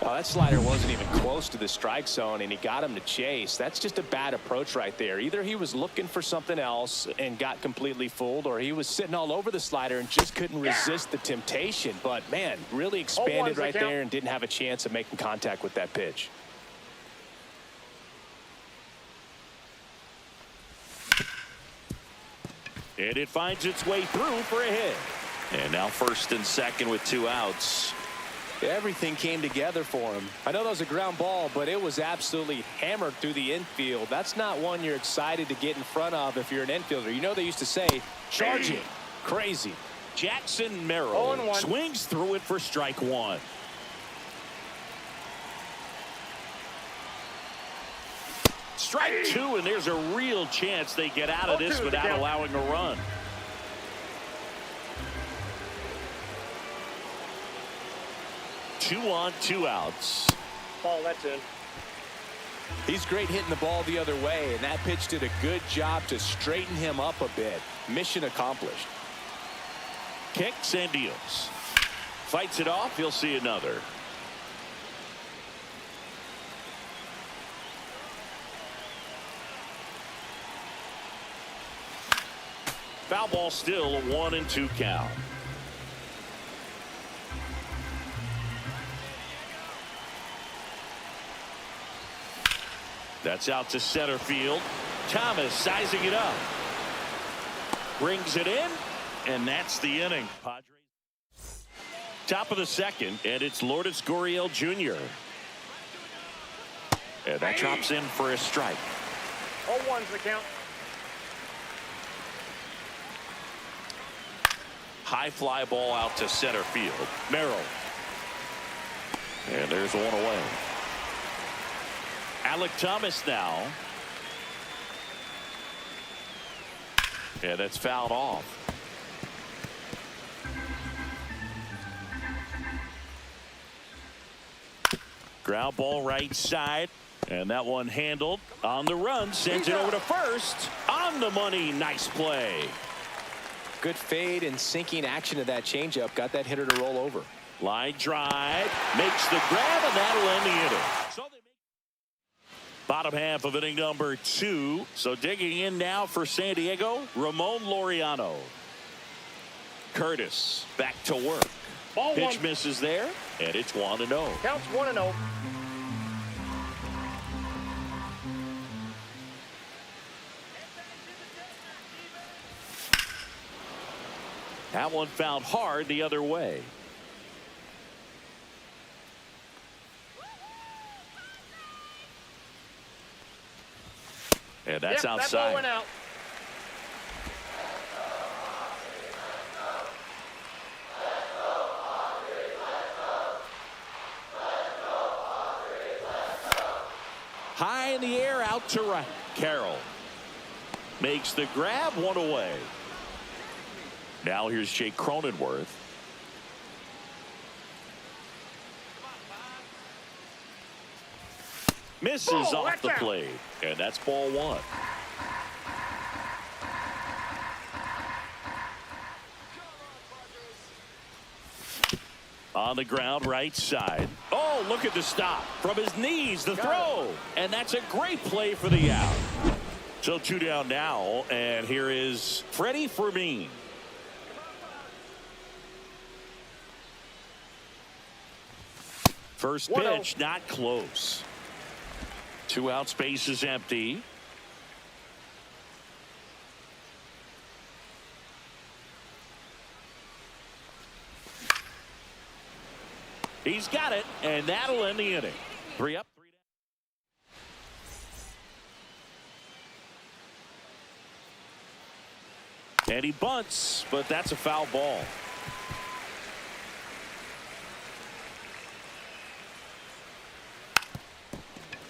Well, that slider wasn't even close to the strike zone, and he got him to chase. That's just a bad approach right there. Either he was looking for something else and got completely fooled, or he was sitting all over the slider and just couldn't resist the temptation. But, man, really expanded right there and didn't have a chance of making contact with that pitch. And it finds its way through for a hit. And now first and second with 2 outs. Everything came together for him. I know that was a ground ball, but it was absolutely hammered through the infield. That's not one you're excited to get in front of if you're an infielder. You know, they used to say, charge it. Crazy. Jackson Merrill swings through it for strike 1. Strike 2, and there's a real chance they get out of this without allowing a run. Two on, 2 outs. Ball, that's in. He's great hitting the ball the other way, and that pitch did a good job to straighten him up a bit. Mission accomplished. Kicks and deals. Fights it off. He'll see another. Foul ball still, a 1-2 count. That's out to center field. Thomas sizing it up. Brings it in, and that's the inning. Padres. Top of the second, and it's Lourdes Gurriel Jr. And that drops in for a strike. 0-1's the count. High fly ball out to center field. Merrill. And there's one away. Alec Thomas now. And it's fouled off. Ground ball right side. And that one handled on the run. Sends it over to first. On the money. Nice play. Good fade and sinking action of that changeup. Got that hitter to roll over. Line drive. Makes the grab, and that'll end the inning. Bottom half of inning number 2. So digging in now for San Diego, Ramon Laureano. Curtis back to work. Ball Pitch one. misses there, and it's 1-0. Counts 1-0. That one fouled hard the other way. And that's outside. That ball went out. High in the air, out to right. Carroll makes the grab, one away. Now here's Jake Cronenworth. Misses off the plate, and that's ball one. On the ground, right side. Oh, look at the stop. From his knees, the throw. And that's a great play for the out. So 2 down now, and here is Freddy Fermin. First pitch, not close. 2 out, space is empty. He's got it, and that'll end the inning. 3 up, 3 down. And he bunts, but that's a foul ball.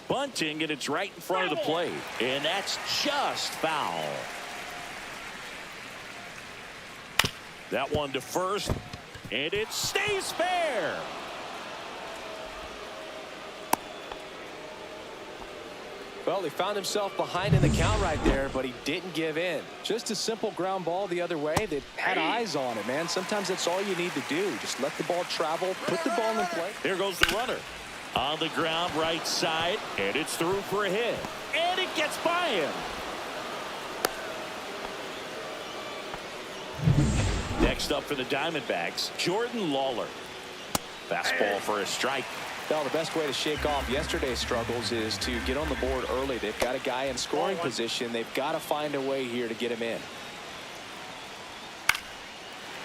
Bunting, and it's right in front of the plate, and that's just foul. That one to first, and it stays fair. Well, he found himself behind in the count right there, but he didn't give in. Just a simple ground ball the other way. They had eyes on it, man. Sometimes that's all you need to do. Just let the ball travel, put the ball in play. There goes the runner. On the ground, right side, and it's through for a hit. And it gets by him. Next up for the Diamondbacks, Jordan Lawler. Fastball for a strike. Well, the best way to shake off yesterday's struggles is to get on the board early. They've got a guy in scoring position. They've got to find a way here to get him in.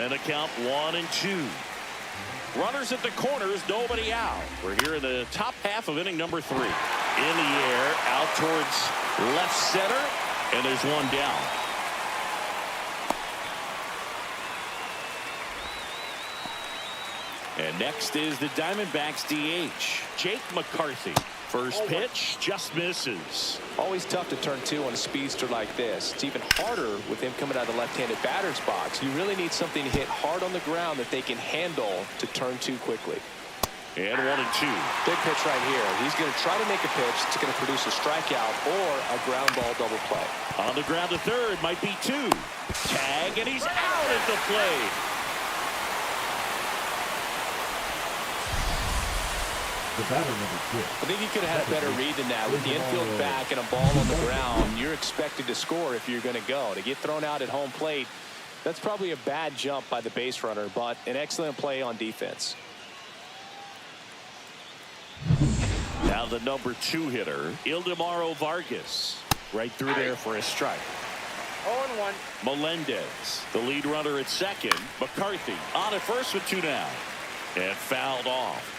And a count 1-2. Runners at the corners, nobody out. We're here in the top half of inning number 3. In the air, out towards left center, and there's one down. And next is the Diamondbacks DH, Jake McCarthy. First pitch just misses. Always tough to turn 2 on a speedster like this. It's even harder with him coming out of the left-handed batter's box. You really need something to hit hard on the ground that they can handle to turn 2 quickly. And 1-2. Big pitch right here. He's going to try to make a pitch that's going to produce a strikeout or a ground ball double play. On the ground to third, might be 2. Tag, and he's out at the plate. The batter number 6. I think he could have had a better read than that. With the infield back and a ball on the ground, you're expected to score if you're going to go. To get thrown out at home plate, that's probably a bad jump by the base runner, but an excellent play on defense. Now the number 2 hitter, Ildemaro Vargas. Right through there for a strike. 0-1. Melendez, the lead runner at second. McCarthy on at first with 2 down. And fouled off.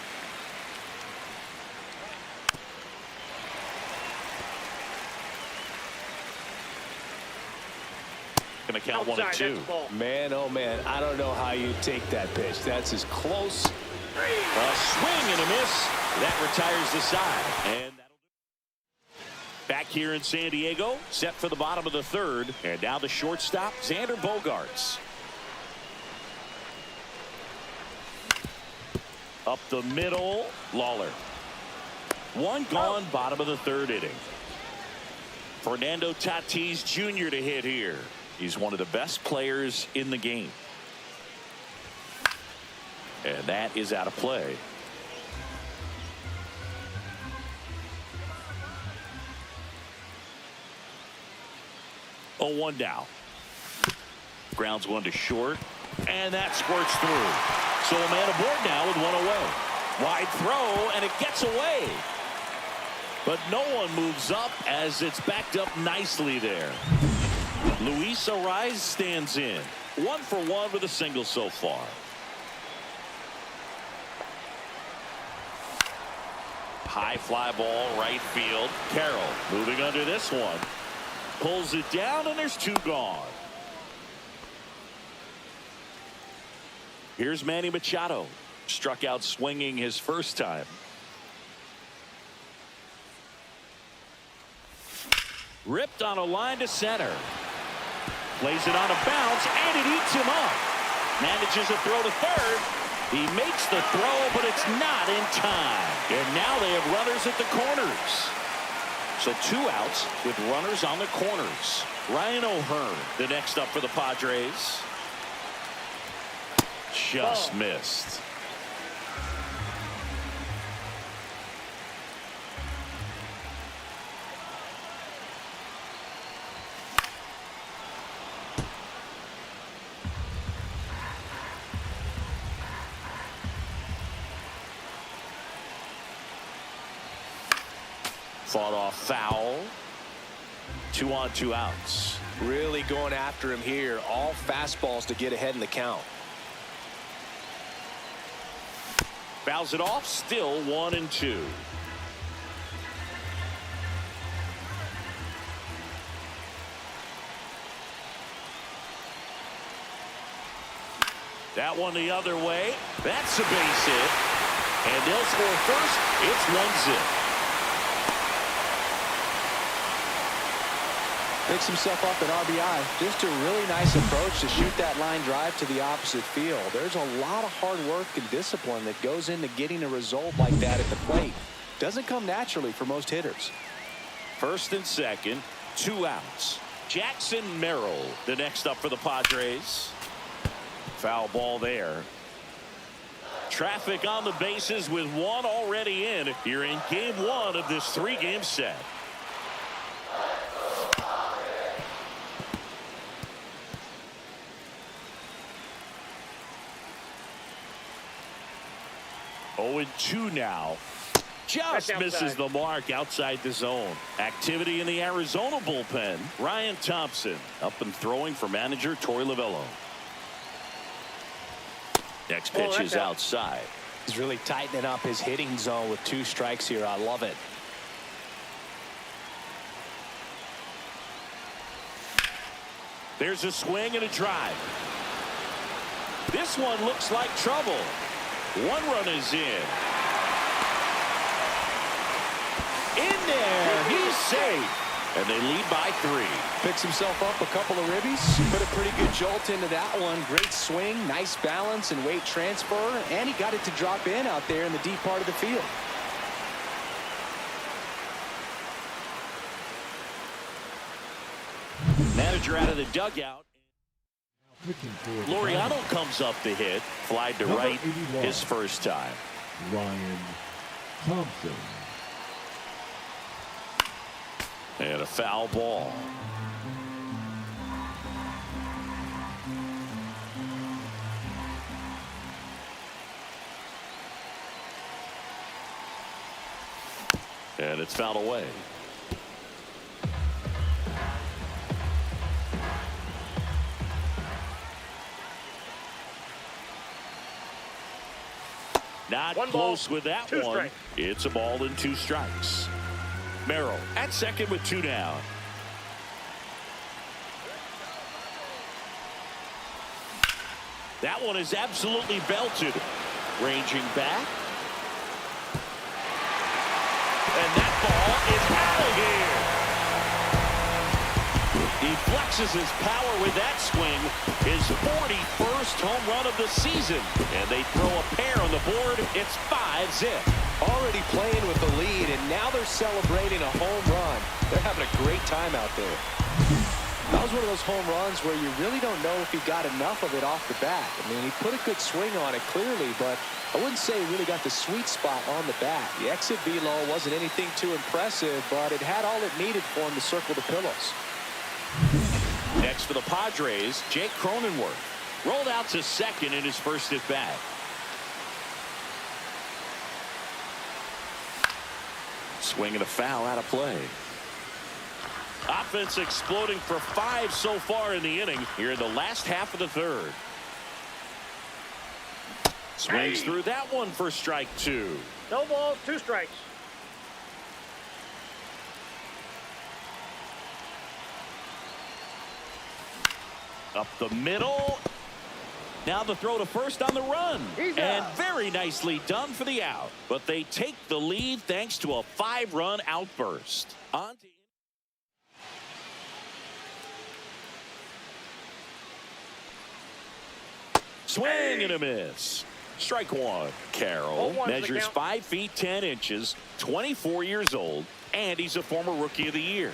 Going to count Outside, 1-2. Man, oh man, I don't know how you take that pitch. That's as close. A swing and a miss. That retires the side. And that'll do it. Back here in San Diego, set for the bottom of the 3rd. And now the shortstop, Xander Bogaerts. Up the middle, Lawler. One gone, bottom of the 3rd inning. Fernando Tatis Jr. to hit here. He's one of the best players in the game. And that is out of play. Oh, 1 down. Grounds 1 to short, and that squirts through. So a man aboard now with one away. Wide throw, and it gets away. But no one moves up as it's backed up nicely there. Luis Ariz stands in. 1 for 1 with a single so far. High fly ball, right field. Carroll moving under this one. Pulls it down, and there's 2 gone. Here's Manny Machado. Struck out swinging his first time. Ripped on a line to center. Plays it on a bounce, and it eats him up. Manages a throw to third. He makes the throw, but it's not in time. And now they have runners at the corners. So 2 outs with runners on the corners. Ryan O'Hearn, the next up for the Padres. Just missed. Fought off foul. 2 on, 2 outs. Really going after him here. All fastballs to get ahead in the count. Fouls it off. Still 1 and 2. That one the other way. That's a base hit. And they'll score first. It's 1-0. Picks himself up at RBI. Just a really nice approach to shoot that line drive to the opposite field. There's a lot of hard work and discipline that goes into getting a result like that at the plate. Doesn't come naturally for most hitters. First and second, 2 outs. Jackson Merrill, the next up for the Padres. Foul ball there. Traffic on the bases with 1 already in here in game 1 of this 3-game set. Oh, 2 now. Just misses the mark outside the zone. Activity in the Arizona bullpen. Ryan Thompson up and throwing for manager Torey Lovullo. Next pitch is outside. He's really tightening up his hitting zone with 2 strikes here. I love it. There's a swing and a drive. This one looks like trouble. 1 run is in. In there. He's safe. And they lead by 3. Picks himself up a couple of ribbies. Put a pretty good jolt into that one. Great swing, nice balance and weight transfer. And he got it to drop in out there in the deep part of the field. Manager out of the dugout. Laureano comes up to hit. Flied to right his first time. Ryan Thompson. And a foul ball. And it's fouled away. Not close with that one. Strikes. It's a ball and 2 strikes. Merrill at second with 2 down. That one is absolutely belted. Ranging back. And that ball is out of here. He flexes his power with that swing. His 41st home run of the season. And they throw a pair on the board. It's 5-zip. Already playing with the lead, and now they're celebrating a home run. They're having a great time out there. That was one of those home runs where you really don't know if he got enough of it off the bat. I mean, he put a good swing on it clearly, but I wouldn't say he really got the sweet spot on the bat. The exit velo wasn't anything too impressive, but it had all it needed for him to circle the pillows. Next for the Padres, Jake Cronenworth. Rolled out to second in his first at bat. Swing and a foul out of play. Offense exploding for 5 so far in the inning here in the last half of the third. Swings through that one for strike 2. No balls, 2 strikes. Up the middle. Now the throw to first on the run. And very nicely done for the out. But they take the lead thanks to a 5-run outburst. On to swing and a miss. Strike 1. Quero measures 5 feet 10 inches, 24 years old, and he's a former Rookie of the Year.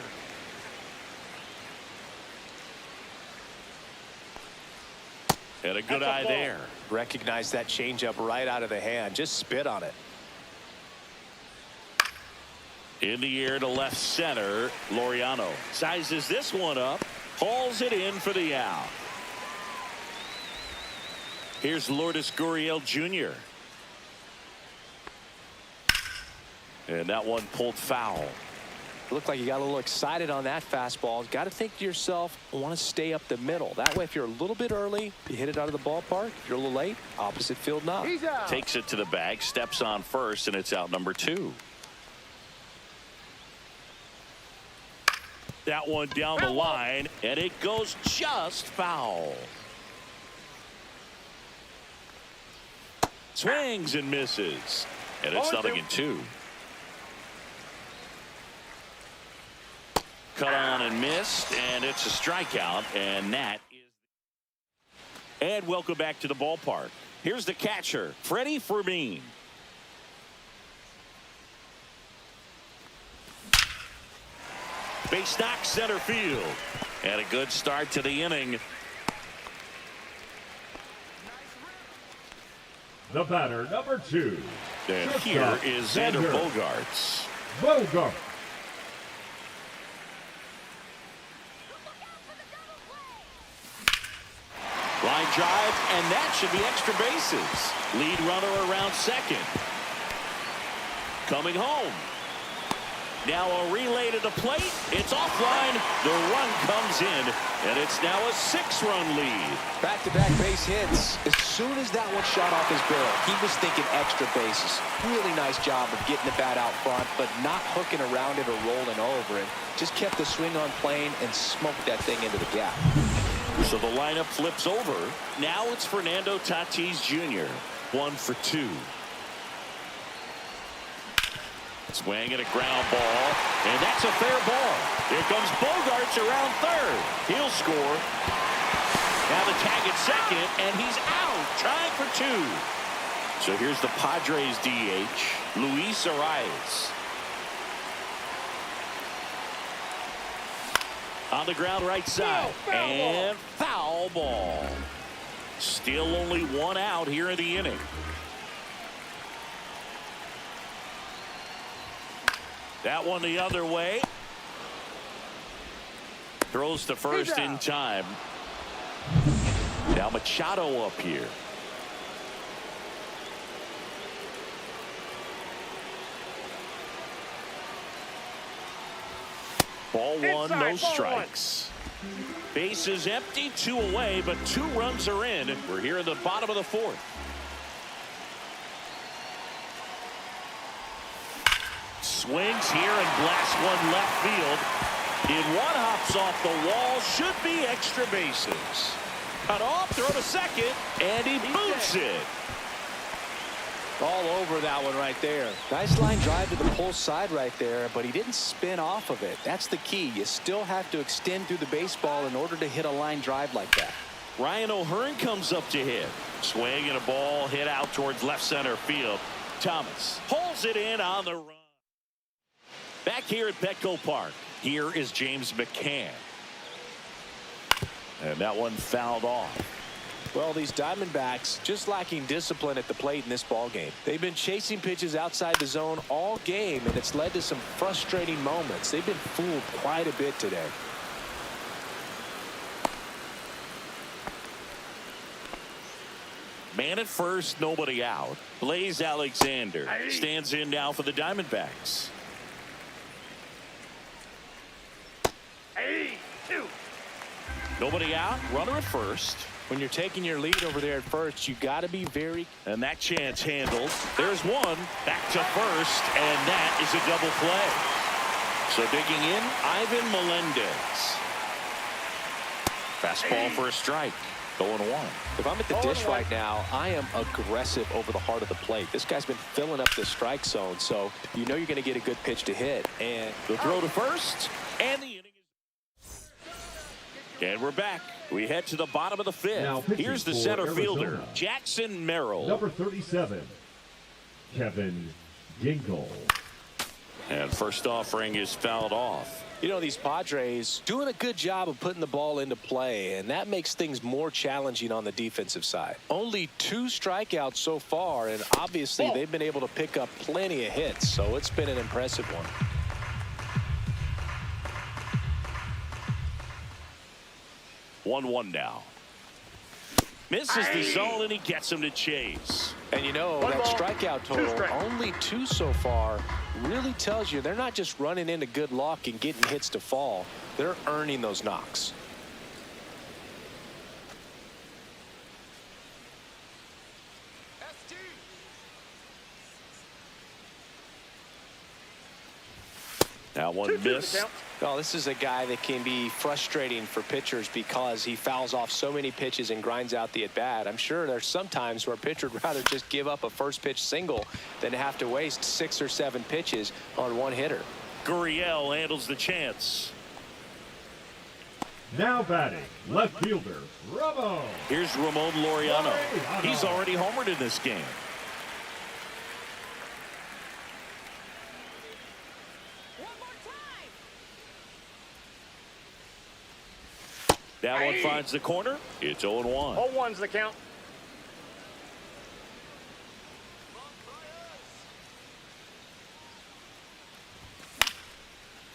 And a good eye there. Recognize that changeup right out of the hand. Just spit on it. In the air to left center. Laureano sizes this one up, hauls it in for the out. Here's Lourdes Gurriel Jr. And that one pulled foul. Looked like you got a little excited on that fastball. Got to think to yourself, I want to stay up the middle. That way, if you're a little bit early, you hit it out of the ballpark. If you're a little late, opposite field knock. Takes it to the bag, steps on first, and it's out number 2. That one down the line, and it goes just foul. Swings and misses, and it's 0-2. Cut on and missed, and it's a strikeout, and that is. And welcome back to the ballpark. Here's the catcher, Freddy Fermin. Base knock center field, and a good start to the inning. The batter, number 2. And here is Xander Bogaerts. Bogaerts. Line drive, and that should be extra bases. Lead runner around second. Coming home. Now a relay to the plate. It's offline. The run comes in, and it's now a 6-run lead. Back-to-back base hits. As soon as that one shot off his barrel, he was thinking extra bases. Really nice job of getting the bat out front, but not hooking around it or rolling over it. Just kept the swing on plane and smoked that thing into the gap. So the lineup flips over. Now it's Fernando Tatis Jr. 1 for 2. Swing and a ground ball, and that's a fair ball. Here comes Bogaerts around third. He'll score. Now the tag at second, and he's out, trying for 2. So here's the Padres DH, Luis Arias. On the ground right side, and foul ball. Still only 1 out here in the inning. That one the other way. Throws to first in time. Now Machado up here. Ball 1, no strikes. Base is empty, 2 away, but 2 runs are in. We're here in the bottom of the 4th. Swings here and blasts one left field. In one, hops off the wall, should be extra bases. Cut off, throw to second, and he boots it. All over that one right there. Nice line drive to the pull side right there, but he didn't spin off of it. That's the key. You still have to extend through the baseball in order to hit a line drive like that. Ryan O'Hearn comes up to hit. Swing and a ball hit out towards left center field. Thomas pulls it in on the run. Back here at Petco Park, here is James McCann. And that one fouled off. Well, these Diamondbacks just lacking discipline at the plate in this ball game. They've been chasing pitches outside the zone all game, and it's led to some frustrating moments. They've been fooled quite a bit today. Man at first, nobody out. Blaze Alexander stands in now for the Diamondbacks. Hey, 2. Nobody out. Runner at first. When you're taking your lead over there at first, you got to be very. And that chance handled. There's one. Back to first. And that is a double play. So digging in, Ivan Melendez. Fastball for a strike. 0-1. If I'm at the dish right now, I am aggressive over the heart of the plate. This guy's been filling up the strike zone, so you know you're going to get a good pitch to hit. And the throw to first, and the inning is. And we're back. We head to the bottom of the 5th. Here's the center fielder, Jackson Merrill. Number 37, Kevin Gingle. And first offering is fouled off. you know, these Padres doing a good job of putting the ball into play, and that makes things more challenging on the defensive side. Only 2 strikeouts so far, and obviously they've been able to pick up plenty of hits, so it's been an impressive one. One now. Misses the zone, and he gets him to chase. And you know, that strikeout total, only 2 so far, really tells you they're not just running into good luck and getting hits to fall. They're earning those knocks. Now one miss. Well, this is a guy that can be frustrating for pitchers because he fouls off so many pitches and grinds out the at-bat. I'm sure there's some times where a pitcher would rather just give up a first pitch single than have to waste 6 or 7 pitches on one hitter. Gurriel handles the chance. Now batting, left fielder, Ramon. Here's Ramon Laureano. He's already homered in this game. That one finds the corner. It's 0-1. 0-1's the count.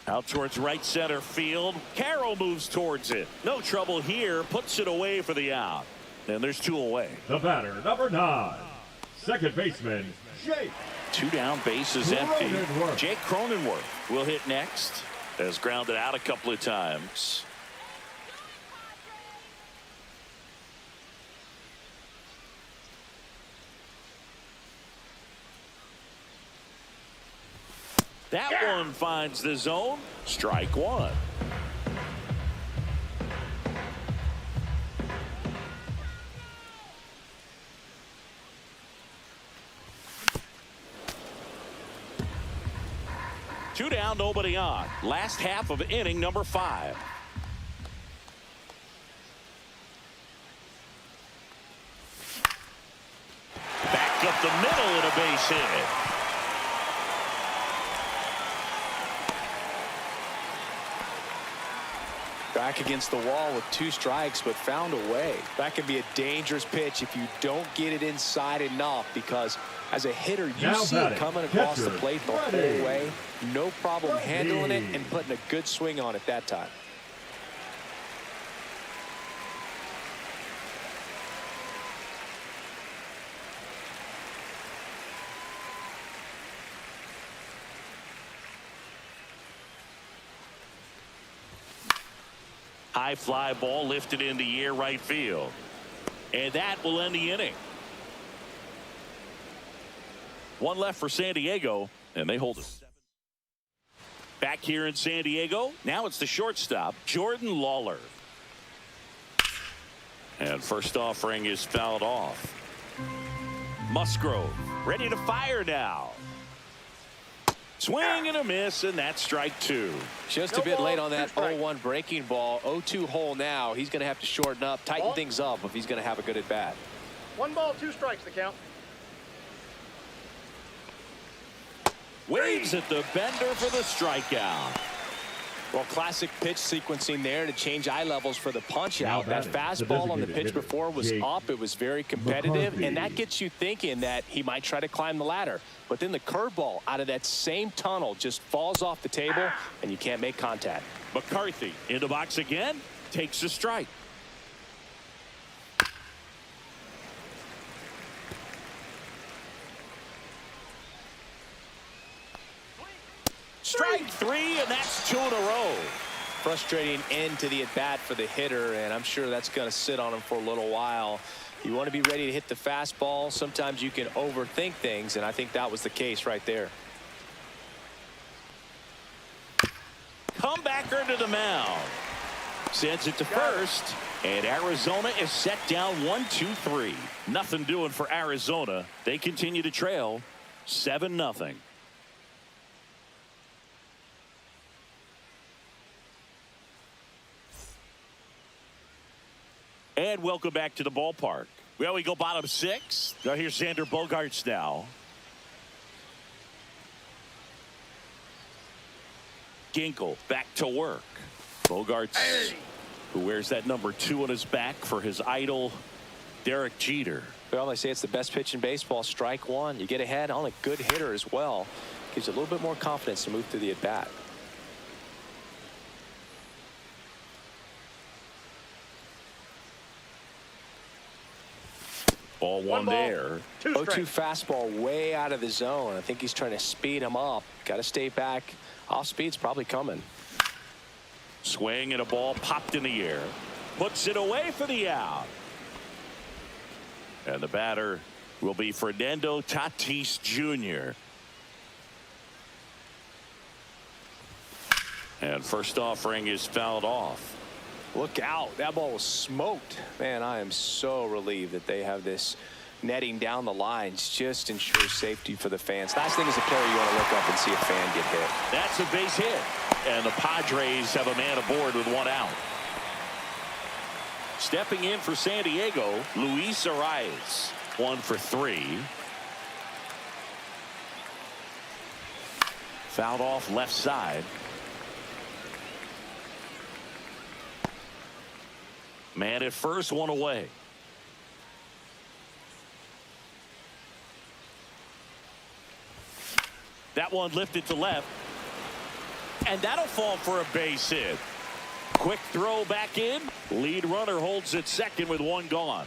Out towards right center field. Quero moves towards it. No trouble here. Puts it away for the out. And there's 2 away. The batter, number 9, second baseman, Jake. 2 down, bases empty. Cronenworth. Jake Cronenworth will hit next. Has grounded out a couple of times. That one finds the zone. Strike 1. Two down, nobody on. Last half of inning number 5. Back up the middle and a base hit. Back against the wall with 2 strikes, but found a way. That can be a dangerous pitch if you don't get it inside enough, because as a hitter, you now see it coming across the plate the whole Freddy way. No problem handling it and putting a good swing on it that time. High fly ball lifted in the air right field. And that will end the inning. 1 left for San Diego, and they hold it. Back here in San Diego, now it's the shortstop, Jordan Lawler. And first offering is fouled off. Musgrove ready to fire now. Swing and a miss, and that's strike 2. Just a bit late on that 0-1 breaking ball. 0-2 hole now. He's going to have to shorten up, tighten things up if he's going to have a good at bat. 1 ball, 2 strikes, the count. Waves at the bender for the strikeout. Well, classic pitch sequencing there to change eye levels for the punch out. That fastball on the pitch before was up. It was very competitive, and that gets you thinking that he might try to climb the ladder. But then the curveball out of that same tunnel just falls off the table, and you can't make contact. McCarthy in the box again, takes a strike. Strike 3, and that's 2 in a row. frustrating end to the at-bat for the hitter, and I'm sure that's going to sit on him for a little while. You want to be ready to hit the fastball. Sometimes you can overthink things, and I think that was the case right there. Comebacker to the mound. Sends it to first, and Arizona is set down 1-2-3. Nothing doing for Arizona. They continue to trail 7-0. And welcome back to the ballpark. Well, we go bottom 6. Now here's Xander Bogaerts now. Ginkel back to work. Bogaerts, who wears that number 2 on his back for his idol, Derek Jeter. Well, they say it's the best pitch in baseball. Strike one. You get ahead on a good hitter as well. Gives you a little bit more confidence to move through the at-bat. Ball one there. 0-2 fastball way out of the zone. I think he's trying to speed him up. Got to stay back. Off speed's probably coming. Swing and a ball popped in the air. Puts it away for the out. And the batter will be Fernando Tatis Jr. And first offering is fouled off. Look out. That ball was smoked. Man, I am so relieved that they have this netting down the lines. Just ensures safety for the fans. Last thing as a player, you want to look up and see a fan get hit. That's a base hit. And the Padres have a man aboard with 1 out. Stepping in for San Diego, Luis Arias, 1 for 3. Fouled off left side. Man at first, 1 away. That one lifted to left. And that'll fall for a base hit. Quick throw back in. Lead runner holds at second with 1 gone.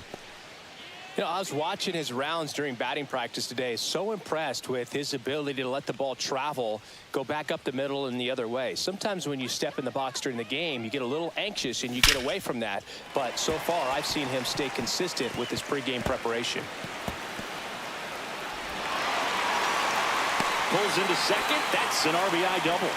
You know, I was watching his rounds during batting practice today. So impressed with his ability to let the ball travel, go back up the middle and the other way. Sometimes when you step in the box during the game, you get a little anxious and you get away from that. But so far, I've seen him stay consistent with his pregame preparation. Pulls into second. That's an RBI double.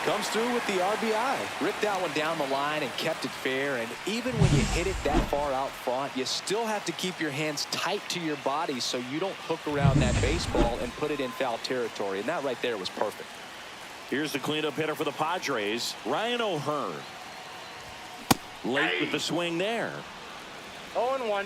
Comes through with the RBI. Ripped that one down the line and kept it fair. And even when you hit it that far out front, you still have to keep your hands tight to your body so you don't hook around that baseball and put it in foul territory. And that right there was perfect. Here's the cleanup hitter for the Padres, Ryan O'Hearn. Late with the swing there. 0-1.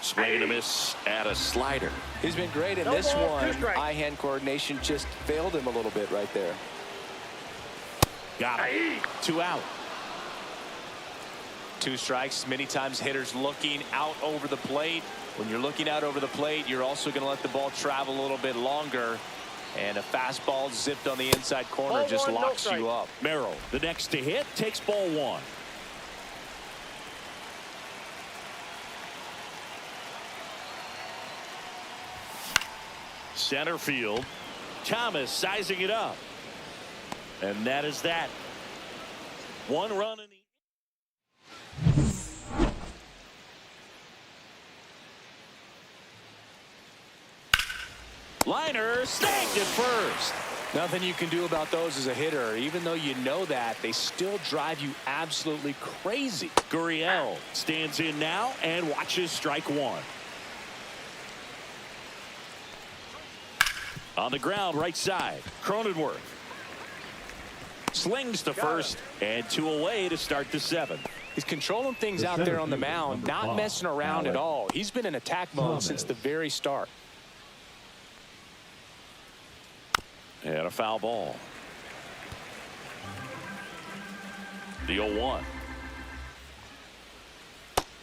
Swing and a miss at a slider. He's been great in this one. Eye-hand coordination just failed him a little bit right there. Got it. 2 out. 2 strikes. Many times hitters looking out over the plate. When you're looking out over the plate, you're also going to let the ball travel a little bit longer. And a fastball zipped on the inside corner just locks you up. Merrill, the next to hit, takes ball 1. Center field. Thomas sizing it up. And that is that. 1 run in the liner snagged at first. Nothing you can do about those as a hitter. Even though you know that, they still drive you absolutely crazy. Gurriel stands in now and watches strike 1. On the ground, right side. Cronenworth slings to first and 2 away to start the 7th. He's controlling things out there on the mound, not messing around at all. He's been in attack mode since the very start. And a foul ball. The 0-1.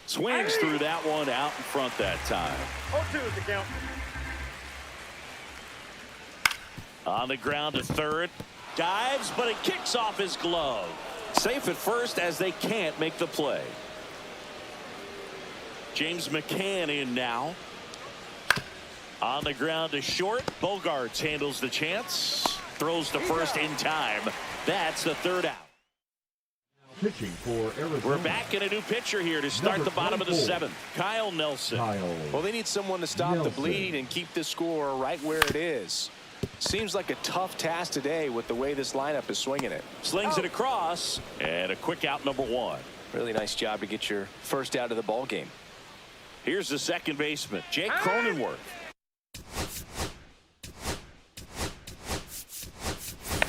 Swings through that one out in front that time. 0-2 is the count. On the ground to third. Dives, but it kicks off his glove. Safe at first as they can't make the play. James McCann in now. On the ground to short. Bogaerts handles the chance. Throws to first in time. That's the third out. Pitching for Arizona. We're back in a new pitcher here to start the bottom of the seventh. Kyle Nelson. Well, they need someone to stop the bleed and keep the score right where it is. Seems like a tough task today with the way this lineup is swinging it. Slings it across, and a quick out, number one. Really nice job to get your first out of the ball game. Here's the second baseman, Jake Cronenworth.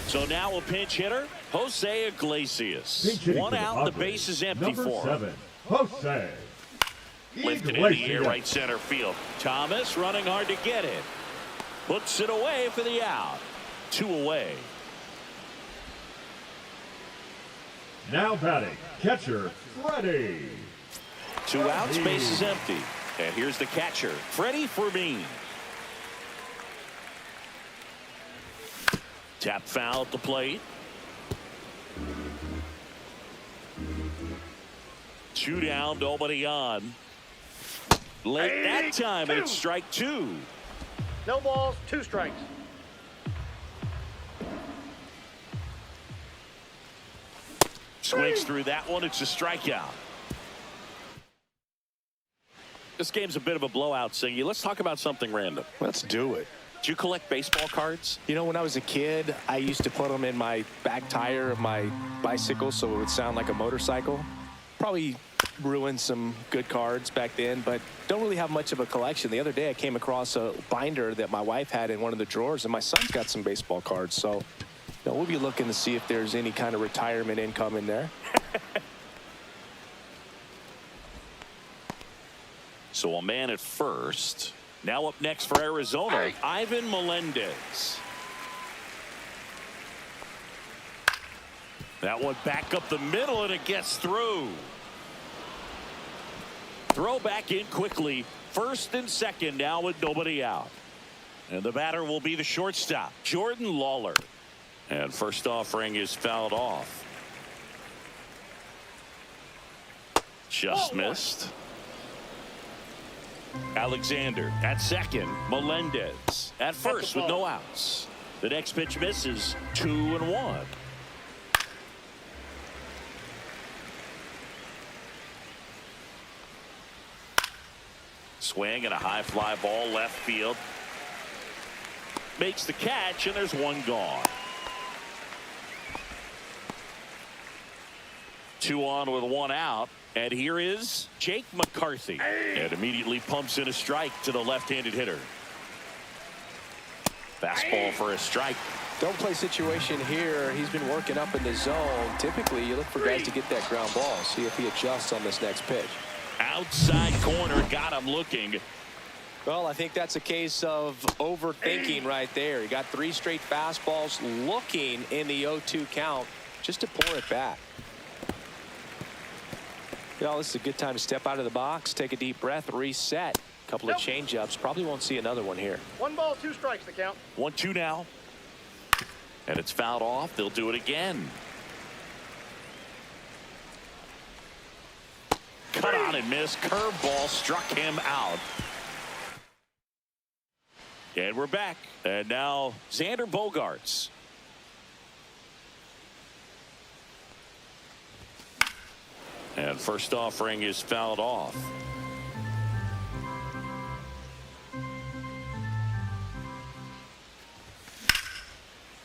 So now a pinch hitter, Jose Iglesias. One out, the base is empty for him. Jose Lifted in the air, right center field. Thomas running hard to get it. Puts it away for the out. 2 away. Now batting, catcher Freddy. 2 outs, base is empty. And here's the catcher, Freddy Fermin. Tap foul at the plate. 2 down, nobody on. Late that time, and it's strike 2. No balls, 2 strikes. Swings through that one. It's a strikeout. This game's a bit of a blowout, Singy. Let's talk about something random. Let's do it. Do you collect baseball cards? You know, when I was a kid, I used to put them in my back tire of my bicycle so it would sound like a motorcycle. Probably ruined some good cards back then, but don't really have much of a collection. The other day I came across a binder that my wife had in one of the drawers, and my son's got some baseball cards. So, you know, we'll be looking to see if there's any kind of retirement income in there. So a man at first. Now up next for Arizona, Ivan Melendez. That one back up the middle, and it gets through. Throw back in quickly. First and second now with nobody out. And the batter will be the shortstop, Jordan Lawler. And first offering is fouled off. Just missed. Alexander at second. Melendez at first with no outs. The next pitch misses. 2-1. Swing and a high fly ball left field. Makes the catch, and there's one gone. 2 on with 1 out. And here is Jake McCarthy. And immediately pumps in a strike to the left-handed hitter. Fastball for a strike. Don't play situation here. He's been working up in the zone. Typically, you look for guys to get that ground ball. See if he adjusts on this next pitch. Outside corner, got him looking. Well, I think that's a case of overthinking right there. He got 3 straight fastballs looking in the 0-2 count just to pour it back. You know, this is a good time to step out of the box, take a deep breath, reset. A couple of change-ups. Probably won't see another one here. 1 ball, 2 strikes the count. 1-2 now. And it's fouled off. They'll do it again. Cut on and miss. Curveball struck him out. And we're back. And now Xander Bogaerts. And first offering is fouled off.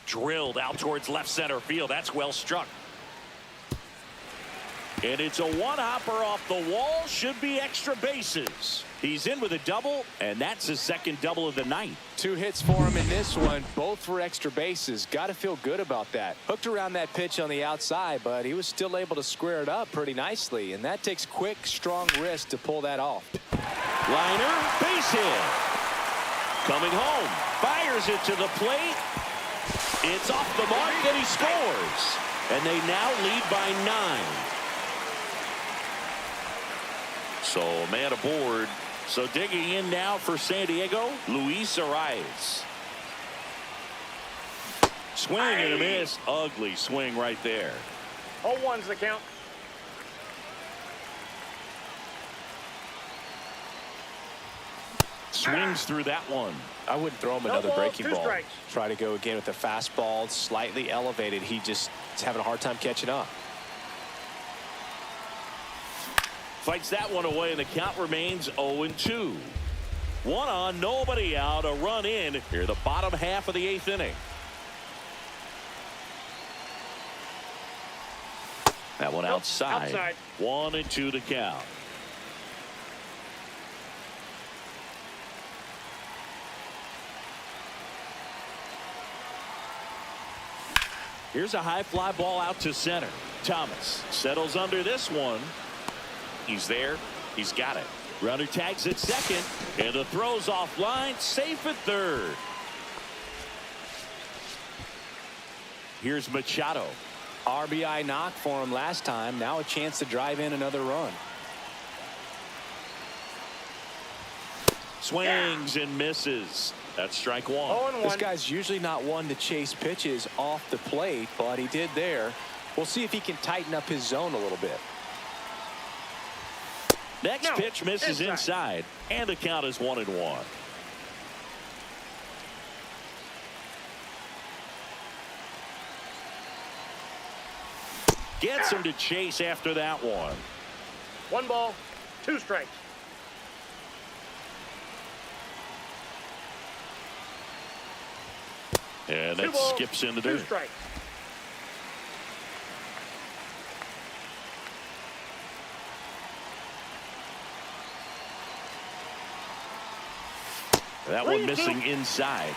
Drilled out towards left center field. That's well struck. And it's a one-hopper off the wall. Should be extra bases. He's in with a double, and that's his second double of the night. 2 hits for him in this one, both for extra bases. Got to feel good about that. Hooked around that pitch on the outside, but he was still able to square it up pretty nicely, and that takes quick, strong wrist to pull that off. Liner, base hit. Coming home, fires it to the plate. It's off the mark, and he scores. And they now lead by 9. So a man aboard. So digging in now for San Diego, Luis Arias. Swing and a miss. Ugly swing right there. 0-1's the count. Swings through that one. I wouldn't throw him No another ball, breaking 2 ball. strikes. Try to go again with the fastball, slightly elevated. He just is having a hard time catching up. Fights that one away, and the count remains 0-2. 1 on, nobody out, a run in here the bottom half of the 8th inning. That one outside. 1-2 to count. Here's a high fly ball out to center. Thomas settles under this one. He's there. He's got it. Runner tags at second, and the throw's offline, safe at third. Here's Machado. RBI knock for him last time. Now a chance to drive in another run. Swings and misses. That's strike 1. 0-1. This guy's usually not one to chase pitches off the plate, but he did there. We'll see if he can tighten up his zone a little bit. Next pitch misses inside, and the count is 1-1. Gets him to chase after that one. 1 ball, 2 strikes. And 2 that balls, skips into 2 dirt. strikes. That one missing inside.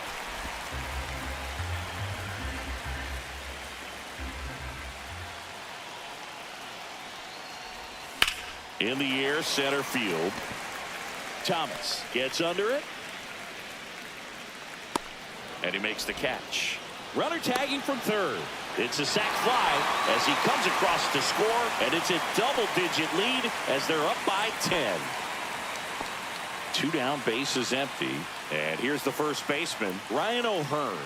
In the air, center field. Thomas gets under it. And he makes the catch. Runner tagging from third. It's a sac fly as he comes across to score, and it's a double-digit lead as they're up by 10. 2 down, base is empty. And here's the first baseman, Ryan O'Hearn.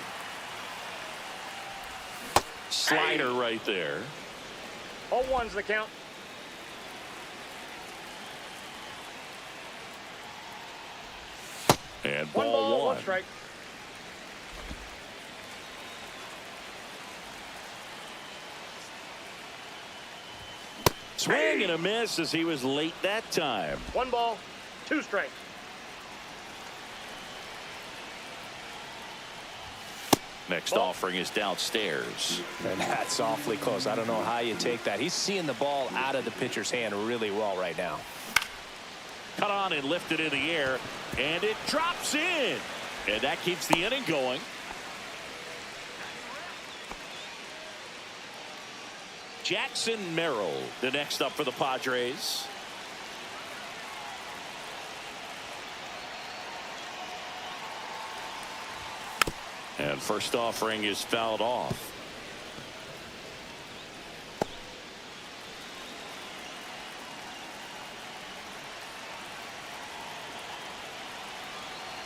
Slider right there. 0-1's the count. And 1 ball, ball 1 strike. Swing and a miss as he was late that time. 1 ball, 2 strikes. Next offering is downstairs. And that's awfully close. I don't know how you take that. He's seeing the ball out of the pitcher's hand really well right now. Cut on and lifted in the air, and it drops in. And that keeps the inning going. Jackson Merrill, the next up for the Padres. And first offering is fouled off.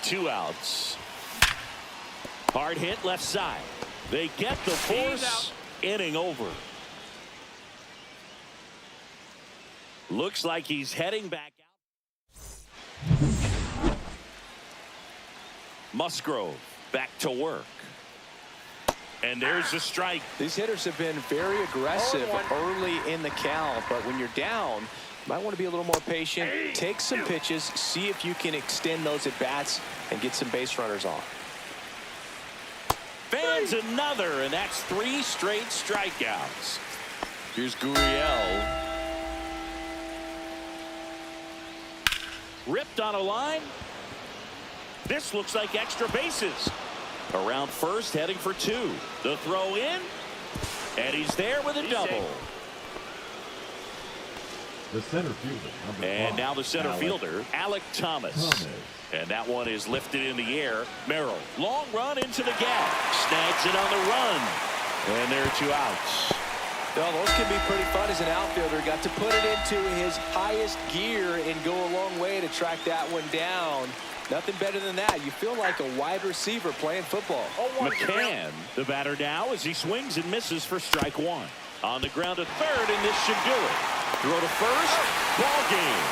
Two outs. Hard hit left side. They get the force. Inning over. Looks like he's heading back out. Musgrove back to work. And there's a strike. These hitters have been very aggressive 0-1. early in the count, but when you're down, you might want to be a little more patient, take some pitches, see if you can extend those at bats and get some base runners off. Fans another, and that's 3 straight strikeouts. Here's Gurriel. Ripped on a line. This looks like extra bases. Around first, heading for 2. The throw in, and he's there with a double. The center fielder, number And 5, now the center Alec fielder, Alec Thomas. And that one is lifted in the air. Merrill, long run into the gap. Snags it on the run. And there are 2 outs. Well, those can be pretty fun as an outfielder. Got to put it into his highest gear and go a long way to track that one down. Nothing better than that. You feel like a wide receiver playing football. McCann, the batter now, as he swings and misses for strike 1. On the ground at third, and this should do it. Throw to first, ball game.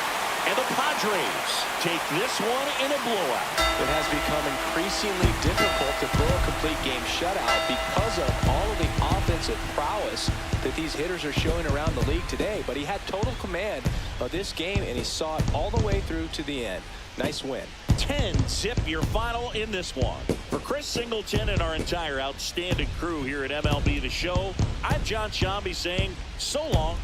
And the Padres take this one in a blowout. It has become increasingly difficult to throw a complete game shutout because of all of the offensive prowess that these hitters are showing around the league today. But he had total command of this game, and he saw it all the way through to the end. Nice win. 10-zip your final in this one. For Chris Singleton and our entire outstanding crew here at MLB The Show, I'm John Shambi saying so long.